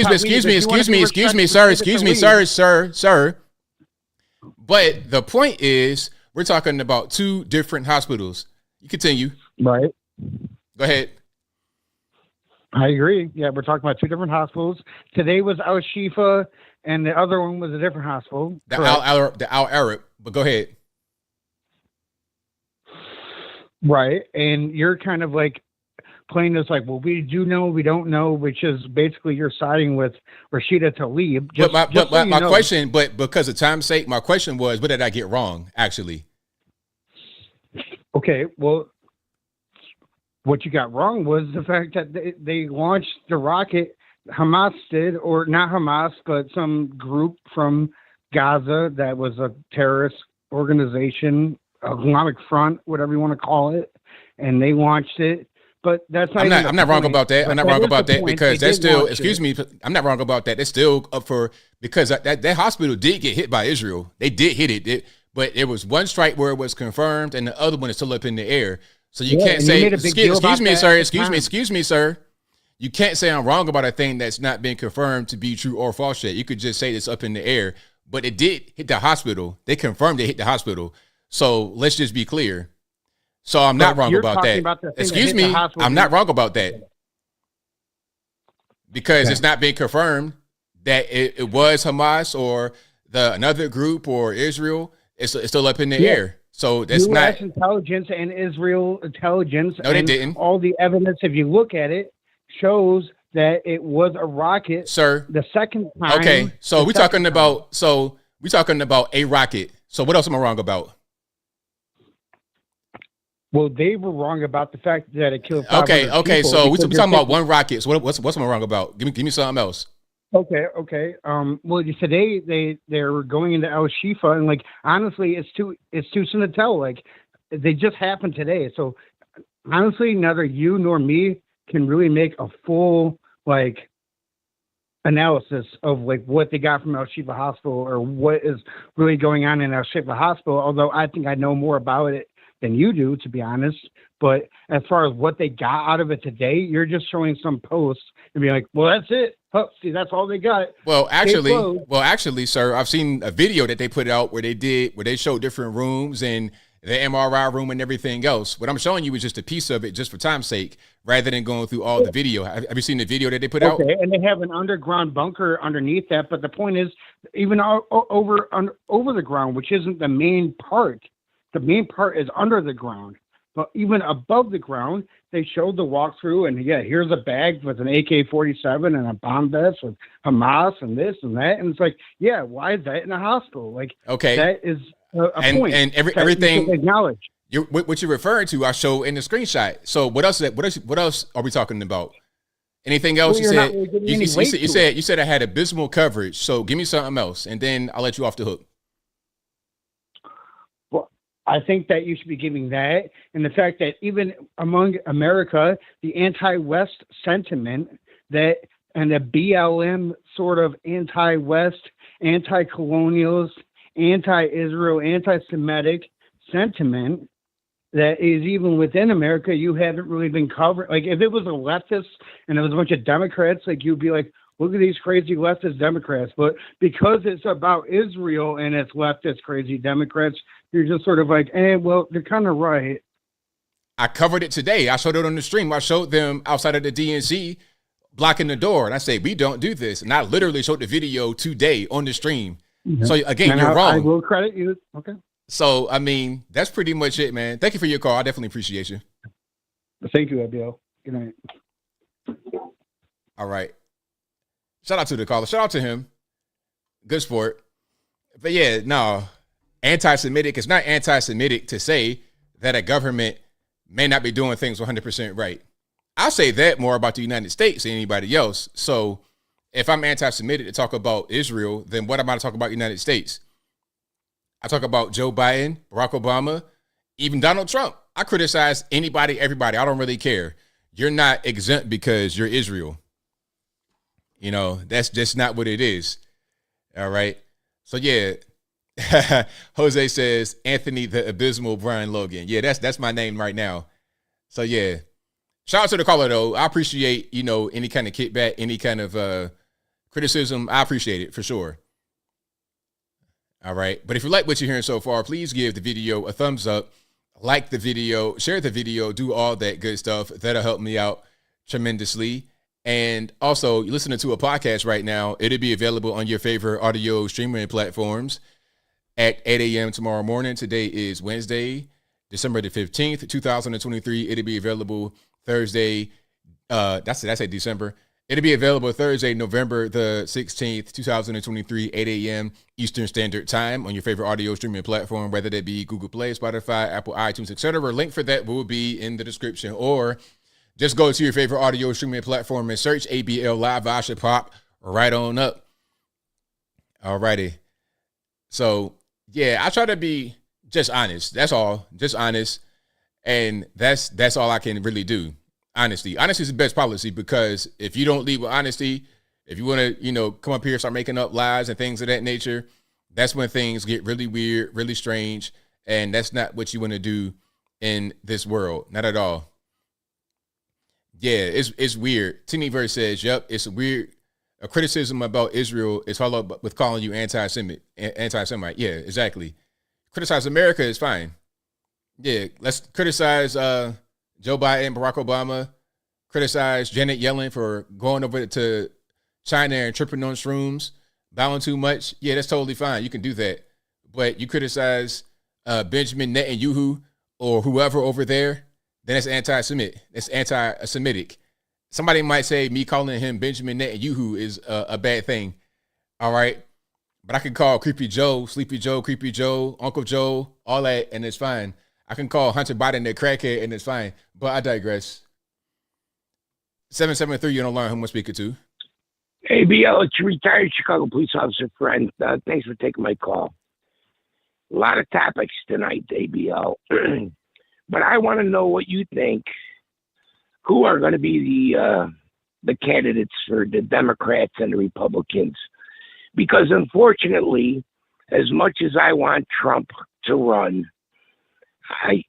But the point is, we're talking about two different hospitals. You continue. Right. Go ahead. I agree. Yeah, we're talking about two different hospitals. Today was Al Shifa, and the other one was a different hospital. The Al Arab. But go ahead. Right, and you're kind of like playing this like, well, we do know, we don't know, which is basically you're siding with Rashida Tlaib. My question, but because of time's sake, my question was, what did I get wrong, actually? Okay, well, what you got wrong was the fact that they launched the rocket, Hamas did, or not Hamas, but some group from Gaza that was a terrorist organization, Islamic Front, whatever you want to call it, and they launched it. But that's not. I'm not wrong about that. I'm not wrong about that because that's still. Excuse me. I'm not wrong about that. It's still up for because that hospital did get hit by Israel. They did hit it, but it was one strike where it was confirmed, and the other one is still up in the air. So you can't say. Excuse me, sir. You can't say I'm wrong about a thing that's not been confirmed to be true or false yet. You could just say it's up in the air, but it did hit the hospital. They confirmed it hit the hospital. So let's just be clear. So I'm not wrong about that. Excuse me, I'm not wrong about that. Because it's not been confirmed that it was Hamas or another group or Israel. It's still up in the air. So that's US intelligence and Israel intelligence. No, they didn't. All the evidence, if you look at it, shows that it was a rocket. Sir. The second time. Okay, so we're talking about a rocket. So what else am I wrong about? Well, they were wrong about the fact that it killed. Okay. So we're talking about one rocket. So what's I wrong about? Give me something else. Okay. Well, today they were going into Al Shifa, and like honestly, it's too soon to tell. Like they just happened today, so honestly, neither you nor me can really make a full like analysis of like what they got from Al Shifa Hospital or what is really going on in Al Shifa Hospital. Although I think I know more about it than you do, to be honest. But as far as what they got out of it today, you're just showing some posts and be like, well, that's it. Oh, see, that's all they got. Well, actually, sir, I've seen a video that they put out where they showed different rooms and the MRI room and everything else. What I'm showing you is just a piece of it, just for time's sake, rather than going through all the video. Have you seen the video that they put out? Okay, and they have an underground bunker underneath that. But the point is, even over the ground, which isn't the main part. The main part is under the ground, but even above the ground, they showed the walkthrough, and here's a bag with an AK-47 and a bomb vest with Hamas and this and that, and it's like, why is that in a hospital? Like, okay, that is a point. And everything you acknowledge. What you're referring to, I showed in the screenshot. So what else are we talking about? Anything else? Well, you said I had abysmal coverage. So give me something else, and then I'll let you off the hook. I think that you should be giving that, and the fact that even among America, the anti-West sentiment and the BLM sort of anti-West, anti-colonialist, anti-Israel, anti-Semitic sentiment that is even within America, you haven't really been covered. Like if it was a leftist and there was a bunch of Democrats, like you'd be like, look at these crazy leftist Democrats. But because it's about Israel and it's leftist crazy Democrats, you're just sort of like, well, they're kind of right. I covered it today. I showed it on the stream. I showed them outside of the DNC blocking the door. And I say, we don't do this. And I literally showed the video today on the stream. Mm-hmm. So again, you're wrong. I will credit you. Okay. So, I mean, that's pretty much it, man. Thank you for your call. I definitely appreciate you. Thank you, ABL. Good night. All right. Shout out to the caller. Shout out to him. Good sport. But yeah, no, anti-Semitic. It's not anti-Semitic to say that a government may not be doing things 100% right. I'll say that more about the United States than anybody else. So if I'm anti-Semitic to talk about Israel, then what am I to talk about the United States? I talk about Joe Biden, Barack Obama, even Donald Trump. I criticize anybody, everybody. I don't really care. You're not exempt because you're Israel. You know, that's just not what it is. All right. So yeah, Jose says Anthony the Abysmal Brian Logan. Yeah, that's my name right now. So yeah, shout out to the caller though. I appreciate, you know, any kind of kickback, any kind of criticism. I appreciate it for sure. All right. But if you like what you're hearing so far, please give the video a thumbs up, like the video, share the video, do all that good stuff. That'll help me out tremendously. And also, you're listening to a podcast right now. It'll be available on your favorite audio streaming platforms at 8 a.m. tomorrow morning. Today is Wednesday, December the 15th, 2023. It'll be available Thursday. That's December. It'll be available Thursday, November the 16th, 2023, 8 a.m. Eastern Standard Time on your favorite audio streaming platform, whether that be Google Play, Spotify, Apple, iTunes, etc. Link for that will be in the description, or just go to your favorite audio streaming platform and search ABL Live. I should pop right on up. All righty. So, yeah, I try to be just honest. That's all. Just honest. And that's all I can really do. Honesty. Honesty is the best policy, because if you don't lead with honesty, if you want to, you know, come up here, start making up lies and things of that nature, that's when things get really weird, really strange. And that's not what you want to do in this world. Not at all. Yeah, it's weird. Tiniverse says, yep, it's weird. A criticism about Israel is followed up with calling you anti-Semite. Yeah, exactly. Criticize America is fine. Yeah, let's criticize Joe Biden, Barack Obama, criticize Janet Yellen for going over to China and tripping on shrooms, bowing too much. Yeah, that's totally fine. You can do that. But you criticize Benjamin Netanyahu or whoever over there, then that's anti-Semitic. That's anti-Semitic. Somebody might say me calling him Benjamin Netanyahu is a bad thing. All right. But I can call Creepy Joe, Sleepy Joe, Creepy Joe, Uncle Joe, all that, and it's fine. I can call Hunter Biden a crackhead, and it's fine. But I digress. 773, you don't learn who I'm speaking to. ABL, it's your retired Chicago police officer friend. Thanks for taking my call. A lot of topics tonight, ABL. But I want to know what you think. Who are going to be the candidates for the Democrats and the Republicans? Because unfortunately, as much as I want Trump to run,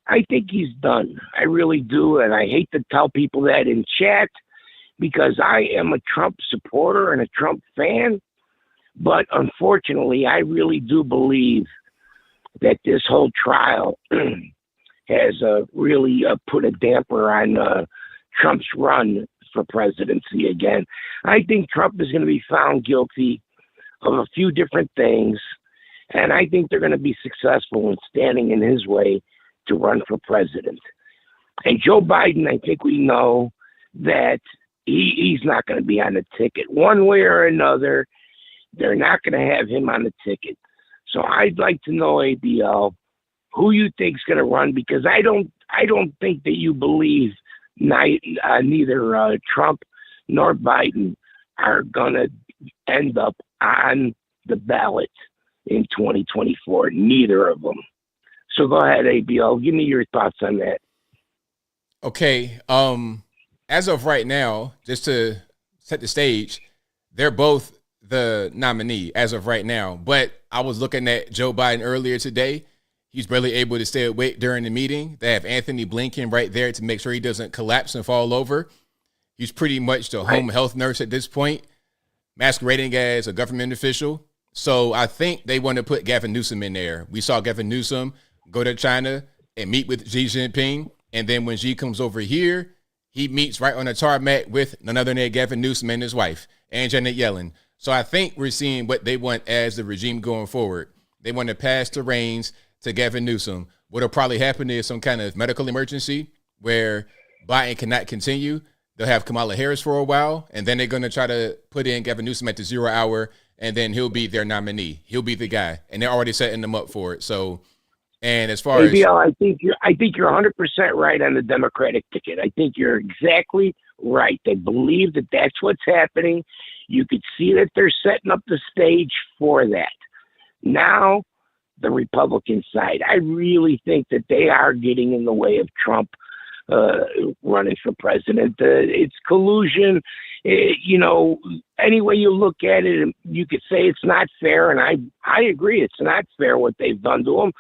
I think he's done. I really do. And I hate to tell people that in chat, because I am a Trump supporter and a Trump fan. But unfortunately, I really do believe that this whole trial has really put a damper on Trump's run for presidency again. I think Trump is going to be found guilty of a few different things, and I think they're going to be successful in standing in his way to run for president. And Joe Biden, I think we know that he's not going to be on the ticket. One way or another, they're not going to have him on the ticket. So I'd like to know, ABL, who you think is going to run, because I don't think that you believe neither Trump nor Biden are going to end up on the ballot in 2024. Neither of them. So go ahead, ABL. Give me your thoughts on that. Okay. As of right now, just to set the stage, they're both the nominee as of right now. But I was looking at Joe Biden earlier today. He's barely able to stay awake during the meeting. They have Anthony Blinken right there to make sure he doesn't collapse and fall over. He's pretty much the home health nurse at this point, masquerading as a government official. So I think they want to put Gavin Newsom in there. We saw Gavin Newsom go to China and meet with Xi Jinping. And then when Xi comes over here, he meets right on the tarmac with none other than Gavin Newsom and his wife and Janet Yellen. So I think we're seeing what they want as the regime going forward. They want to pass the reins to Gavin Newsom. What'll probably happen is some kind of medical emergency where Biden cannot continue. They'll have Kamala Harris for a while, and then they're going to try to put in Gavin Newsom at the 0 hour, and then he'll be their nominee. He'll be the guy, and they're already setting them up for it. So, and as far as ABL, I think you're 100% right on the Democratic ticket. I think you're exactly right. They believe that that's what's happening. You could see that they're setting up the stage for that. Now, the Republican side, I really think that they are getting in the way of Trump running for president. It's collusion. Any way you look at it, you could say it's not fair, and I agree it's not fair what they've done to him.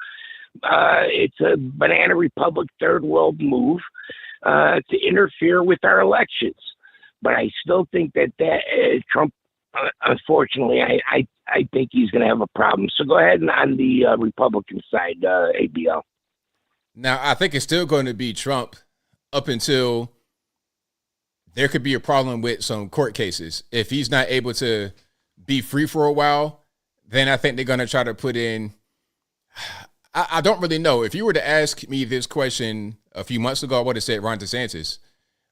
It's a banana republic third world move to interfere with our elections. But I still think that Trump, unfortunately, I think he's going to have a problem. So go ahead and on the Republican side, ABL. Now, I think it's still going to be Trump up until there could be a problem with some court cases. If he's not able to be free for a while, then I think they're going to try to put in. I don't really know. If you were to ask me this question a few months ago, I would have said Ron DeSantis.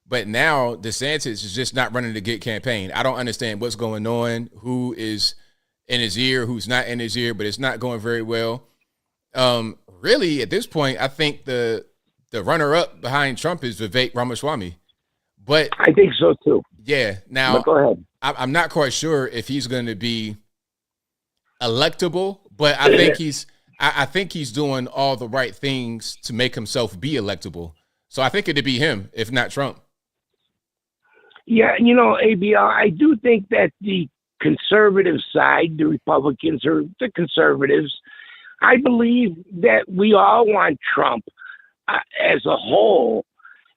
But now DeSantis is just not running a good campaign. I don't understand what's going on, who is in his ear, who's not in his ear, but it's not going very well. Really, at this point, I think the runner-up behind Trump is Vivek Ramaswamy. But I think so too. Yeah. Now, but go ahead. I'm not quite sure if he's going to be electable, but I think he's doing all the right things to make himself be electable. So I think it'd be him, if not Trump. Yeah, ABL, I do think that the conservative side, the Republicans or the conservatives, I believe that we all want Trump as a whole.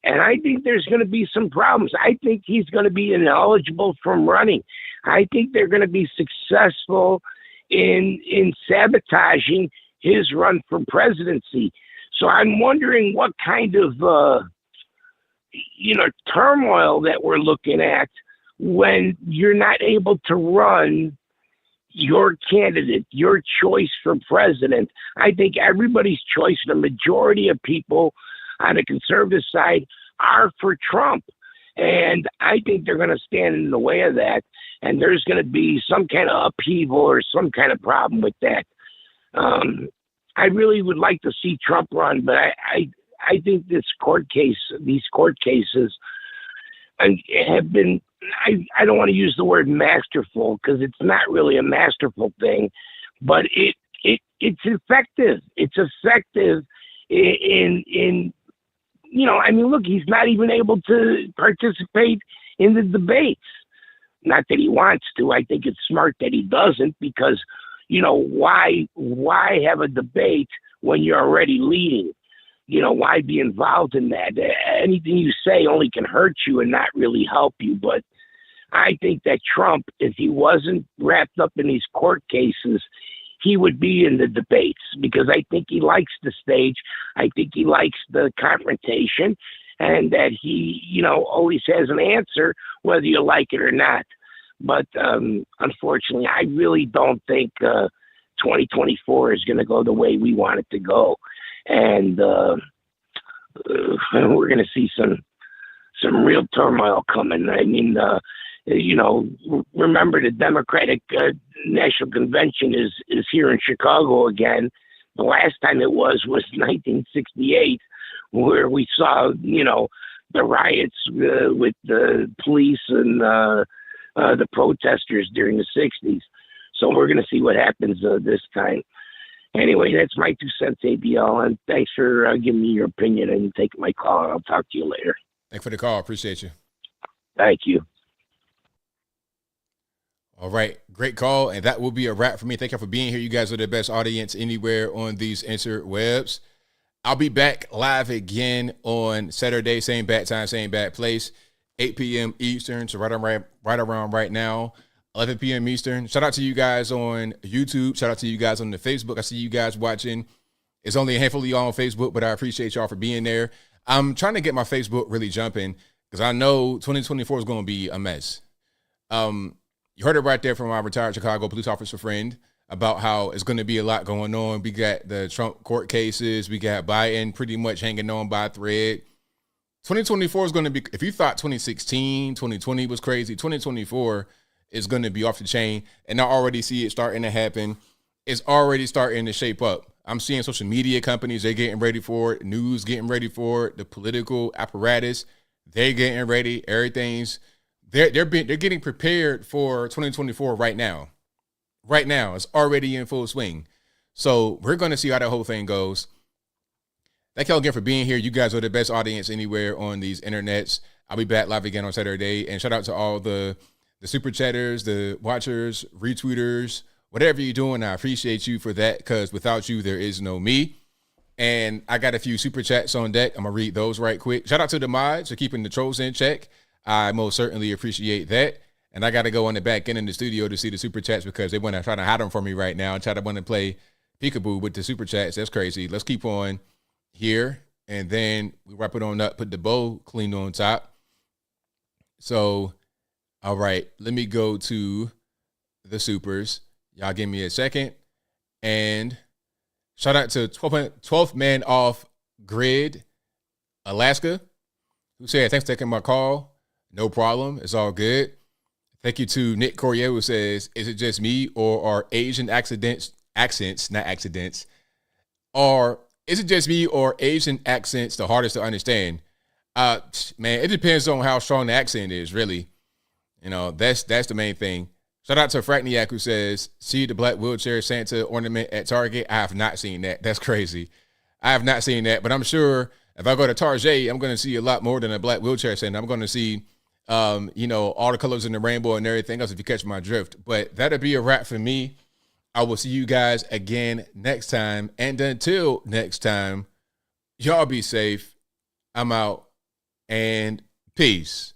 And I think there's going to be some problems. I think he's going to be ineligible from running. I think they're going to be successful in sabotaging his run for presidency. So I'm wondering what kind of turmoil that we're looking at when you're not able to run your candidate, your choice for president. I think everybody's choice, the majority of people on the conservative side, are for Trump. And I think they're going to stand in the way of that. And there's going to be some kind of upheaval or some kind of problem with that. I really would like to see Trump run, but I think these court cases have been, I don't want to use the word masterful because it's not really a masterful thing, but it's effective. It's effective in look, he's not even able to participate in the debates. Not that he wants to. I think it's smart that he doesn't because, why have a debate when you're already leading? Why be involved in that? Anything you say only can hurt you and not really help you. But I think that Trump, if he wasn't wrapped up in these court cases, he would be in the debates because I think he likes the stage. I think he likes the confrontation and that he, always has an answer whether you like it or not. But unfortunately, I really don't think 2024 is going to go the way we want it to go. And we're going to see some real turmoil coming. I mean, remember the Democratic National Convention is here in Chicago again. The last time it was 1968, where we saw, the riots with the police and the protesters during the 60s. So we're going to see what happens this time. Anyway, that's my 2 cents, ABL, and thanks for giving me your opinion and taking my call. I'll talk to you later. Thanks for the call. Appreciate you. Thank you. All right. Great call. And that will be a wrap for me. Thank you for being here. You guys are the best audience anywhere on these interwebs. I'll be back live again on Saturday, same bat time, same bat place, 8 p.m. Eastern. So right around right now, 11 p.m. Eastern. Shout out to you guys on YouTube. Shout out to you guys on the Facebook. I see you guys watching. It's only a handful of y'all on Facebook, but I appreciate y'all for being there. I'm trying to get my Facebook really jumping because I know 2024 is going to be a mess. You heard it right there from my retired Chicago police officer friend about how it's going to be a lot going on. We got the Trump court cases. We got Biden pretty much hanging on by a thread. 2024 is going to be, if you thought 2016, 2020 was crazy, 2024 is going to be off the chain. And I already see it starting to happen. It's already starting to shape up. I'm seeing social media companies, they're getting ready for it. News getting ready for it. The political apparatus, they're getting ready. Everything's, they're getting prepared for 2024 right now. Right now, it's already in full swing. So we're going to see how that whole thing goes. Thank y'all again for being here. You guys are the best audience anywhere on these internets. I'll be back live again on Saturday. And shout out to all the super chatters, the watchers, retweeters, whatever you're doing. I appreciate you for that, because without you, there is no me. And I got a few super chats on deck. I'm going to read those right quick. Shout out to the mods for keeping the trolls in check. I most certainly appreciate that. And I got to go on the back end in the studio to see the super chats, because they want to try to hide them for me right now and try to want to play peekaboo with the super chats. That's crazy. Let's keep on here. And then we wrap it on up, put the bow clean on top. So, all right, let me go to the supers. Y'all give me a second. And shout out to 12th man off grid, Alaska, who said, thanks for taking my call. No problem. It's all good. Thank you to Nick Corrier, who says, is it just me, or are Asian accents, or is it just me, or Asian accents the hardest to understand? Man, it depends on how strong the accent is, really. You know, that's the main thing. Shout out to Frackniak, who says, see the black wheelchair Santa ornament at Target? I have not seen that. That's crazy. I have not seen that, but I'm sure if I go to Target, I'm going to see a lot more than a black wheelchair Santa. I'm going to see, all the colors in the rainbow and everything else, if you catch my drift. But that'll be a wrap for me. I will see you guys again next time. And until next time, y'all be safe. I'm out, and peace.